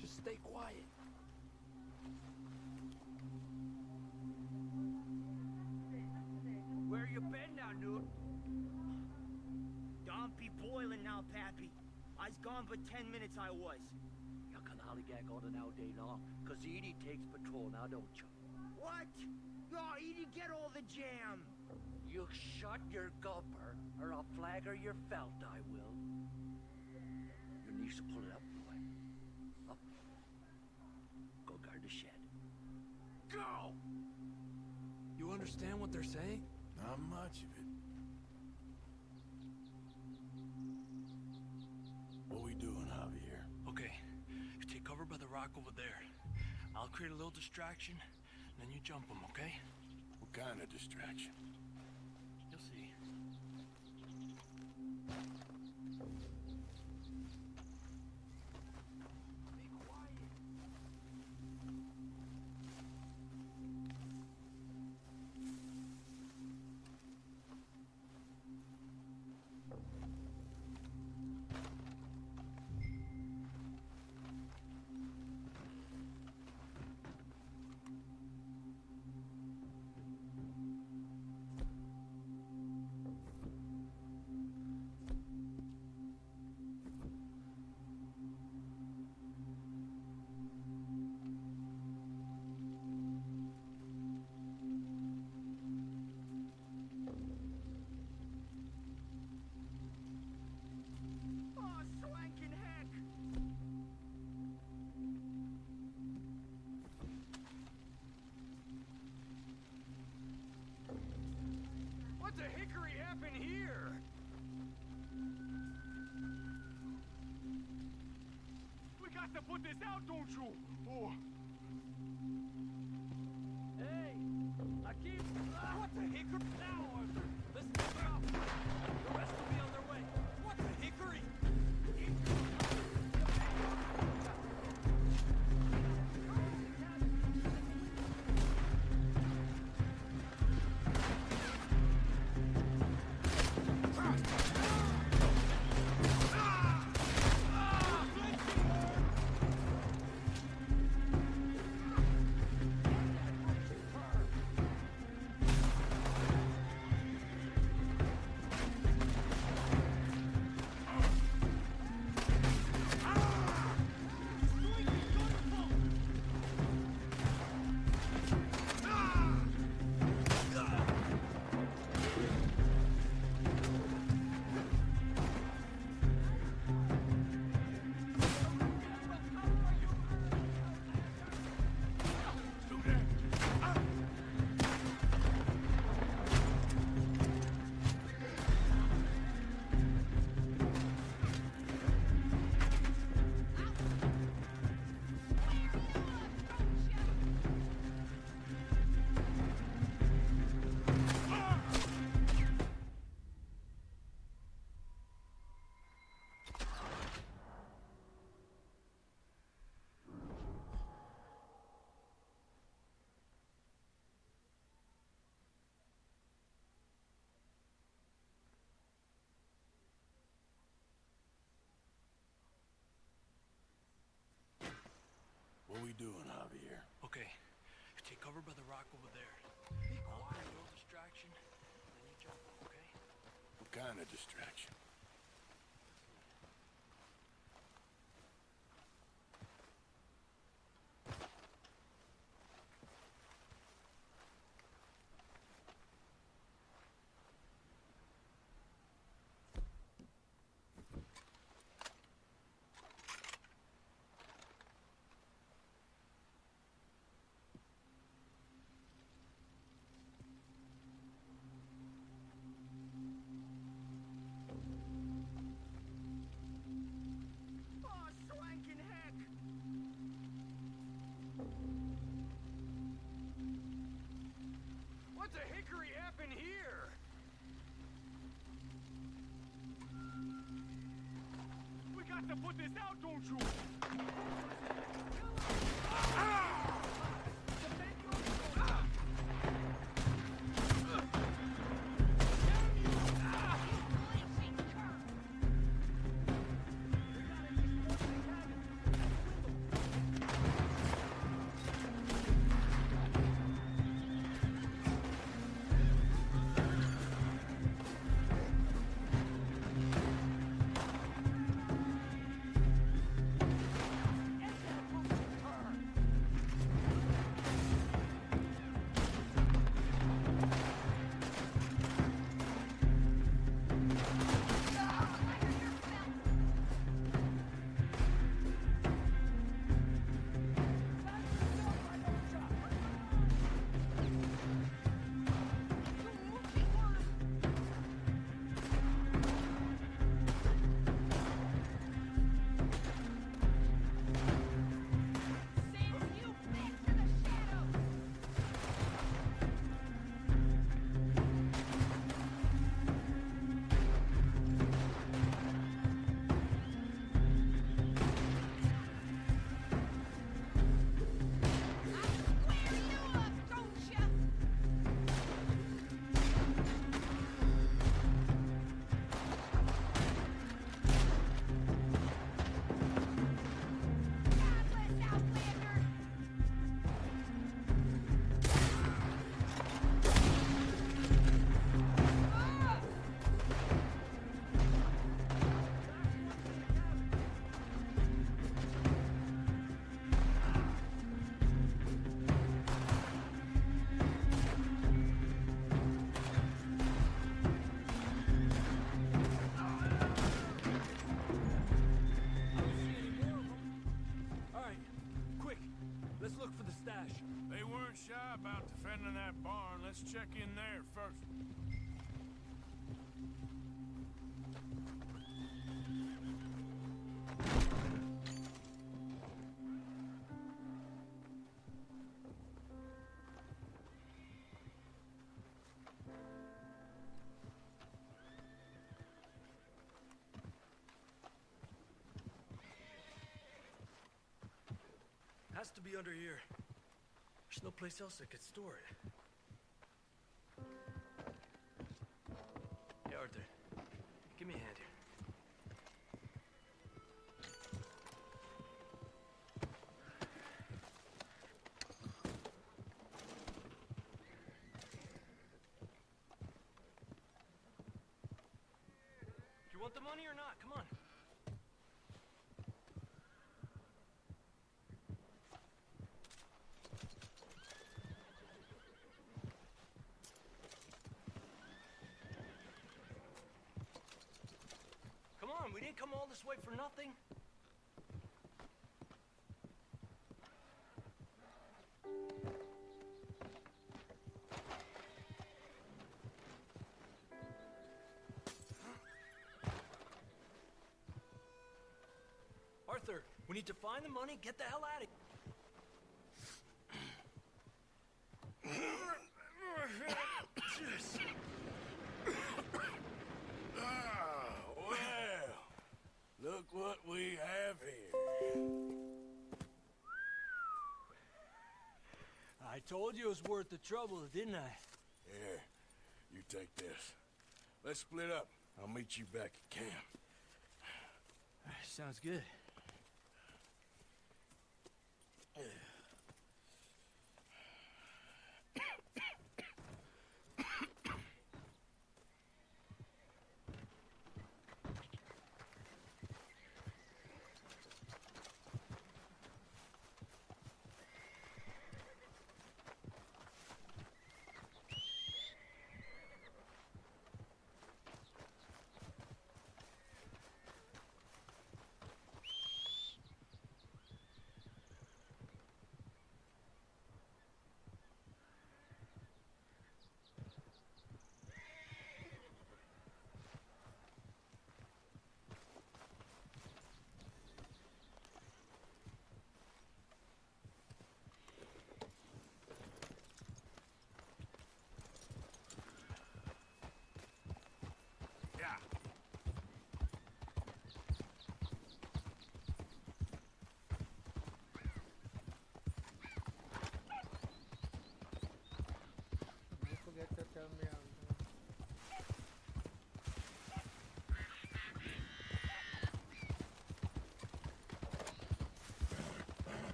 Just stay quiet. Where you been now, Newt? Don't be boiling now, Pappy. I's gone but 10 minutes I was. You can hollygag on it all day long, 'cause Edie takes patrol now, don't you? What? Oh, Edie, get all the jam. You shut your gupper, or I'll flagger your felt, I will. Your niece will pull it up, boy. Up. Go guard the shed. Go! You understand what they're saying? Not much of it. What we doing, Javier? Okay, you take cover by the rock over there. I'll create a little distraction, then you jump them, okay? What kind of distraction? You'll see. Be quiet. Oh, swanking heck! What the hickory happened here? We got to put this out, don't you? Oh. Hey, I keep... What the hickory? Now, Arthur, let's move it up. The rest will be on their way. What the hickory? doing, Javier? Okay, take cover by the rock over there. Be quiet. No distraction. Then you jump, okay? What kind of distraction? Oh, swanking heck! What the hickory happened here? We got to put this out, don't you? They weren't shy about defending that barn. Let's check in there first. Has to be under here. There's no place else that could store it. Hey, Arthur. Give me a hand here. You want the money or not? Come on. Come on, we didn't come all this way for nothing. Arthur, we need to find the money, get the hell out of Well, look what we have here. I told you it was worth the trouble, didn't I? Here, you take this. Let's split up. I'll meet you back at camp. Sounds good.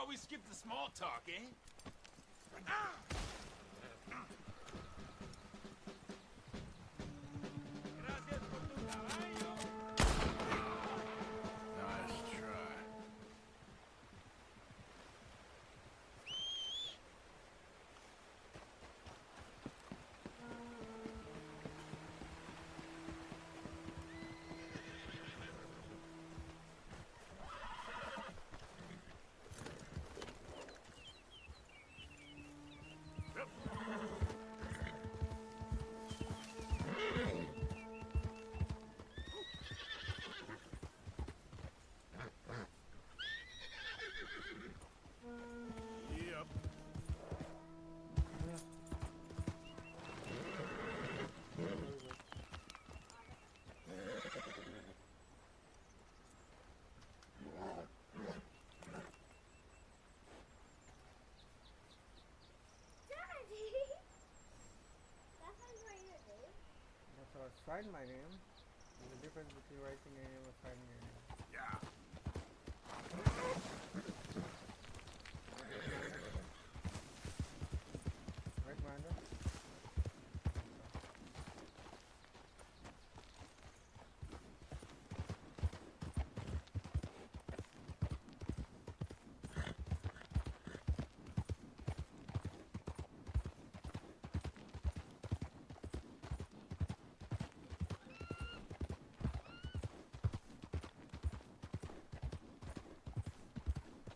thought we skipped the small talk, eh? Nice try. Yep. That's how I sign my name. There's a difference between writing your name and signing your name. Yeah. Right, Miranda?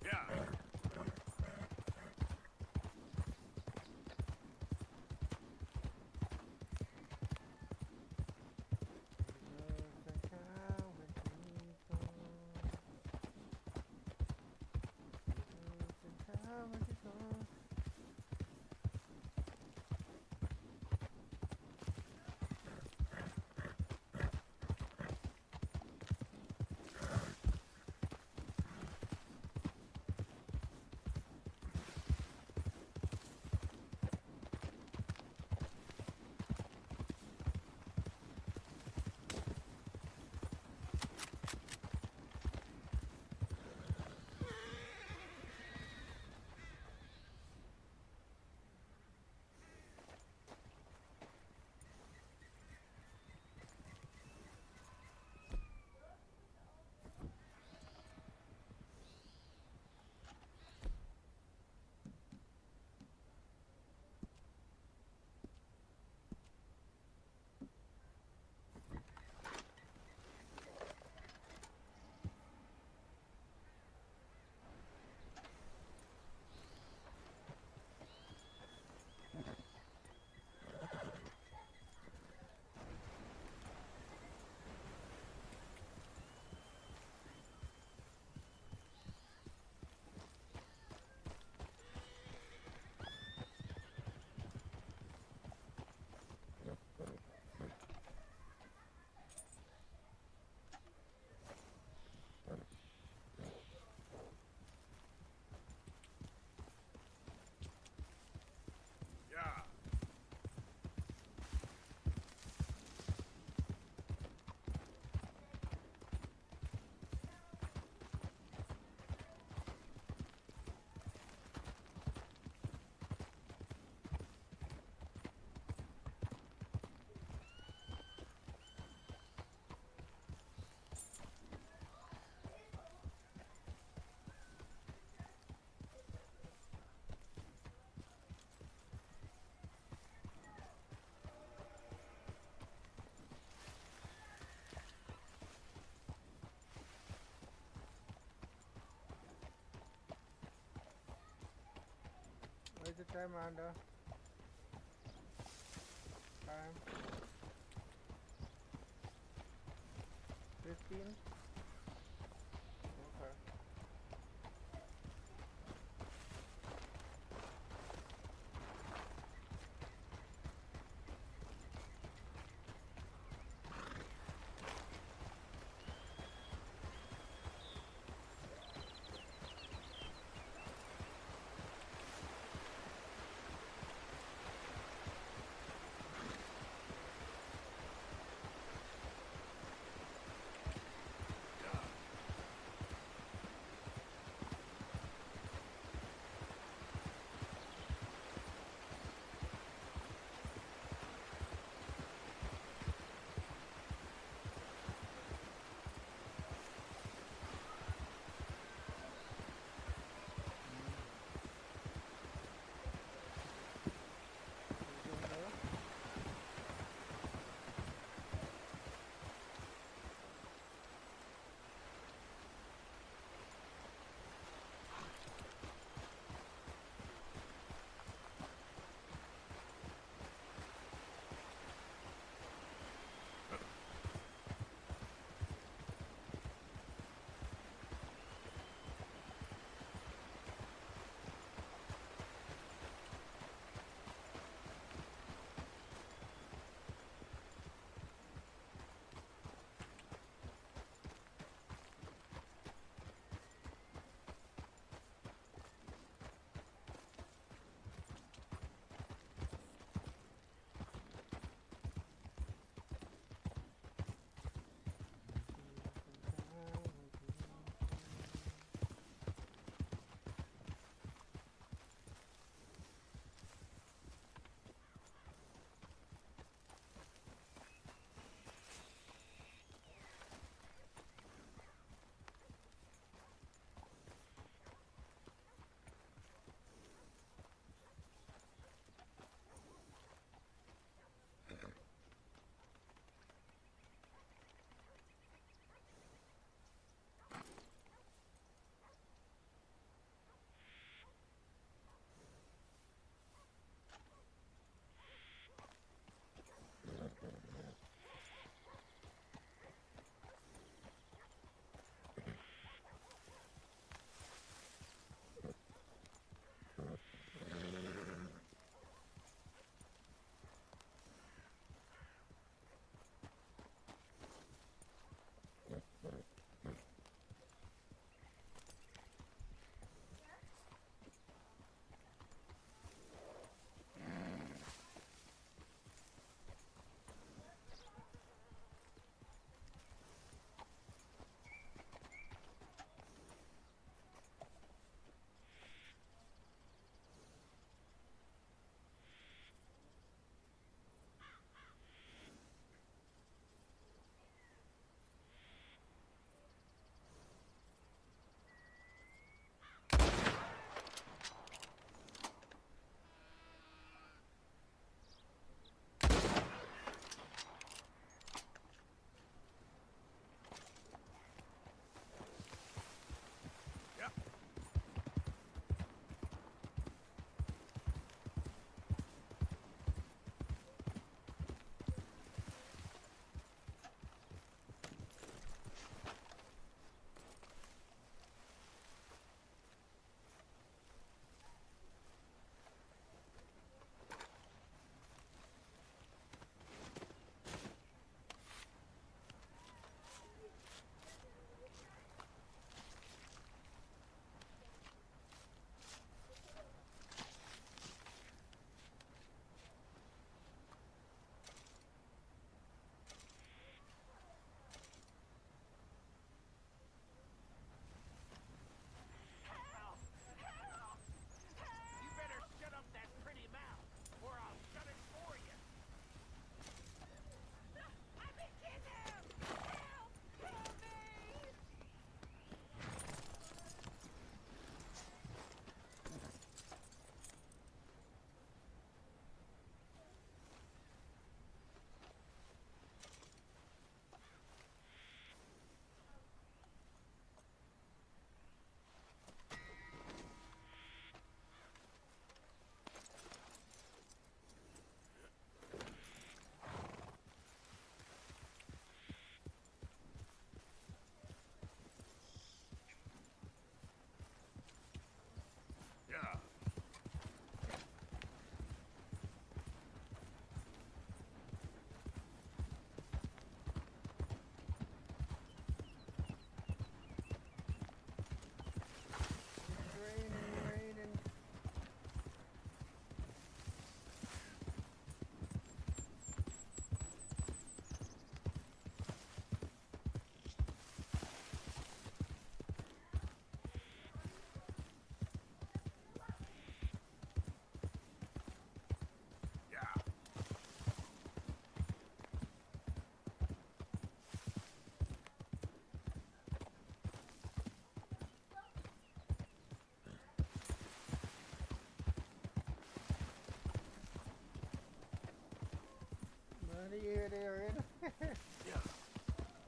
Yeah. Yeah. Where's the time, Miranda? Time? 15? Okay.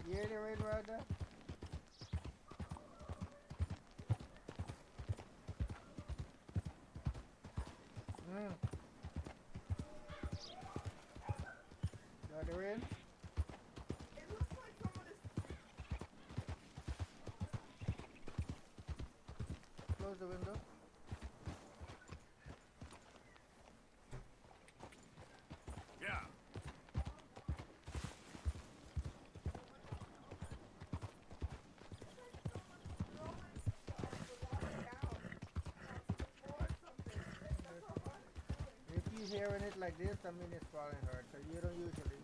You hear the rain right there? Got the rain? Close the window. Yeah. If you're hearing it like this, I mean it's falling hard, so you don't usually.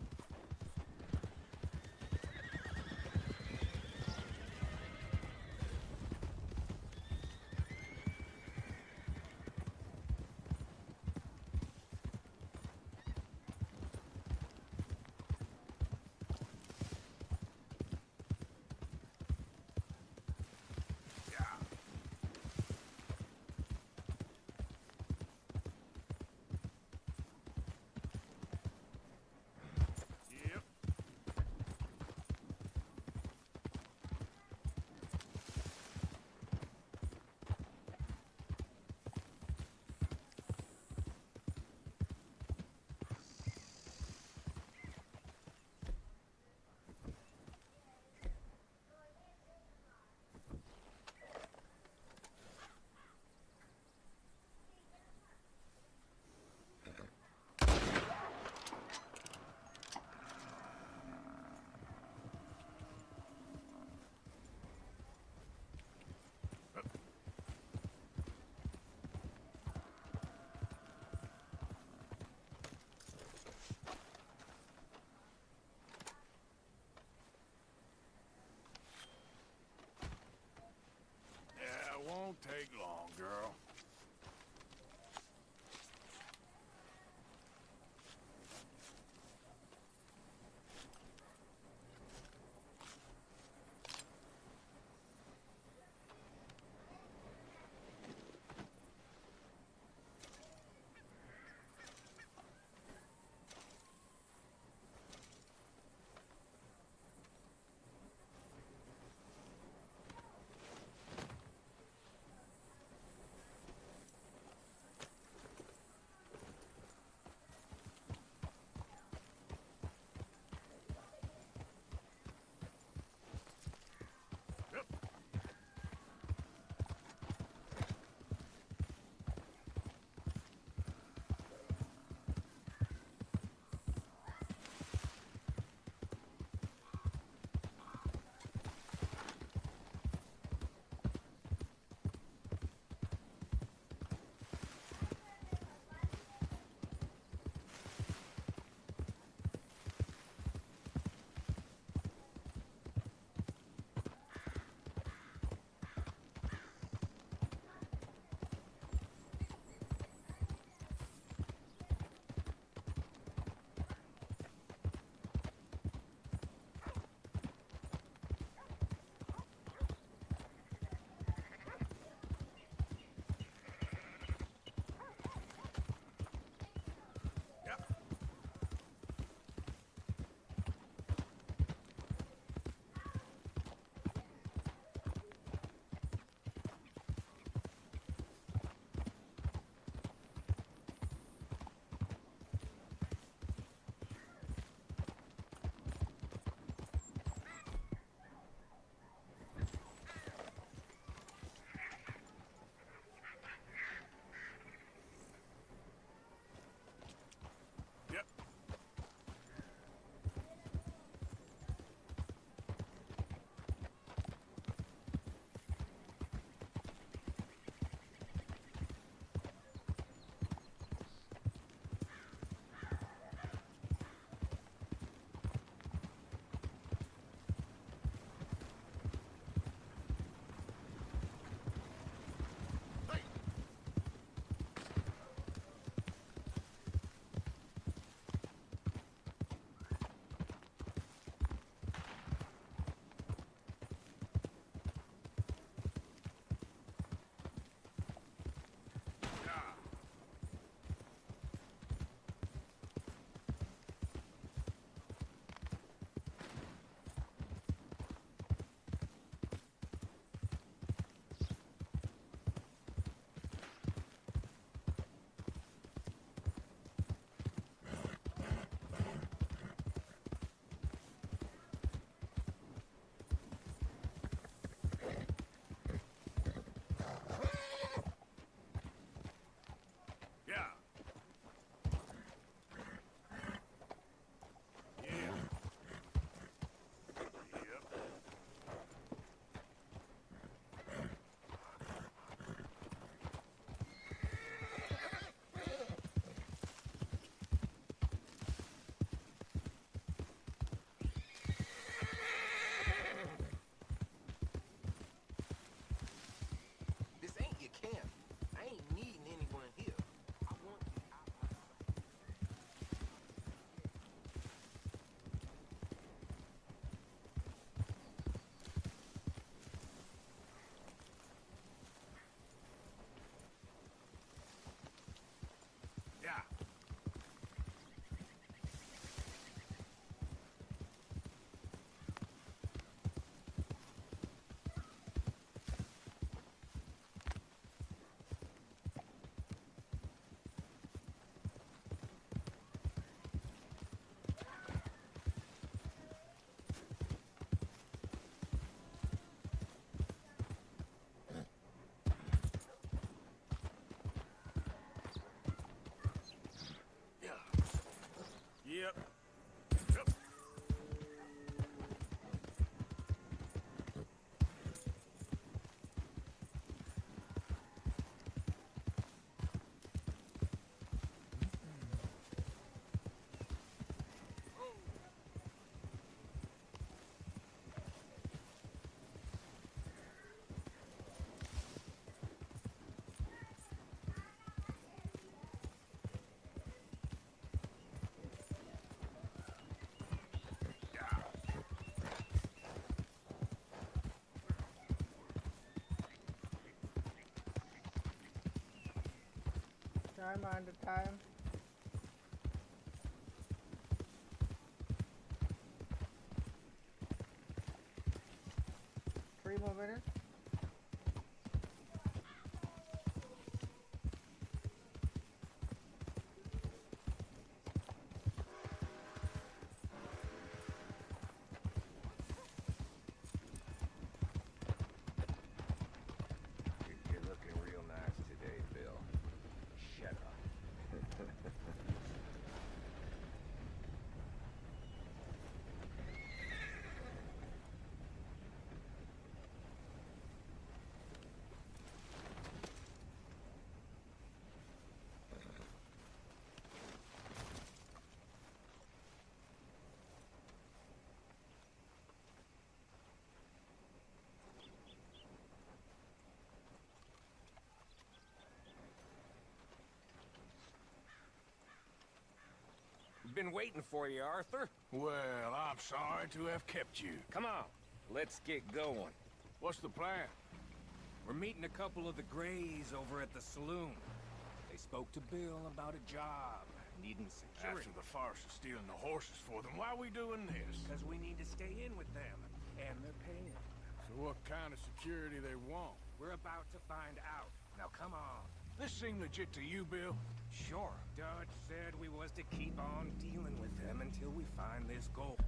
Yep. Yeah, it won't take long, girl. Yep. Time on the time. Three more minutes. You're looking real nice today, Bill. Shut up. Been waiting for you, Arthur. Well, I'm sorry to have kept you. Come on, let's get going. What's the plan? We're meeting a couple of the Grays over at the saloon. They spoke to Bill about a job, needing security. After the farce of stealing the horses for them, why are we doing this? Because we need to stay in with them, and they're paying. So what kind of security they want? We're about to find out. Now come on. This seem legit to you, Bill? Sure. Dutch said we was to keep on dealing with them until we find this gold.